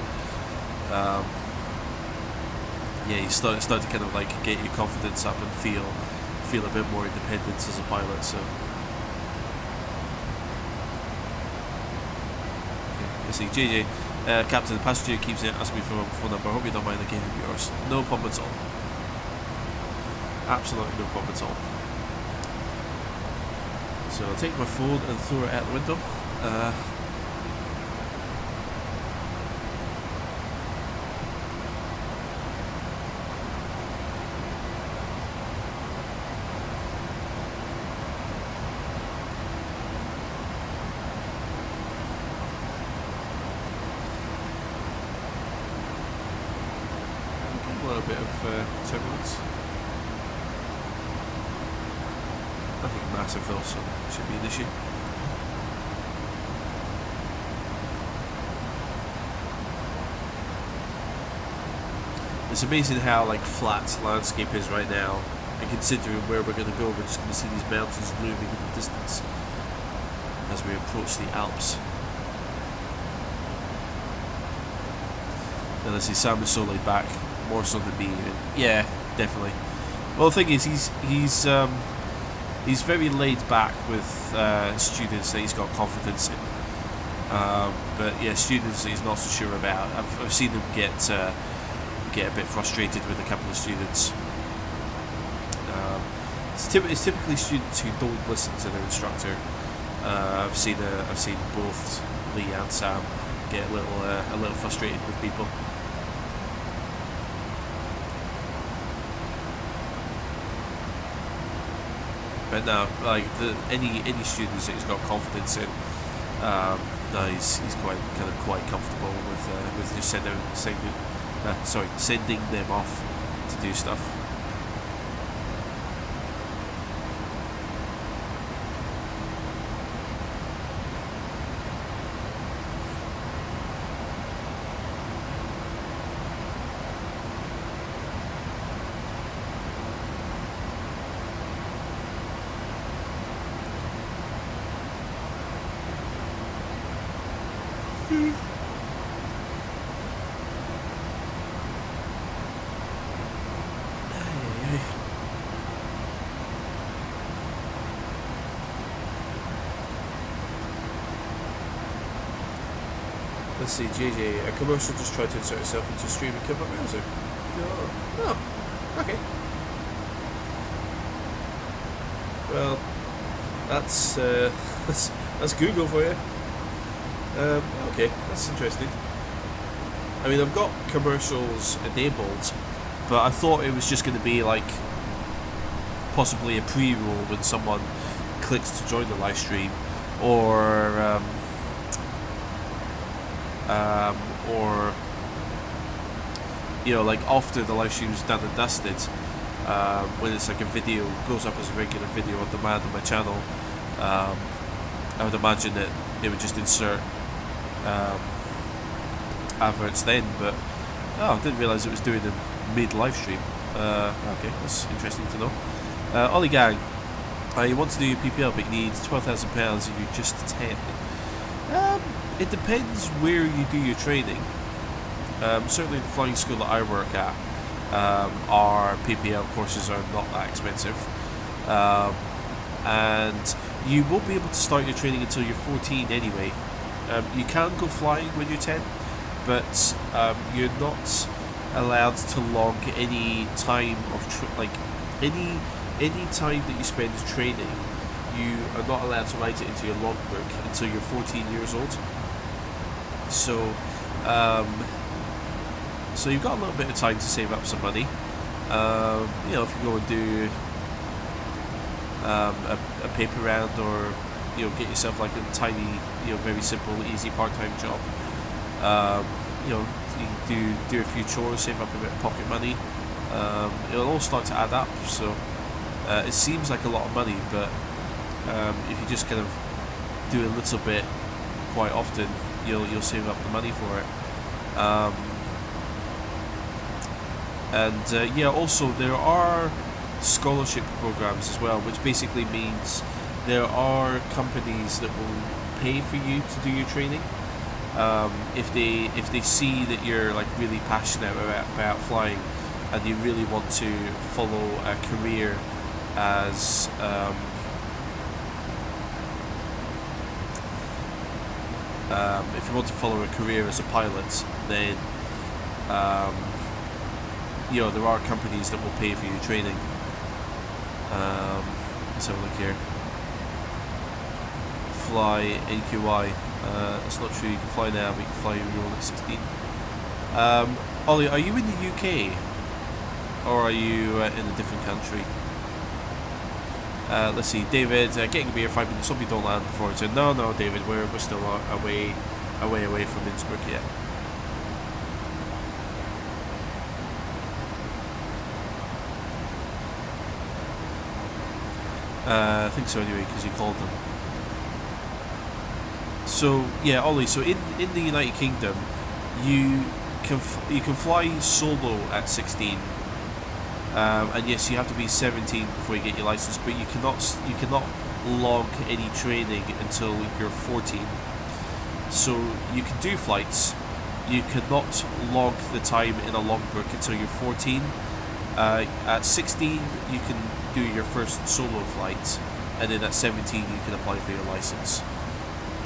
Yeah, you start to kind of like get your confidence up and feel a bit more independence as a pilot. So. I see, JJ, Captain, the passenger keeps asking me for my phone number. I hope you don't mind the game of yours. No problem at all. Absolutely no problem at all. So I'll take my phone and throw it out the window. A little bit of turbulence. Nothing massive though, so it should be an issue. It's amazing how like flat landscape is right now, and considering where we're going to go, we're just going to see these mountains looming in the distance as we approach the Alps. And I see Sam is so laid back. More so than me, yeah, definitely. Well, the thing is, he's very laid back with students that he's got confidence in. But yeah, students that he's not so sure about. I've seen him get a bit frustrated with a couple of students. It's typically students who don't listen to their instructor. I've seen both Lee and Sam get a little frustrated with people. But no, like any students that he's got confidence in, no, he's quite comfortable with just sending them off to do stuff. Let's see, JJ, a commercial just tried to insert itself into a streaming cover browser. Oh, okay. Well, that's Google for you. Okay, that's interesting. I mean, I've got commercials enabled, but I thought it was just going to be like possibly a pre-roll when someone clicks to join the live stream, or you know, like after the live stream is done and dusted, when it's like a video, goes up as a regular video on demand on my channel. I would imagine that they would just insert adverts then, but I didn't realise it was doing them mid live stream. Okay, that's interesting to know. Ollie Gang, you want to do your PPL but you need £12,000 and you're just 10. It depends where you do your training. Certainly the flying school that I work at, our PPL courses are not that expensive, and you won't be able to start your training until you're 14 anyway. You can go flying when you're 10, but you're not allowed to log any time of any time that you spend training. You are not allowed to write it into your logbook until you're 14 years old. So So you've got a little bit of time to save up some money. You know, if you go and do a paper round, or you know, get yourself like a tiny, you know, very simple, easy part-time job. You know, you can do a few chores, save up a bit of pocket money. It'll all start to add up. So it seems like a lot of money, but if you just kind of do a little bit quite often, you'll save up the money for it. Yeah, also there are scholarship programs as well, which basically means there are companies that will pay for you to do your training. If they see that you're like really passionate about flying, and you really want to follow a career as if you want to follow a career as a pilot, then you know, there are companies that will pay for your training. Let's have a look here. Fly NQI. That's not true. You can fly now, but you can fly when you're only 16. Ollie, are you in the UK, or are you in a different country? Let's see, David. Getting a beer 5 minutes. Hope you don't land before it's in. No, David. We're still away from Innsbruck yet. I think so anyway, because you called them. So yeah, Ollie. So in the United Kingdom, you can fly solo at 16, and yes, you have to be 17 before you get your license. But you cannot log any training until you're 14. So you can do flights. You cannot log the time in a logbook until you're 14. At 16, you can do your first solo flight, and then at 17 you can apply for your license.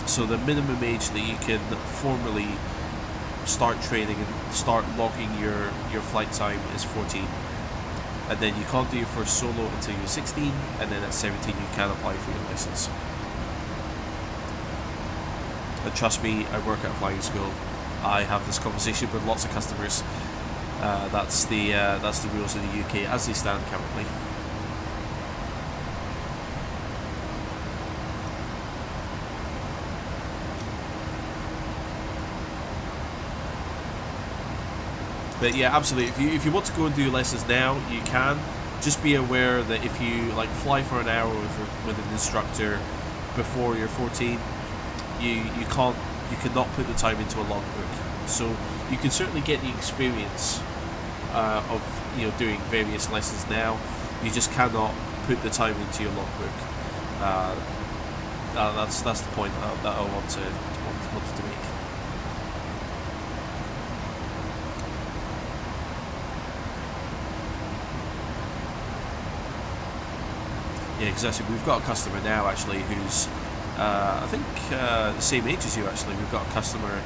So the minimum age that you can formally start training and start logging your flight time is 14. And then you can't do your first solo until you're 16, and then at 17 you can apply for your license. And trust me, I work at a flying school. I have this conversation with lots of customers. That's the rules in the UK as they stand currently. But yeah, absolutely. If you want to go and do lessons now, you can. Just be aware that if you like fly for an hour with an instructor before you're 14, you cannot put the time into a logbook. So you can certainly get the experience of doing various lessons now. You just cannot put the time into your logbook. That's the point that I wanted to make. Yeah, exactly. We've got a customer now actually who's I think the same age as you actually. We've got a customer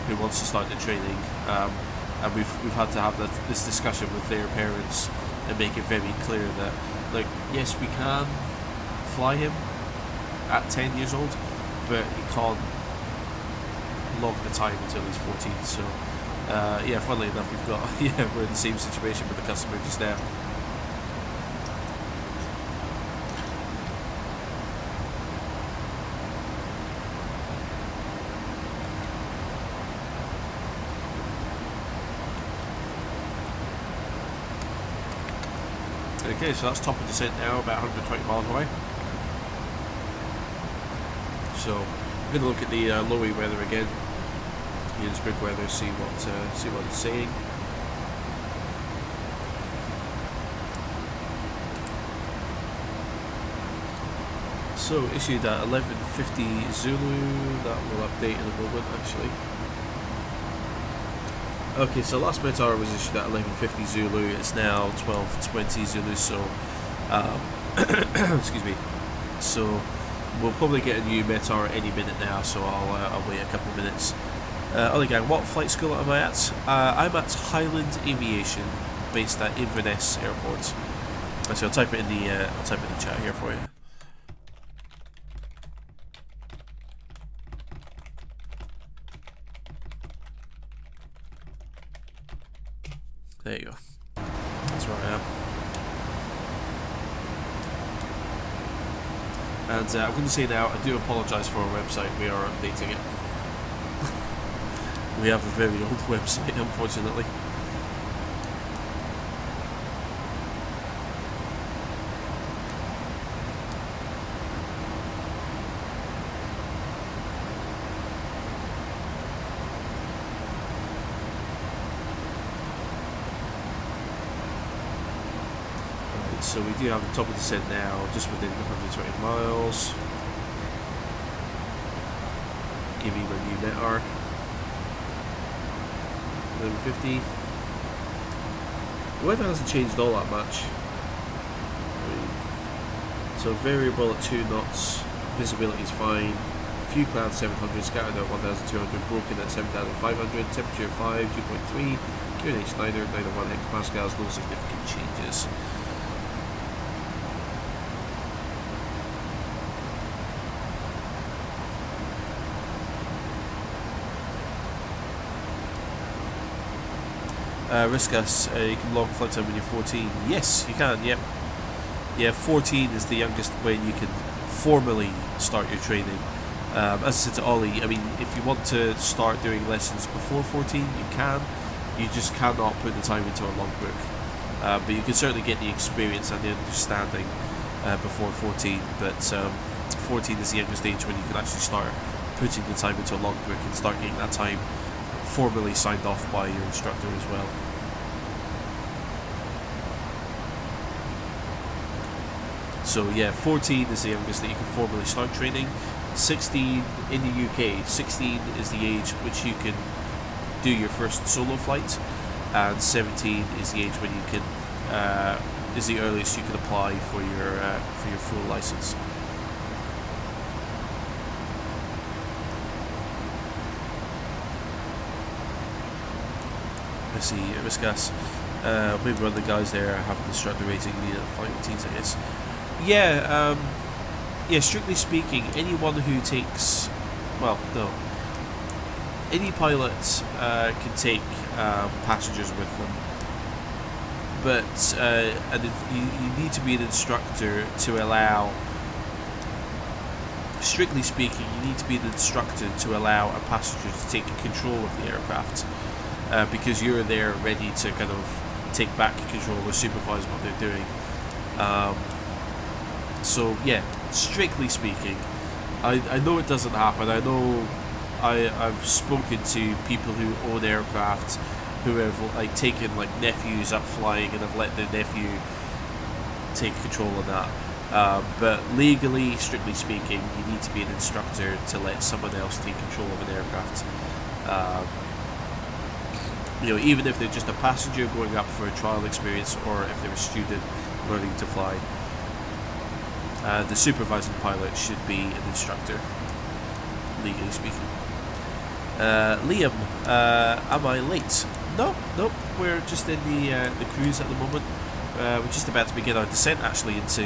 who wants to start the training, and we've had to have this discussion with their parents and make it very clear that, like, yes, we can fly him at 10 years old, but he can't log the time until he's 14. So yeah, funnily enough, we're in the same situation with the customer just now. Okay, so that's top of descent now, about 120 miles away. So I'm going to look at the lowy weather again, the Innsbruck weather, see what it's saying. So issued at 11:50 Zulu. That will update in a moment, actually. Okay, so last METAR was issued at 11:50 Zulu. It's now 12:20 Zulu. So, excuse me. So we'll probably get a new METAR any minute now. So I'll wait a couple of minutes. Other gang, what flight school am I at? I'm at Highland Aviation, based at Inverness Airport. So I'll type it in the chat here for you. There you go. That's where I am. And I'm going to say now, I do apologise for our website. We are updating it. We have a very old website, unfortunately. So we do have the top of the descent now, just within 120 miles. Give me my new net R. 1150. The weather hasn't changed all that much. So variable at 2 knots, visibility is fine. Few clouds 700, scattered at 1200, broken at 7500, temperature 5, 2.3, QNH 901 hectopascals, no significant changes. Riskus, you can log flight time when you're 14. Yes, you can, yep. Yeah, 14 is the youngest when you can formally start your training. As I said to Ollie, I mean, if you want to start doing lessons before 14, you can. You just cannot put the time into a logbook. But you can certainly get the experience and the understanding before 14. But 14 is the youngest age when you can actually start putting the time into a logbook and start getting that time formally signed off by your instructor as well. So yeah, 14 is the youngest that you can formally start training. 16 in the UK, 16 is the age at which you can do your first solo flight, and 17 is the age when you can is the earliest you can apply for your full license. Let's see, Riskas. Maybe one of the guys there have an instructor rating the flight routines, I guess. Yeah, yeah, strictly speaking, anyone who takes, well, no, any pilot can take passengers with them, but and you need to be an instructor to allow, strictly speaking, you need to be an instructor to allow a passenger to take control of the aircraft, because you're there ready to kind of take back control or supervise what they're doing. So yeah, strictly speaking, I know it doesn't happen. I know I've spoken to people who own aircraft who have like taken like nephews up flying and have let their nephew take control of that. But legally, strictly speaking, you need to be an instructor to let someone else take control of an aircraft. You know, even if they're just a passenger going up for a trial experience, or if they're a student learning to fly. The supervising pilot should be an instructor, legally speaking. Liam, am I late? No, nope. We're just in the cruise at the moment. We're just about to begin our descent actually into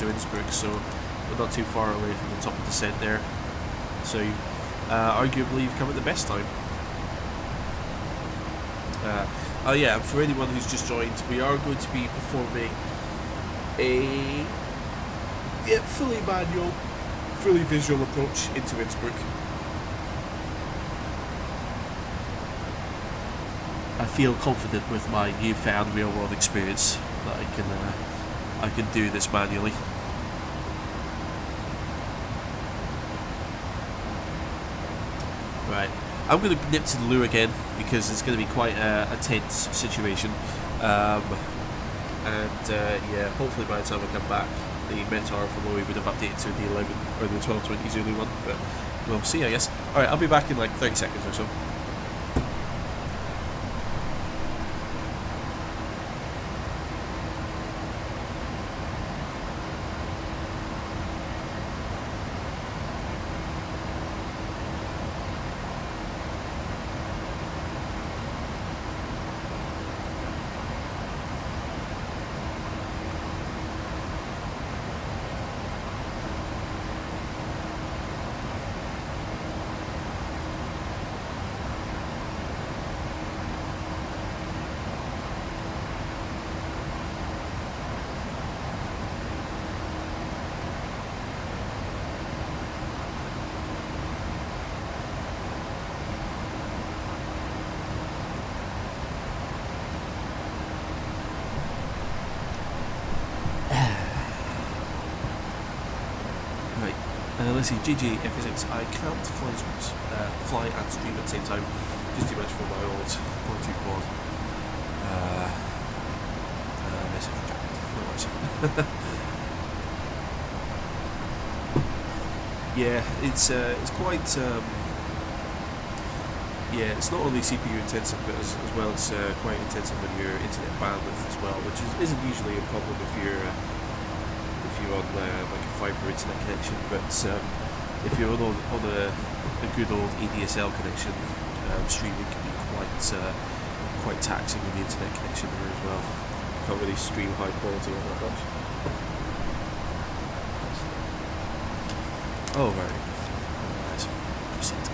Innsbruck, so we're not too far away from the top of descent there. So, arguably, you've come at the best time. Oh yeah, for anyone who's just joined, we are going to be performing a fully manual, fully visual approach into Innsbruck. I feel confident with my newfound real-world experience that I can do this manually. Right, I'm going to nip to the loo again because it's going to be quite a tense situation, and yeah, hopefully by the time I come back, the Metar for Lowy would have updated to the 11 or the 1220 Zulu one, but we'll see, I guess. Alright, I'll be back in like 30 seconds or so. Let's see, GG F6. I can't fly and stream at the same time. Just too much for my old .2 quad. Message rejected. No worries. Yeah, it's quite. Yeah, it's not only CPU intensive, but as well it's quite intensive on your internet bandwidth as well, which isn't usually a problem if you're on like a fibre internet connection. But if you're on a good old ADSL connection, streaming can be quite taxing with the internet connection there as well. Can't really stream high quality on that much. Oh, right. Nice. Reset.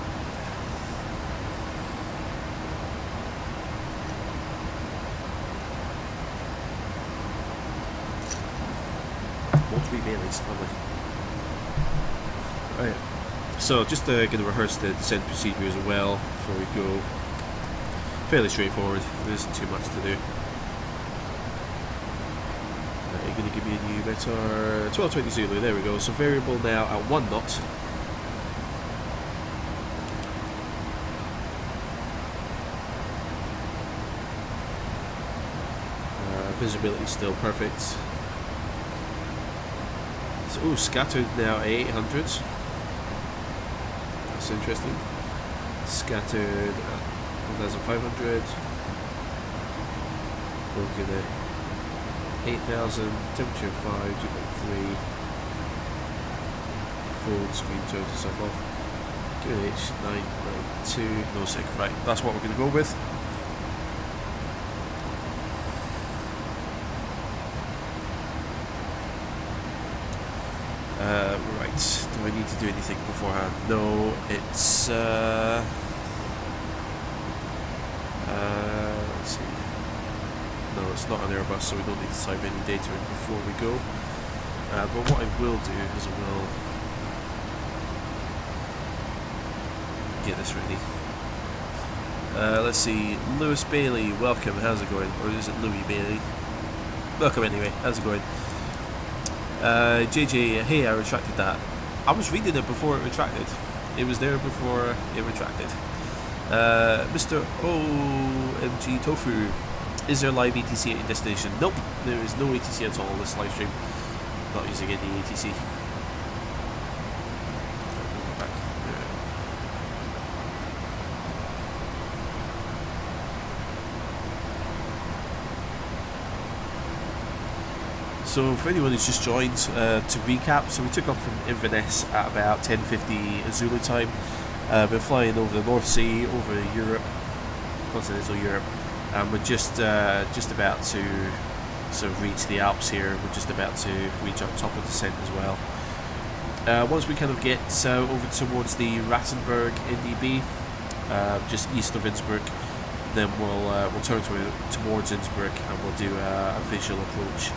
All 3 Baileys, lovely. Right. So, just going to rehearse the descent procedure as well before we go. Fairly straightforward, there isn't too much to do. You're going to give me a new METAR 1220 Zulu, there we go. So variable now at 1 knot. Visibility still perfect. So, ooh, scattered now at 800. That's interesting. Scattered at 1,500. Looking at 8,000, temperature 5, 2.3. Full screen turns itself off. QH 992, no sec. Right, that's what we're going to go with. Right, do I need to do anything beforehand? No, it's let's see. No, it's not an Airbus, so we don't need to type any data in before we go. But what I will do is I will get this ready. Let's see, Lewis Bailey, welcome, how's it going? Or is it Louis Bailey? Welcome anyway, how's it going? JJ, hey, I retracted that. I was reading it before it retracted. It was there before it retracted. Mr. OMG Tofu, is there live ATC at your destination? Nope, there is no ATC at all on this live stream. Not using any ATC. So for anyone who's just joined, to recap, so we took off from Inverness at about 10:50 Zulu time. We're flying over the North Sea, over Europe, continental Europe, and we're just about to sort of reach the Alps here. We're just about to reach up top of the descent as well. Once we kind of get over towards the Rattenberg NDB, just east of Innsbruck, then we'll turn towards Innsbruck and we'll do a visual approach.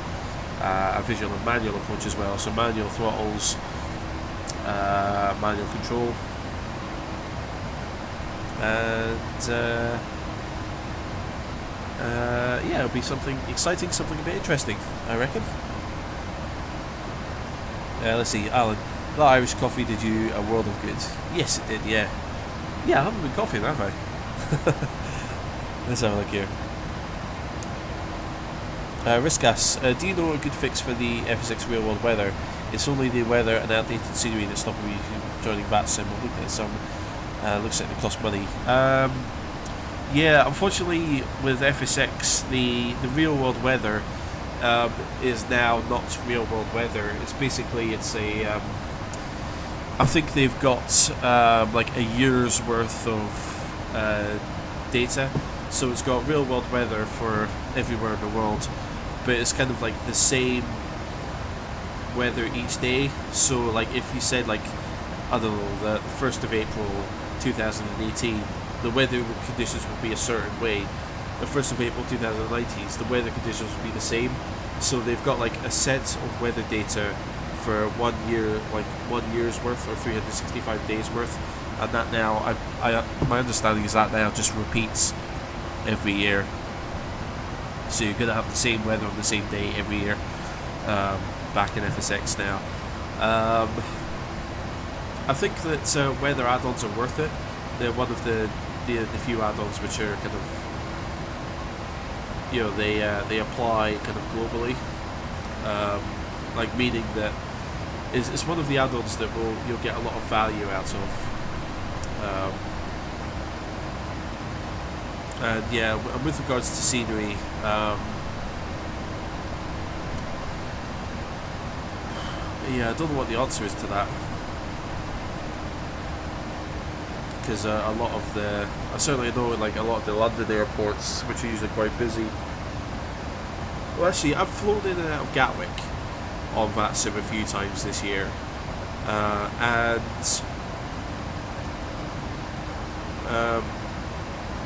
A visual and manual approach as well, so manual throttles, manual control, and yeah, it'll be something exciting, something a bit interesting, I reckon. Let's see, Alan, that Irish coffee did you a world of good. Yes, it did, yeah. Yeah, I haven't been coughing, have I? Let's have a look here. Riskas, do you know a good fix for the FSX real world weather? It's only the weather and outdated scenery that's stopping me from joining VATSIM. I've looked at some, looks like it costs money. Yeah, unfortunately with FSX, the real world weather is now not real world weather. It's basically, it's a, I think they've got like a year's worth of data. So it's got real world weather for everywhere in the world, but it's kind of like the same weather each day. So like if you said like, I don't know, the 1st of April 2018, the weather conditions would be a certain way. The 1st of April 2019, the weather conditions would be the same. So they've got like a set of weather data for 1 year, like 1 year's worth or 365 days worth, and that now, my understanding is that now just repeats every year. So you're going to have the same weather on the same day every year, back in FSX now. I think that weather add-ons are worth it. They're one of the few add-ons which are kind of, they apply kind of globally, like meaning that it's one of the add-ons that you'll get a lot of value out of. And yeah, and with regards to scenery, yeah, I don't know what the answer is to that, because a lot of I certainly know like a lot of the London airports, which are usually quite busy. Well, actually, I've flown in and out of Gatwick on VATSIM a few times this year, and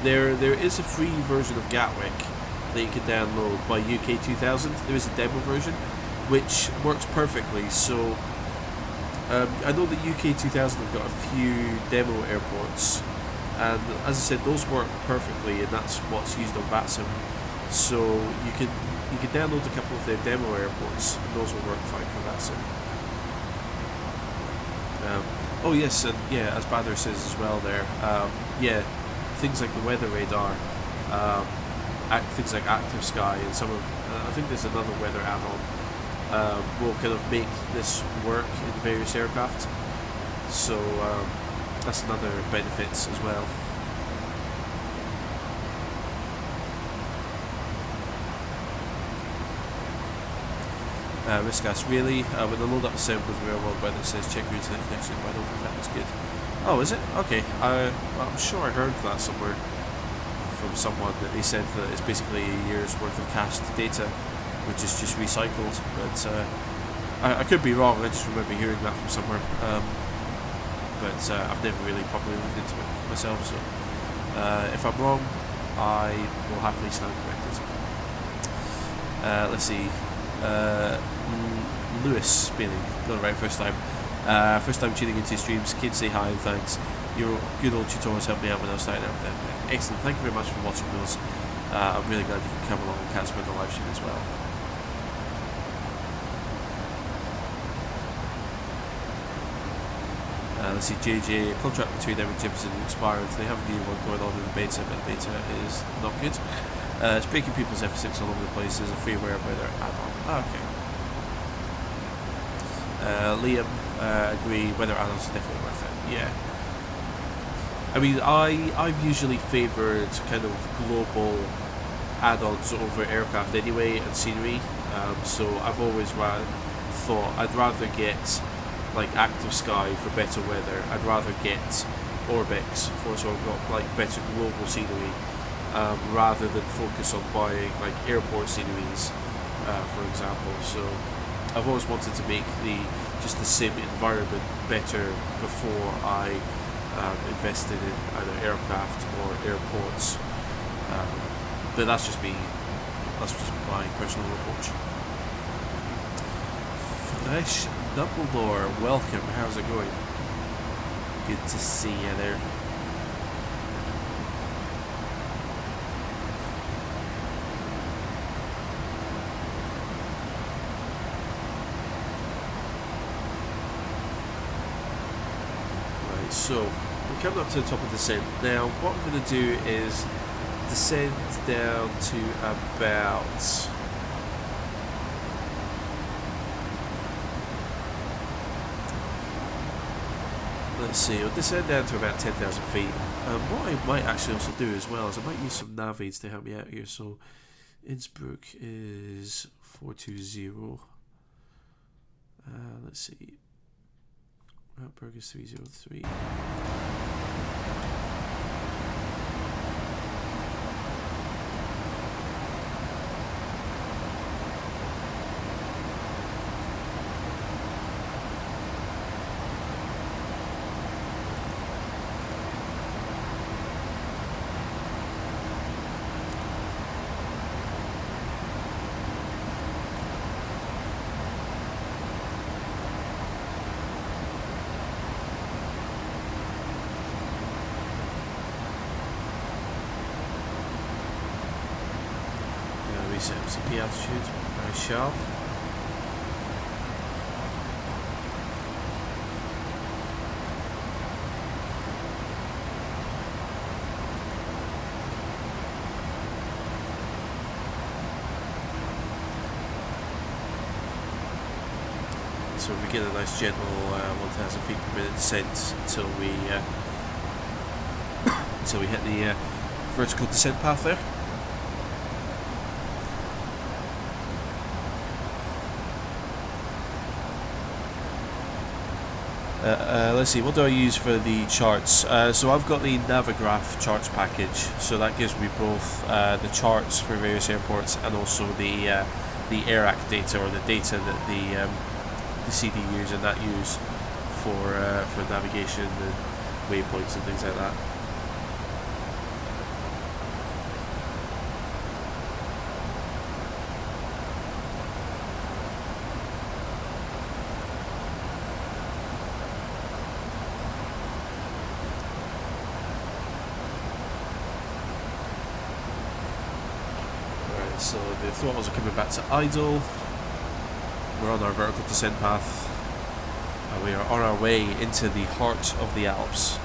there is a free version of Gatwick that you can download by UK 2000. There is a demo version which works perfectly. So I know that UK 2000 have got a few demo airports, and as I said, those work perfectly, and that's what's used on VATSIM. So you can download a couple of their demo airports, and those will work fine for VATSIM. Oh yes, and yeah, as Badr says as well there, yeah, things like the weather radar, things like Active Sky, and some of, I think there's another weather add-on, will kind of make this work in various aircraft. So that's another benefit as well. Riskgas, really? When I load up the sound with real world weather, it says check your internet connection, but I don't think that was good. Oh, is it? Okay. I'm sure I heard that somewhere from someone, that they said that it's basically a year's worth of cached data, which is just recycled. But I could be wrong. I just remember hearing that from somewhere. But I've never really properly looked into it myself. So if I'm wrong, I will happily stand corrected. Let's see. Lewis spinning, got it right first time. First time tuning into your streams. Kids, say hi and thanks. Your good old tutorials helped me out when I was starting out with them. Excellent, thank you very much for watching those. I'm really glad you can come along and catch me on the live stream as well. Let's see, JJ, contract between them and Jimson expired. They have a new one going on in the beta, but the beta is not good. It's breaking people's F6 all over the place. There's a freeware weather add-on. Okay. Liam, agree, weather add-ons are definitely worth it. Yeah. I mean, I've usually favoured kind of global add-ons over aircraft anyway, and scenery. So I've always thought I'd rather get like Active Sky for better weather. I'd rather get Orbix for so I've got like better global scenery, rather than focus on buying like airport sceneries, for example. So I've always wanted to make the sim environment better before I invested in either aircraft or airports. But that's just my personal approach. Fresh Dumbledore, welcome. How's it going? Good to see you there. Right, so we're coming up to the top of the descent. Now, what I'm going to do is descend down to about... Let's see, I'll descend down to about 10,000 feet. What I might actually also do as well is I might use some nav aids to help me out here. So Innsbruck is 420. Let's see. Routberg is 303. CP altitude, I shall. So we get a nice gentle 1,000 feet per minute descent until we hit the vertical descent path there. Let's see, what do I use for the charts? So I've got the Navigraph charts package, so that gives me both the charts for various airports and also the AirAct data, or the data that the CDUs and that use for navigation and waypoints and things like that. So the throttles are coming back to idle. We're on our vertical descent path, and we are on our way into the heart of the Alps.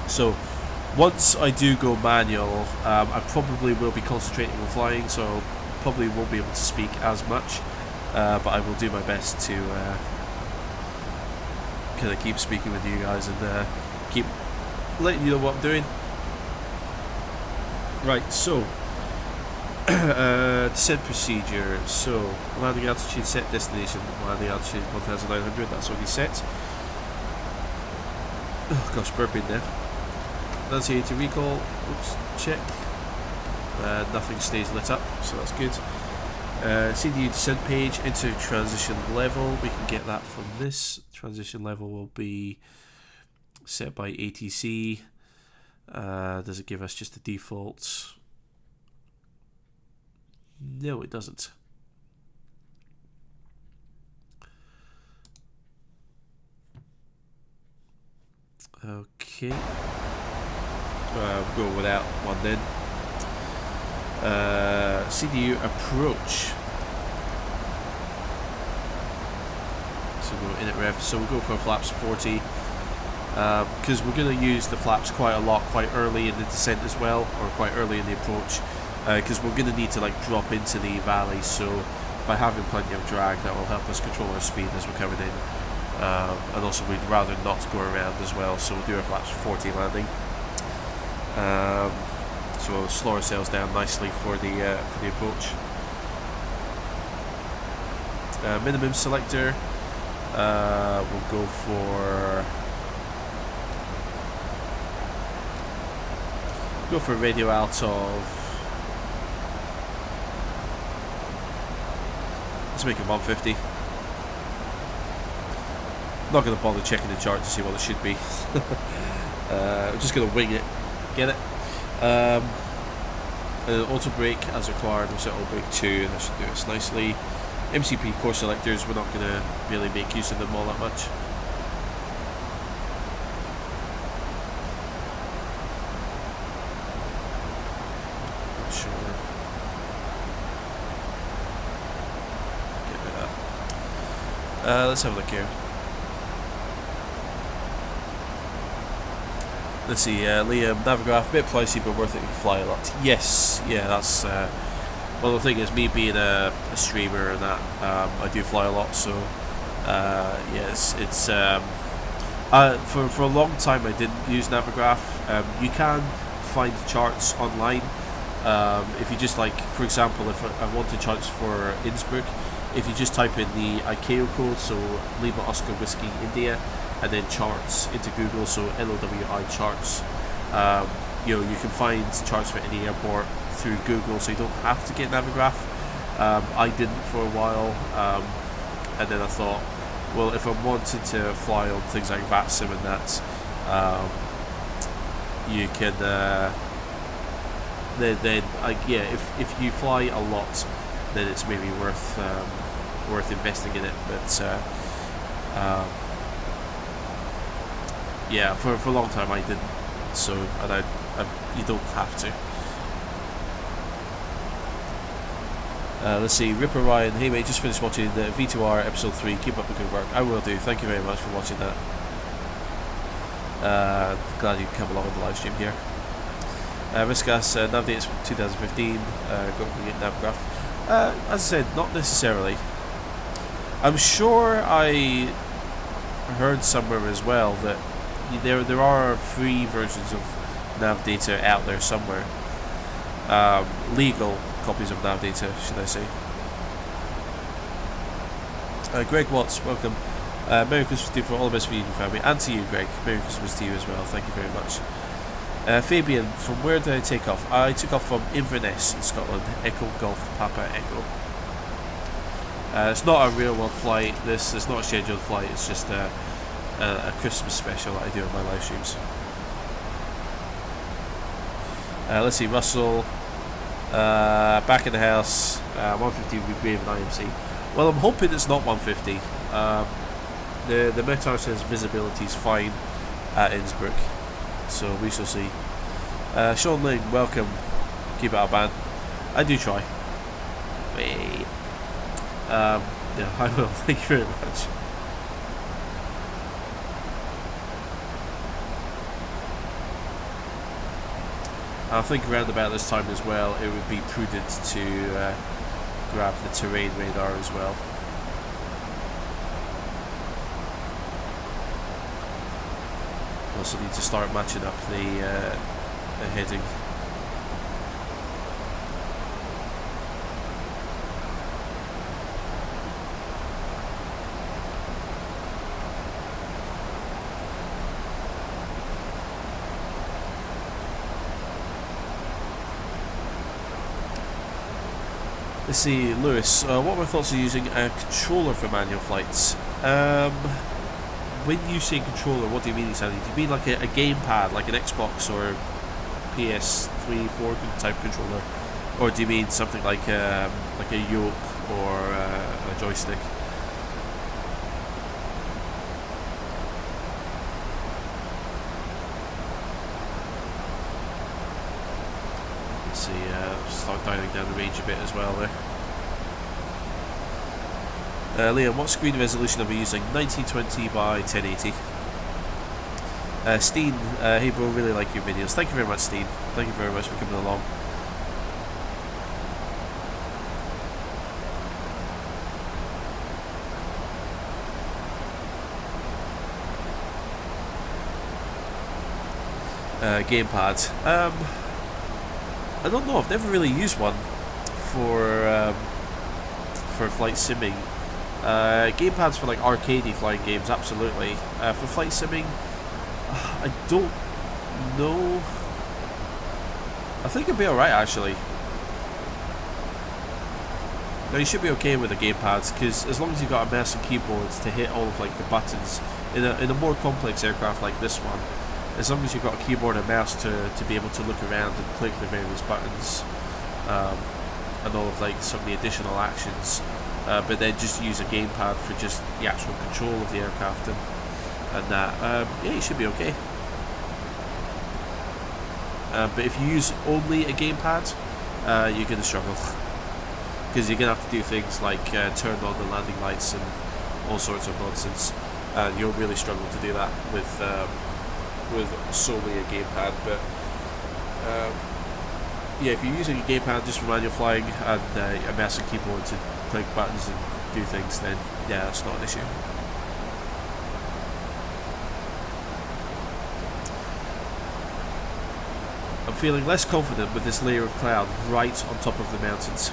So once I do go manual, I probably will be concentrating on flying, so probably won't be able to speak as much, but I will do my best to kind of keep speaking with you guys and keep letting you know what I'm doing. Right, so descent procedure. So landing altitude set, destination landing altitude 1,900, that's already set. Oh gosh, burping there. Annunciator recall, oops, check. Nothing stays lit up, so that's good. CDU descent page, enter transition level. We can get that from this. Transition level will be set by ATC. Does it give us just the default? No, it doesn't. Okay. Go without one then. CDU approach. So we're in at rev. So we'll go for flaps 40. Because we're going to use the flaps quite a lot, quite early in the descent as well, or quite early in the approach. Because we're going to need to drop into the valley, so by having plenty of drag, that will help us control our speed as we're coming in. And also we'd rather not go around as well, so we'll do our flaps 40 landing. So we'll slow ourselves down nicely for the approach. Minimum selector, we'll go for radio out of. Let's make it 150. Not going to bother checking the chart to see what it should be. I'm just going to wing it. Get it? Auto brake as required. We'll set auto brake 2, and that should do us nicely. MCP course selectors, we're not going to really make use of them all that much. Not sure. Let's have a look here. Let's see, Liam, Navigraph, a bit pricey but worth it, you can fly a lot. Yes, yeah, that's, well the thing is, me being a streamer and that, I do fly a lot, so, yes, it's, for a long time I didn't use Navigraph. You can find charts online, if you just for example, if I wanted charts for Innsbruck, if you just type in the ICAO code, so Lima Oscar Whiskey India, and then charts into Google, so LOWI charts, you can find charts for any airport through Google, so you don't have to get Navigraph. I didn't for a while, and then I thought, well, if I wanted to fly on things like VATSIM and that, you can if you fly a lot, then it's maybe worth investing in it, but yeah, for a long time I didn't, so, and you don't have to. Let's see, Ripper Ryan, hey mate, just finished watching the V2R episode 3, keep up the good work. I will do, thank you very much for watching that. Glad you come along with the live stream here. Riskas, Navdates from 2015, got to get Navigraph. As I said, not necessarily. I'm sure I heard somewhere as well that there are free versions of nav data out there somewhere. Legal copies of nav data, should I say. Greg Watts, welcome. Merry Christmas to you, for all the best for you and your family, and to you, Greg. Merry Christmas to you as well. Thank you very much. Fabian, from where did I take off? I took off from Inverness in Scotland. Echo Golf Papa Echo. It's not a real world flight. This is not a scheduled flight. It's just a Christmas special that I do on my live streams. Let's see, Russell. Back in the house. 150 would be brave in IMC. Well, I'm hoping it's not 150. The METAR says visibility is fine at Innsbruck, so we shall see. Sean Ling, welcome. Keep it up, man. I do try. Wait. Yeah, I will. Thank you very much. I think around about this time as well, it would be prudent to grab the terrain radar as well. Also need to start matching up the heading. Let's see, Lewis, what are my thoughts on using a controller for manual flights? When you say controller, what do you mean exactly? Do you mean like a gamepad, like an Xbox or PS3, 4 type controller? Or do you mean something like a yoke or a joystick? Let's see, start dialing down the range a bit as well there. Liam, what screen resolution are we using? 1920 by 1080. Steen, hey bro, really like your videos. Thank you very much, Steen. Thank you very much for coming along. Gamepad. I don't know. I've never really used one for flight simming. Gamepads for like arcadey flying games, absolutely. For flight simming, I don't know. I think it'd be alright actually. Now you should be okay with the gamepads, because as long as you've got a mouse and keyboards to hit all of like the buttons in a more complex aircraft like this one, as long as you've got a keyboard and mouse to be able to look around and click the various buttons, and all of like some of the additional actions, but then just use a gamepad for just the actual control of the aircraft and that, yeah, you should be okay. But if you use only a gamepad, you're going to struggle, because you're going to have to do things like turn on the landing lights and all sorts of nonsense, and you'll really struggle to do that with solely a gamepad. But yeah, if you're using a gamepad just for manual flying and a mouse and keyboard to click buttons and do things, then yeah, that's not an issue. I'm feeling less confident with this layer of cloud right on top of the mountains.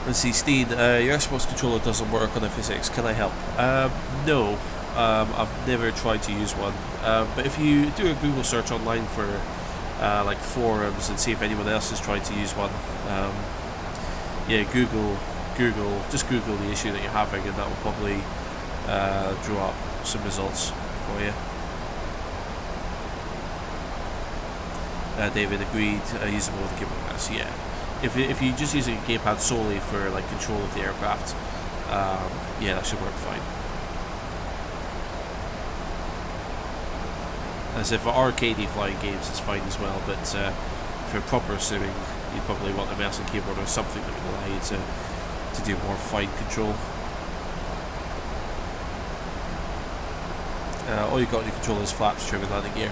Let's see, Steen, your Xbox controller doesn't work on a physics. Can I help? No, I've never tried to use one. But if you do a Google search online for like forums and see if anyone else has tried to use one, yeah, just Google the issue that you're having, and that will probably draw up some results for you. David agreed, usable with a keyboard and mouse. Yeah. If you're just using a gamepad solely for like control of the aircraft, yeah, that should work fine. As if for arcadey flying games, it's fine as well. But for proper simming, you probably want a mouse and keyboard or something that would allow you to do more fine control. All you've got in your controller is flaps, trim and landing gear.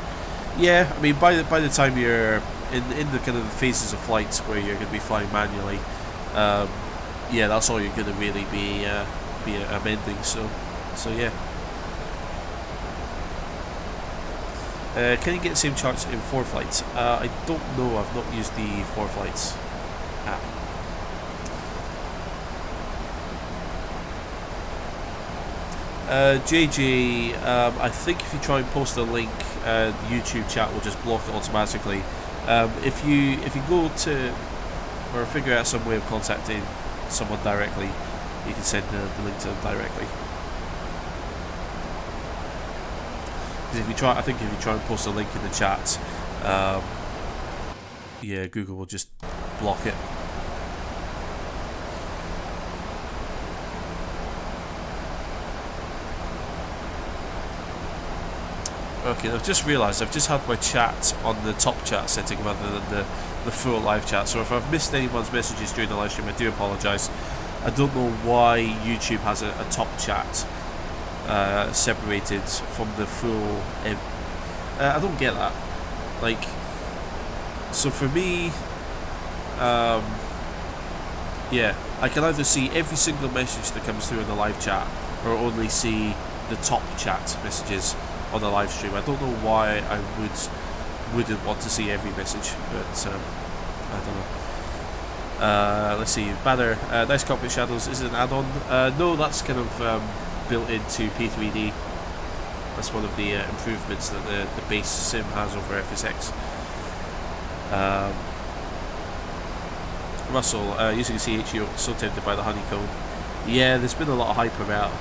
Yeah, I mean by the time you're in the kind of the phases of flight where you're going to be flying manually, yeah, that's all you're going to really be amending. So yeah. Can you get the same charts in 4Flights? I don't know. I've not used the 4Flights app. JJ, I think if you try and post a link, the YouTube chat will just block it automatically. If you go to or figure out some way of contacting someone directly, you can send the link to them directly. Because I think if you try and post a link in the chat, yeah, Google will just block it. Okay, I've just realised I've just had my chat on the top chat setting rather than the full live chat, so if I've missed anyone's messages during the live stream, I do apologise. I don't know why YouTube has a top chat separated from the full. I don't get that. Like, so for me, yeah, I can either see every single message that comes through in the live chat, or only see the top chat messages on the live stream. I don't know why I wouldn't want to see every message, but I don't know. Let's see, Banner, nice cockpit shadows. Is it an add-on? No, that's kind of built into P3D. That's one of the improvements that the base sim has over FSX. Russell, using CH yoke, so tempted by the honeycomb. Yeah, there's been a lot of hype around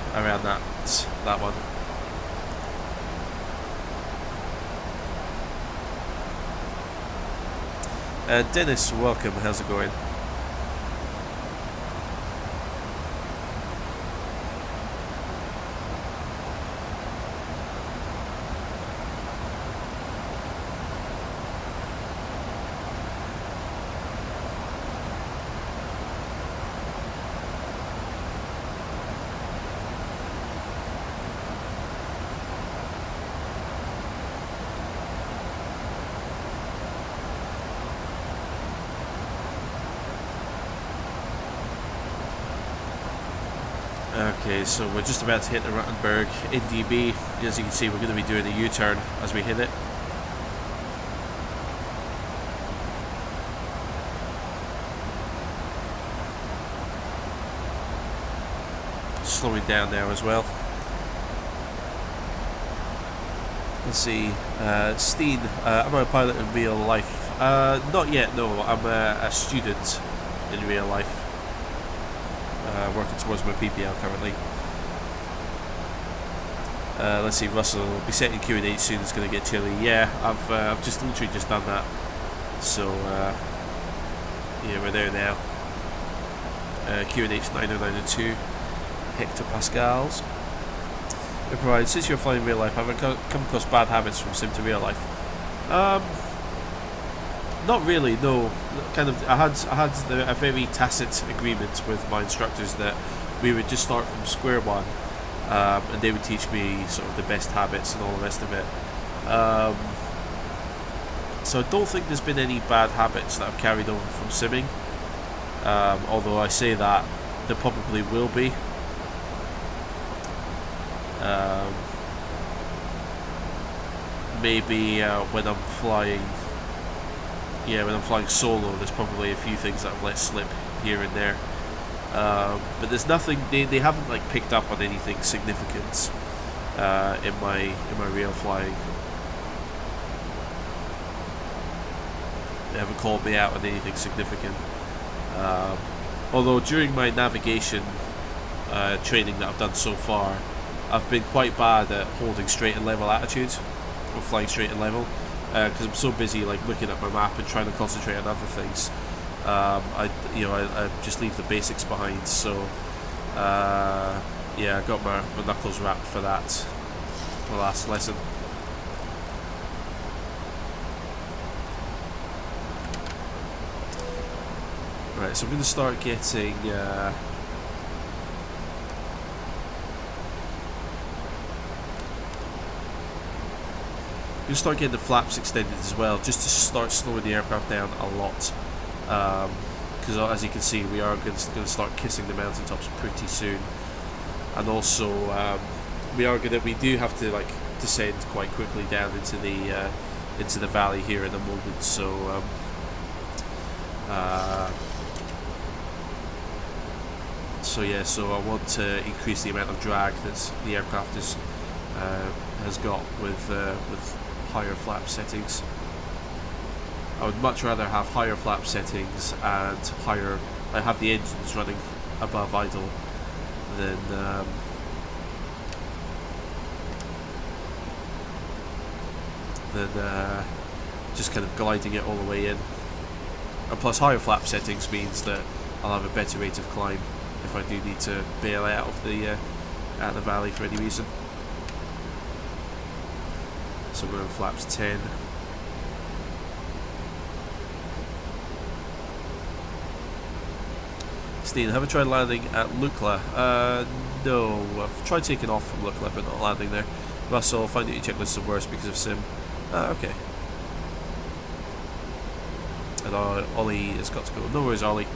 that one. Dennis, welcome. How's it going? Okay, so we're just about to hit the Ruttenberg in DB. As you can see, we're going to be doing a U-turn as we hit it. Slowing down now as well. Let's see, Steen, am I a pilot in real life? Not yet, no. I'm a student in real life. Working towards my PPL currently. Let's see, Russell will be setting Q&H soon. It's going to get chilly. Yeah, I've just literally just done that. So yeah, we're there now. Q&H 90902 hectopascals. It provides, since you're flying in real life, have I come across bad habits from sim to real life? Not really, no. Kind of, I had a very tacit agreement with my instructors that we would just start from square one, and they would teach me sort of the best habits and all the rest of it. So I don't think there's been any bad habits that I've carried over from simming. Although I say that there probably will be. Maybe when I'm flying. Yeah, when I'm flying solo, there's probably a few things that I've let slip here and there. But there's nothing. They haven't like picked up on anything significant in my real flying. They haven't called me out on anything significant. Although during my navigation training that I've done so far, I've been quite bad at holding straight and level attitude, or flying straight and level. Because I'm so busy like looking at my map and trying to concentrate on other things, I just leave the basics behind. So yeah, I got my knuckles wrapped for that. The last lesson. Right, so I'm going to start getting the flaps extended as well, just to start slowing the aircraft down a lot. Because as you can see, we are going to start kissing the mountaintops pretty soon, and also we do have to like descend quite quickly down into the valley here at the moment. So so I want to increase the amount of drag that the aircraft has got with higher flap settings. I would much rather have higher flap settings and I have the engines running above idle than just kind of gliding it all the way in. And plus, higher flap settings means that I'll have a better rate of climb if I do need to bail out of the valley for any reason. So we're on flaps 10. Steen, have I tried landing at Lukla? No, I've tried taking off from Lukla but not landing there. Russell, find out your checklists are worse because of sim. Okay. And Ollie has got to go. No worries, Ollie.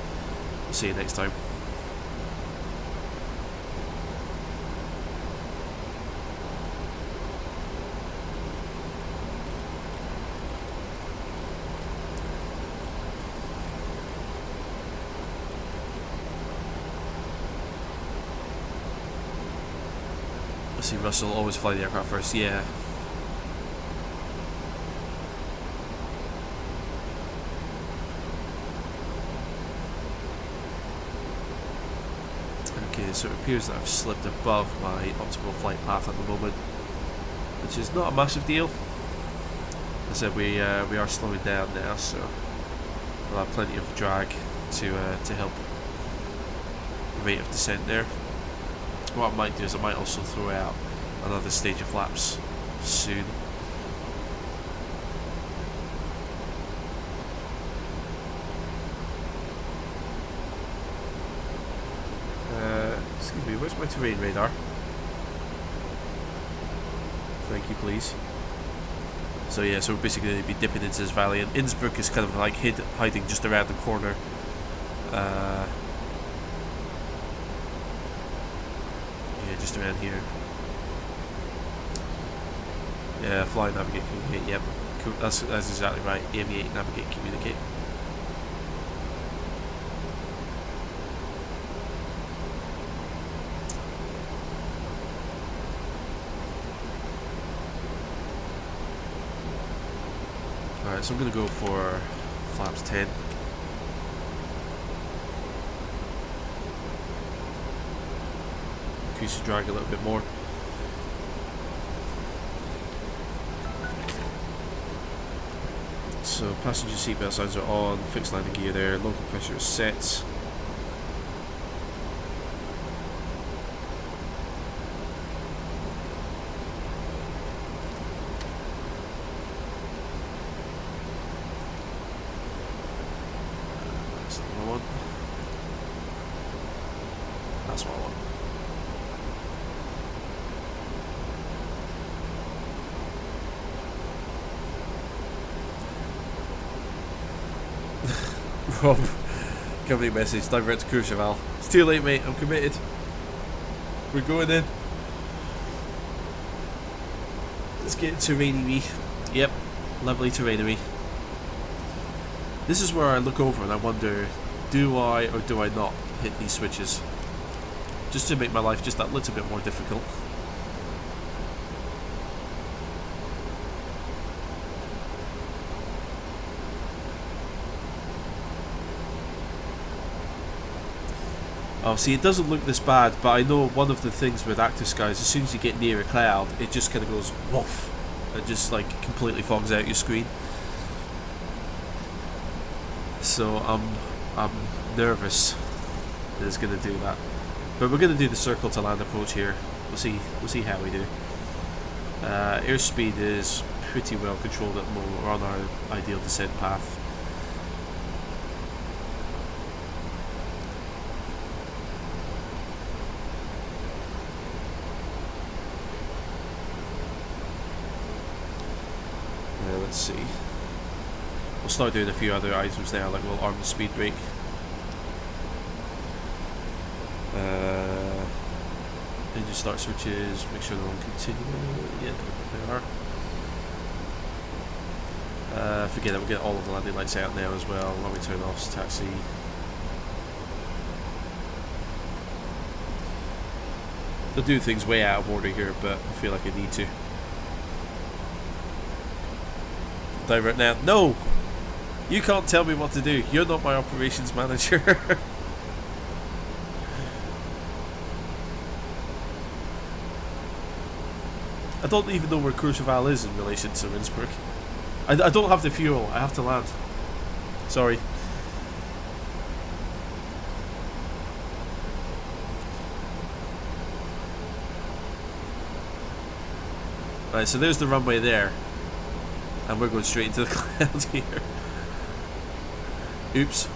See you next time. See, Russell, always fly the aircraft first. Yeah. Okay, so it appears that I've slipped above my optimal flight path at the moment, which is not a massive deal. As I said, we are slowing down now, so we'll have plenty of drag to help the rate of descent there. What I might do is I might also throw out another stage of flaps soon. Excuse me, where's my terrain radar? Thank you, please. So yeah, so we're basically going to be dipping into this valley, and Innsbruck is kind of like hiding just around the corner. Just around here. Yeah, fly, navigate, communicate. Yep, that's exactly right. Aviate, navigate, communicate. Alright, so I'm going to go for flaps 10. Increase the drag a little bit more. So passenger seatbelt signs are on, fixed landing gear there, local pressure is set. That's not what I want. That's what I want. Rob, company message, divert to Courchevel. It's too late, mate, I'm committed. We're going in. Let's get terrainery. Yep, lovely terrainery. This is where I look over and I wonder, do I or do I not hit these switches? Just to make my life just that little bit more difficult. Oh, see, it doesn't look this bad, but I know one of the things with active skies, as soon as you get near a cloud, it just kind of goes woof, and just like completely fogs out your screen. So I'm nervous that it's going to do that, but we're going to do the circle to land approach here. We'll see how we do. Airspeed is pretty well controlled at the moment. We're on our ideal descent path. let's see. We'll start doing a few other items now, like we'll arm the speed brake. Engine start switches, make sure they're on continuous. Yeah, they are. Forget it, we'll get all of the landing lights out now as well. Runway turn offs, taxi. They'll do things way out of order here, but I feel like I need to. Divert now. No! You can't tell me what to do. You're not my operations manager. I don't even know where Courchevel is in relation to Innsbruck. I don't have the fuel. I have to land. Sorry. Right, so there's the runway there. And we're going straight into the clouds here. Oops.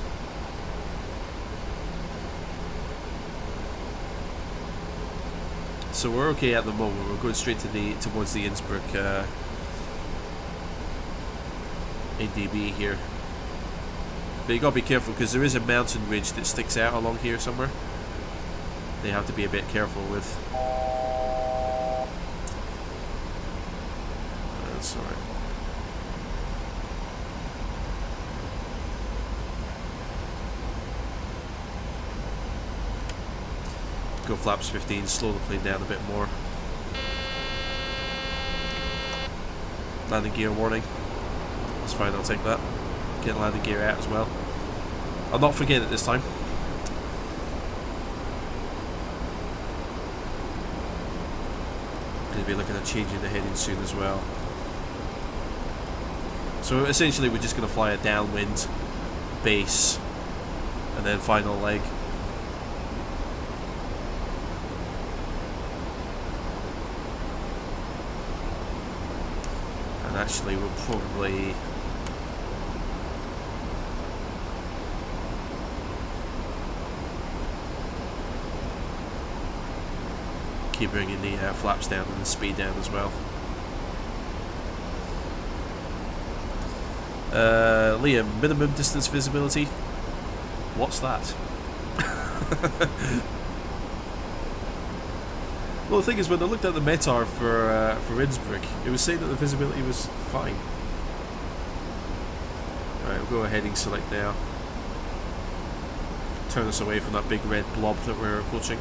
So we're okay at the moment. We're going straight to towards the Innsbruck ADB here. But you gotta be careful because there is a mountain ridge that sticks out along here somewhere. They have to be a bit careful with. That's alright. Go flaps 15, slow the plane down a bit more. Landing gear warning. That's fine, I'll take that. Get landing gear out as well. I'll not forget it this time. Going to be looking at changing the heading soon as well. So essentially we're just going to fly a downwind base and then final leg. Actually, we'll probably keep bringing the flaps down and the speed down as well. Liam, minimum distance visibility. What's that? Well, the thing is, when I looked at the METAR for Innsbruck, it was saying that the visibility was fine. Alright, we'll go a heading select now. Turn us away from that big red blob that we're approaching.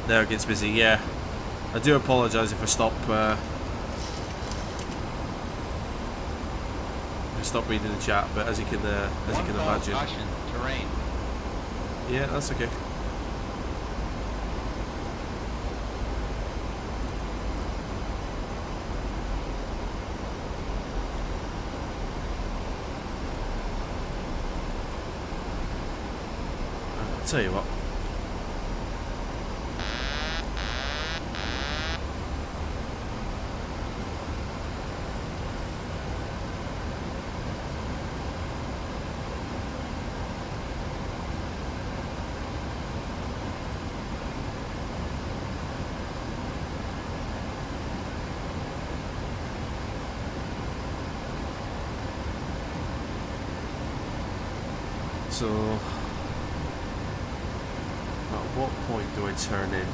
Now it gets busy, yeah. I do apologise if I stop reading the chat, but as you can imagine. Caution, terrain. Yeah, that's okay. I'll tell you what. So, at what point do I turn in?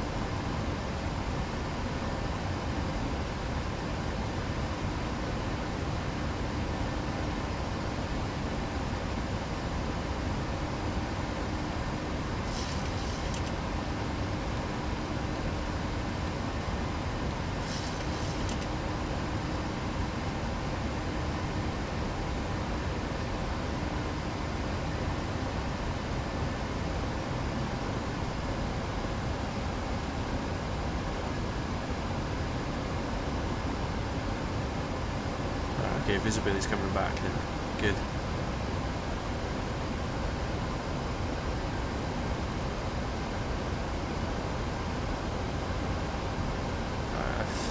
Okay, visibility's coming back now. Good.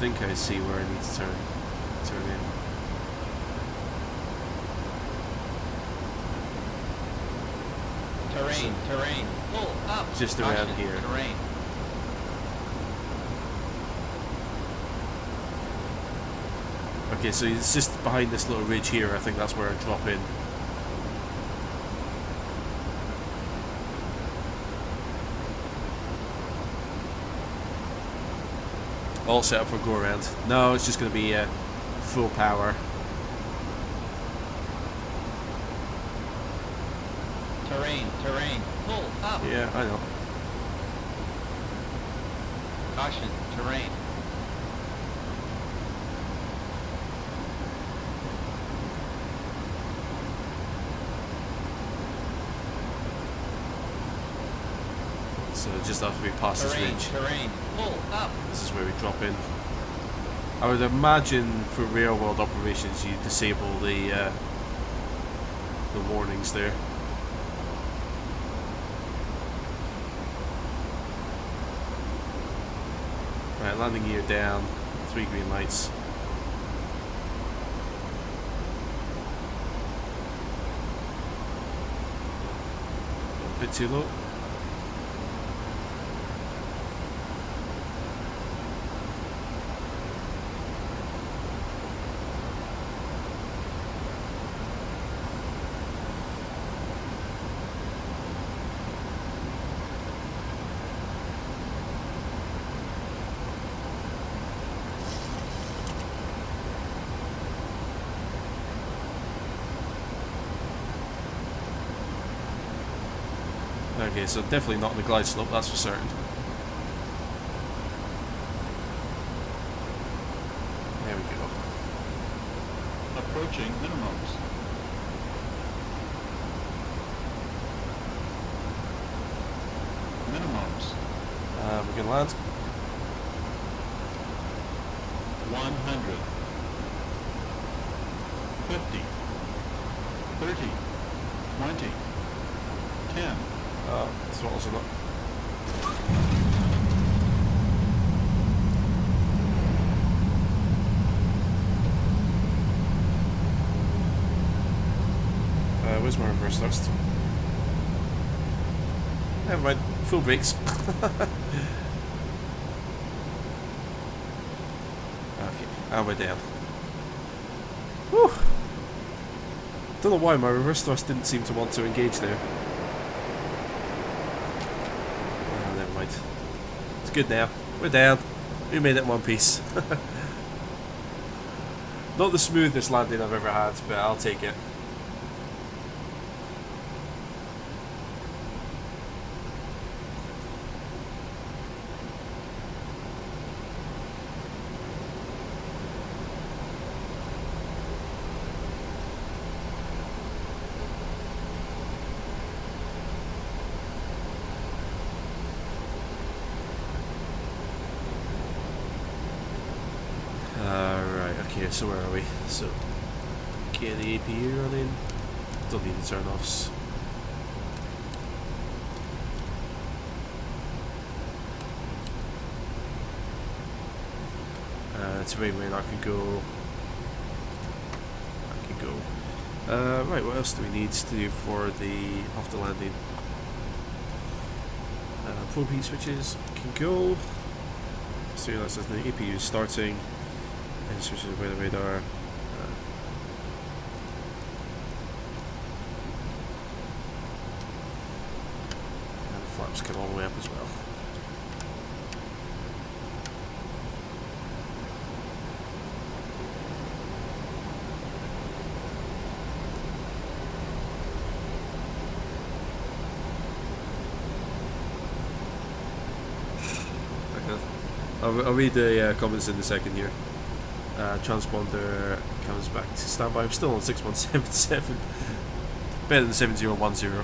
think I see where I need to turn in. Terrain. Pull up. Just around here. Terrain. Okay, so it's just behind this little ridge here. I think that's where I drop in. All set up for go around. No, it's just going to be full power. Terrain. Pull up. Yeah, I know. Caution. Terrain. So just after we pass this ridge, Terrain. Pull up. this is where we drop in. I would imagine for real world operations you disable the warnings there. Right, landing gear down, 3 green lights. A bit too low. Okay, so definitely not on the glide slope, that's for certain. There we go. Approaching minimums. We can land. 100. 50. 30. 20. 10. Throttles are up. Where's my reverse thrust? Never mind, full brakes. Okay, and we're down. Whew! Don't know why my reverse thrust didn't seem to want to engage there. Oh, never mind. It's good now. We're down. We made it in one piece. Not the smoothest landing I've ever had, but I'll take it. So where are we? So, get the APU running. Don't need the turn-offs. Terrain where that can go. That can go. Right, what else do we need to do for the after landing? Probe heat switches can go. So that says the APU is starting. And switches away the radar. And the flaps come all the way up as well. Okay. I'll read the comments in a second here. Transponder comes back to standby. I'm still on 6177. Better than 7010.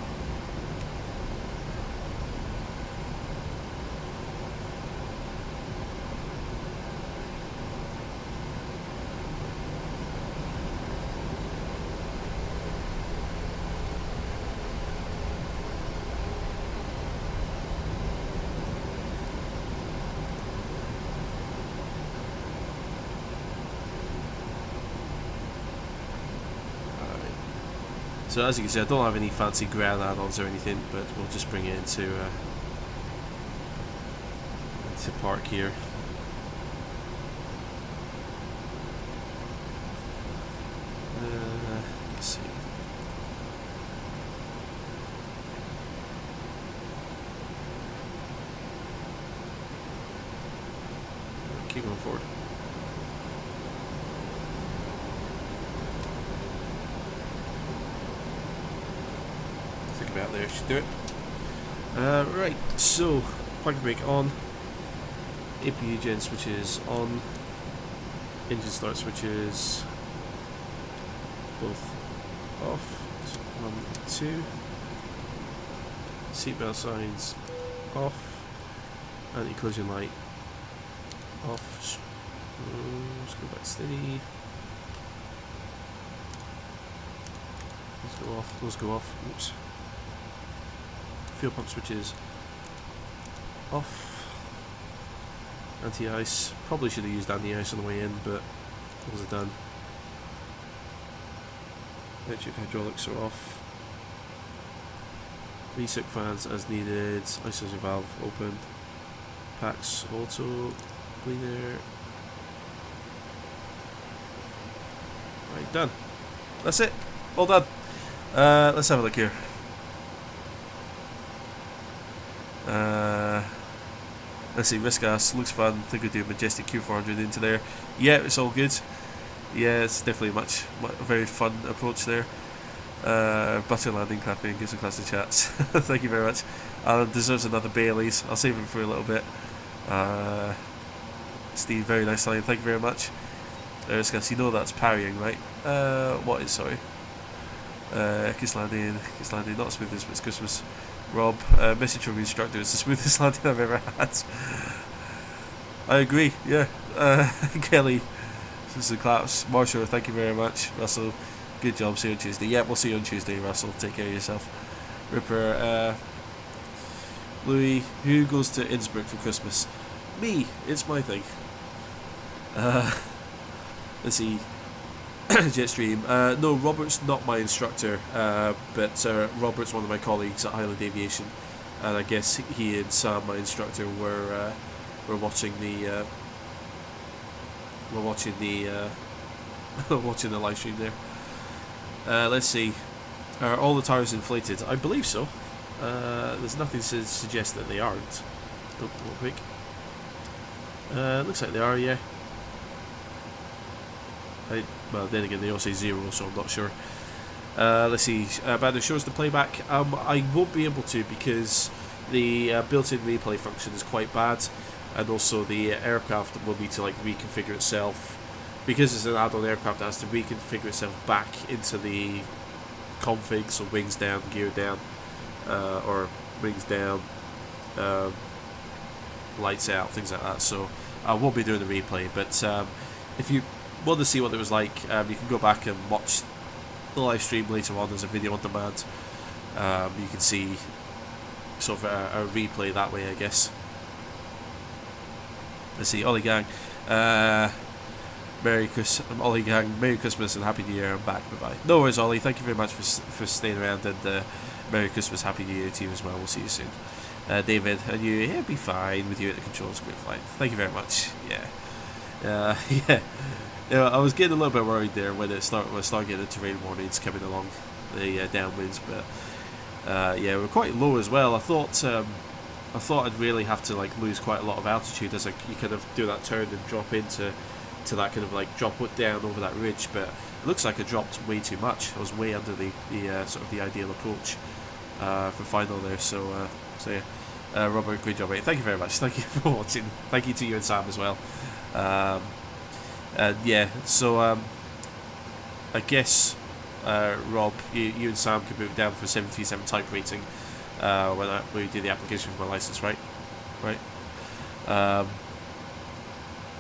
So as you can see, I don't have any fancy ground add-ons or anything, but we'll just bring it into park here. Let's see. Keep going forward. Think about there, should do it. Right, so parking brake on, APU gen switches on, engine start switches both off. So 1, 2. Seatbelt signs off. Anti-collision light off. Let's go back steady. Let's go off. Those go off. Oops. Fuel pump switches off. Anti-ice. Probably should have used anti-ice on the way in, but what was it done? Electric hydraulics are off. Reset fans as needed. Isolator valve open. Packs auto. Clean air. Right, done. That's it. All done. Let's have a look here. Let's see, risk gas looks fun. I think we do Majestic Q400 into there. Yeah, it's all good. Yeah, it's definitely a very fun approach there. Butter landing, clapping, give some classic chats. Thank you very much. Alan deserves another Bailey's. I'll save him for a little bit. Steve, very nice line. Thank you very much. Risk gas, you know that's parrying, right? What is, sorry? Kiss landing, not as smooth as it's Christmas. Rob, message from the instructor, it's the smoothest landing I've ever had. I agree, yeah. Kelly, this is claps. Marshall, thank you very much. Russell, good job, see you on Tuesday. Yeah, we'll see you on Tuesday, Russell. Take care of yourself. Ripper, Louis, who goes to Innsbruck for Christmas? Me, it's my thing. Let's see. Jetstream. No, Robert's not my instructor, but Robert's one of my colleagues at Highland Aviation, and I guess he and Sam, my instructor, were watching the watching the live stream there. Let's see. Are all the tires inflated? I believe so. There's nothing to suggest that they aren't. Real quick. Looks like they are, yeah. Well, then again, they all say 0, so I'm not sure. Let's see. Banner shows the playback. I won't be able to because the built-in replay function is quite bad, and also the aircraft will need to like reconfigure itself because it's an add-on aircraft. It has to reconfigure itself back into the config, so wings down, gear down, or wings down, lights out, things like that. So I won't be doing the replay, but if you want to see what it was like, you can go back and watch the live stream later on as a video on demand. You can see sort of a replay that way, I guess. Let's see, Ollie Gang, Ollie Gang, Merry Christmas and Happy New Year. I'm back, bye bye. No worries, Ollie. Thank you very much for staying around, and Merry Christmas, Happy New Year to you as well. We'll see you soon. David, and you, it'll be fine with you at the controls. Great flight. Thank you very much. Yeah. Yeah. Yeah, I was getting a little bit worried there when I started getting the terrain warnings coming along the downwinds, but yeah, we're quite low as well. I thought I'd really have to like lose quite a lot of altitude as you kind of do that turn and drop into that kind of like drop down over that ridge, but it looks like I dropped way too much. I was way under the sort of the ideal approach for final there. So yeah, Robert, great job, mate. Thank you very much. Thank you for watching. Thank you to you and Sam as well. Yeah, so I guess Rob, you and Sam could move down for a 737 type rating when we do the application for my license, right?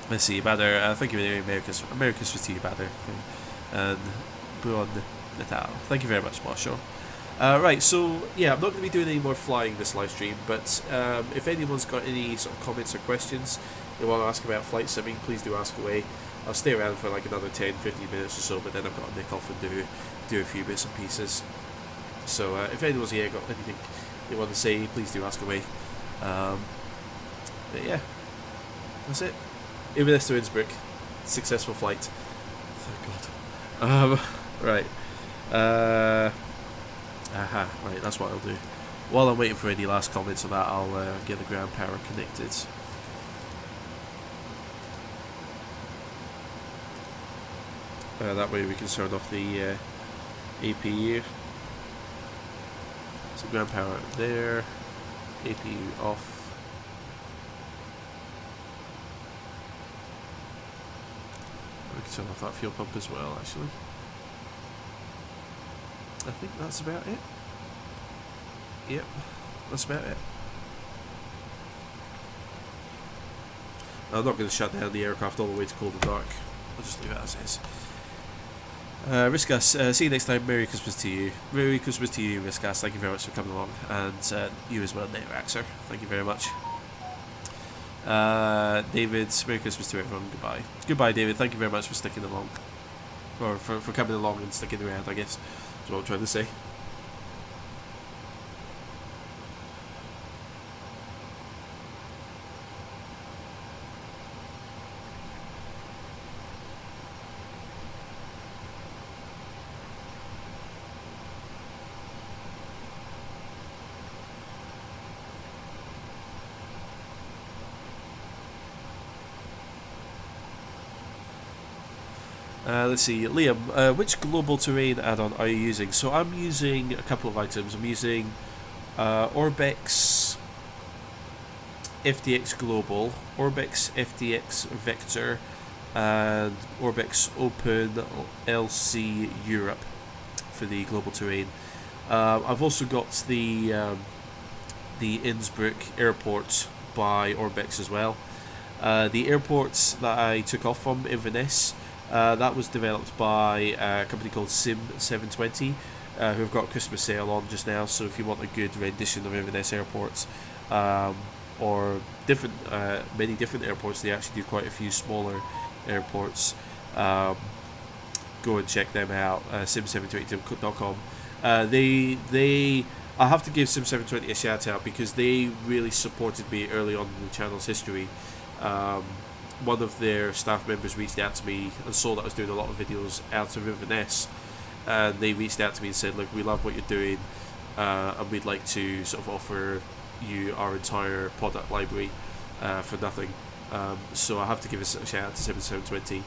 Let's see, Badr, thank you very much. Merry Christmas to you, Badr. And Buon Natal. Thank you very much, Marshall. Right, so yeah, I'm not going to be doing any more flying this live stream, but if anyone's got any sort of comments or questions they want to ask about flight simming, please do ask away. I'll stay around for like another 10-15 minutes or so, but then I've got to nick off and do a few bits and pieces. So if anyone's here got anything they want to say, please do ask away. But yeah, that's it. Inverness to Innsbruck, successful flight. Thank God. Right. Right, that's what I'll do. While I'm waiting for any last comments on that, I'll get the ground power connected. That way we can turn off the APU. So ground power there, APU off. We can turn off that fuel pump as well, actually. I think that's about it. Yep, that's about it. I'm not going to shut down the aircraft all the way to cold and dark. I'll just leave it as is. Riskas, see you next time. Merry Christmas to you. Merry Christmas to you, Riskas. Thank you very much for coming along. And you as well, Netraxer. Thank you very much. David, Merry Christmas to everyone. Goodbye. Goodbye, David. Thank you very much for sticking along. Or for coming along and sticking around, I guess. That's what I'm trying to say. Let's see, Liam, which global terrain add-on are you using? So I'm using a couple of items. I'm using Orbex FDX Global, Orbex FDX Vector, and Orbex Open LC Europe for the global terrain. I've also got the Innsbruck airport by Orbex as well. The airports that I took off from Inverness, that was developed by a company called Sim720, who have got a Christmas sale on just now. So if you want a good rendition of Inverness airports, or different, many different airports, they actually do quite a few smaller airports. Go and check them out. Sim720.com. I have to give Sim720 a shout out because they really supported me early on in the channel's history. One of their staff members reached out to me and saw that I was doing a lot of videos out of Inverness, and they reached out to me and said, look, we love what you're doing, and we'd like to sort of offer you our entire product library for nothing. So I have to give a shout out to Sim720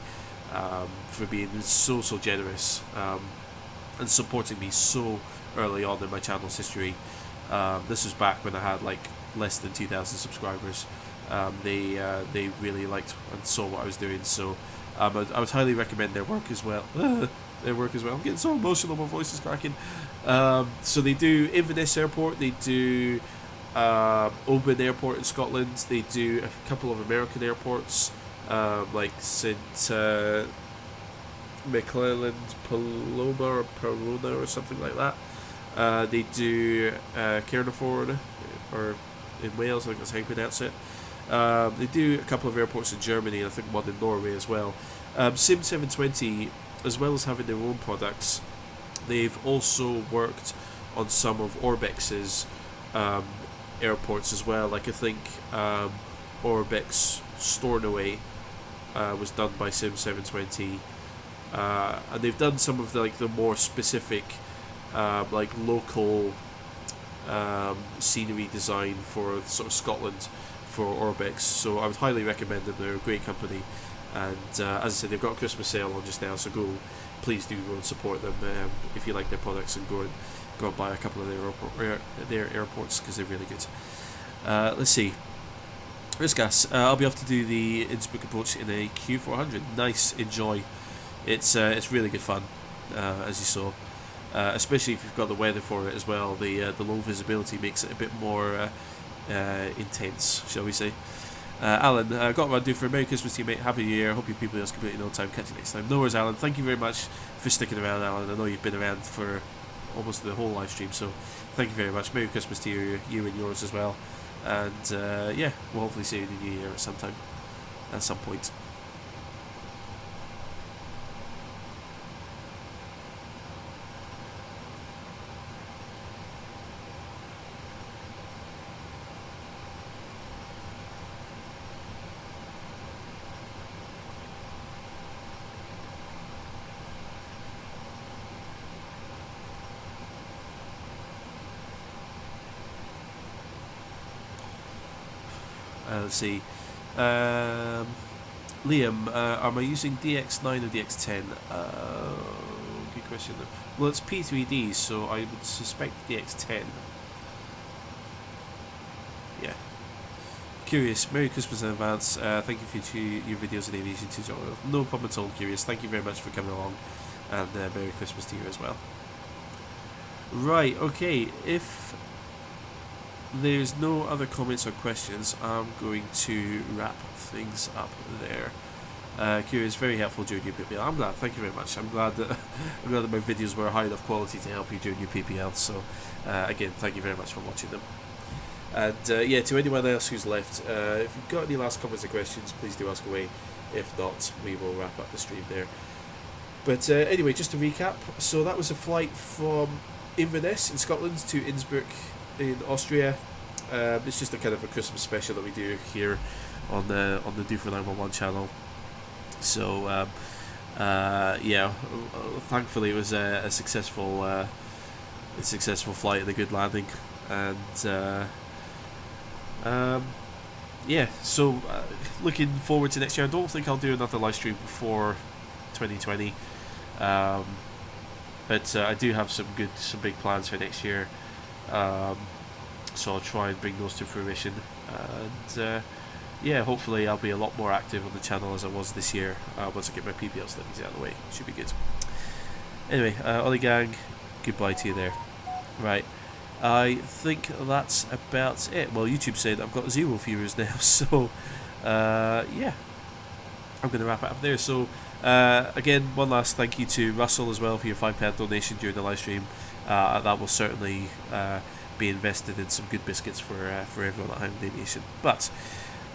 for being so generous and supporting me so early on in my channel's history. This was back when I had like less than 2,000 subscribers. They really liked and saw what I was doing, so I would highly recommend their work as well. I'm getting so emotional, my voice is cracking. So they do Inverness Airport, they do Oban Airport in Scotland, they do a couple of American airports, like St. McClelland Paloma or something like that. They do Caernarfon, or in Wales, I think that's how you pronounce it. They do a couple of airports in Germany, and I think one in Norway as well. Sim720, as well as having their own products, they've also worked on some of Orbex's airports as well. Like I think Orbex Stornoway was done by Sim720, and they've done some of the more specific like local scenery design for sort of Scotland for Orbex, so I would highly recommend them. They're a great company, and as I said, they've got a Christmas sale on just now, so please do go and support them if you like their products, and go and buy a couple of their airports because they're really good. Let's see, Riskas, I'll be off to do the Innsbruck approach in a Q400. Nice, enjoy. It's really good fun, as you saw. Especially if you've got the weather for it as well. The low visibility makes it a bit more intense, shall we say. Alan, got what I do for a Merry Christmas to you, mate. Happy New Year. Hope your people else completely no time. Catch you next time. No worries, Alan. Thank you very much for sticking around, Alan. I know you've been around for almost the whole live stream, so thank you very much. Merry Christmas to you and yours as well. And yeah, we'll hopefully see you in the new year at some point. Let's see. Liam, am I using DX9 or DX10? Good question. Well, it's P3D, so I would suspect DX10. Yeah. Curious, Merry Christmas in advance. Thank you for your videos and aviation tutorial. No problem at all, Curious. Thank you very much for coming along, and Merry Christmas to you as well. Right, okay, if there's no other comments or questions, I'm going to wrap things up there. Curious, very helpful during your PPL. I'm glad, thank you very much. I'm glad that my videos were high enough quality to help you during your PPL, so again, thank you very much for watching them. And yeah, to anyone else who's left, if you've got any last comments or questions, please do ask away. If not, we will wrap up the stream there. But anyway, just to recap, so that was a flight from Inverness in Scotland to Innsbruck in Austria. It's just a kind of a Christmas special that we do here on the Do For 911 channel. So yeah, thankfully it was a successful flight and a good landing, and yeah, so looking forward to next year. I don't think I'll do another live stream before 2020, but I do have some big plans for next year, so I'll try and bring those to fruition, and yeah, hopefully I'll be a lot more active on the channel as I was this year, once I get my PPL studies out of the way. Should be good. Anyway, Ollie gang, goodbye to you there. Right, I think that's about it. Well, YouTube said I've got 0 viewers now, so yeah, I'm going to wrap it up there. So again, one last thank you to Russell as well for your £5 donation during the live stream. That will certainly be invested in some good biscuits for everyone at home in aviation. But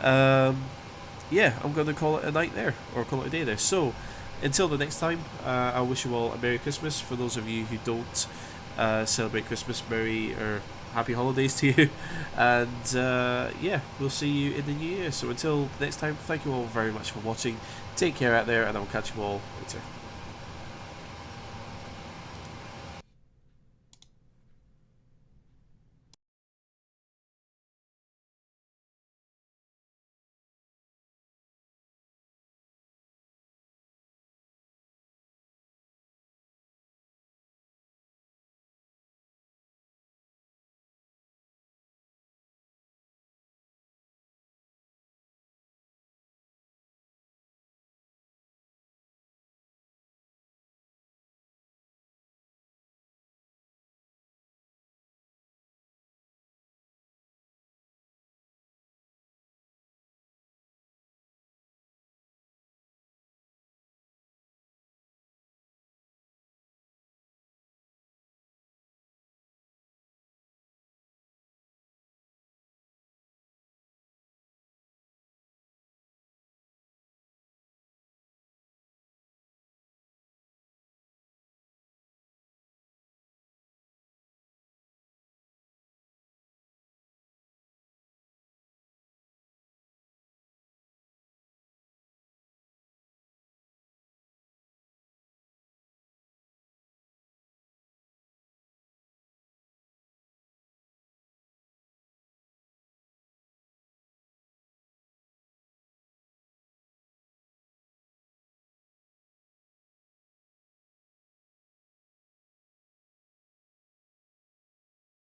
yeah, I'm going to call it a night there, or call it a day there. So until the next time, I wish you all a Merry Christmas. For those of you who don't celebrate Christmas, Merry or Happy Holidays to you, and yeah, we'll see you in the new year. So until next time, thank you all very much for watching. Take care out there, and I will catch you all later.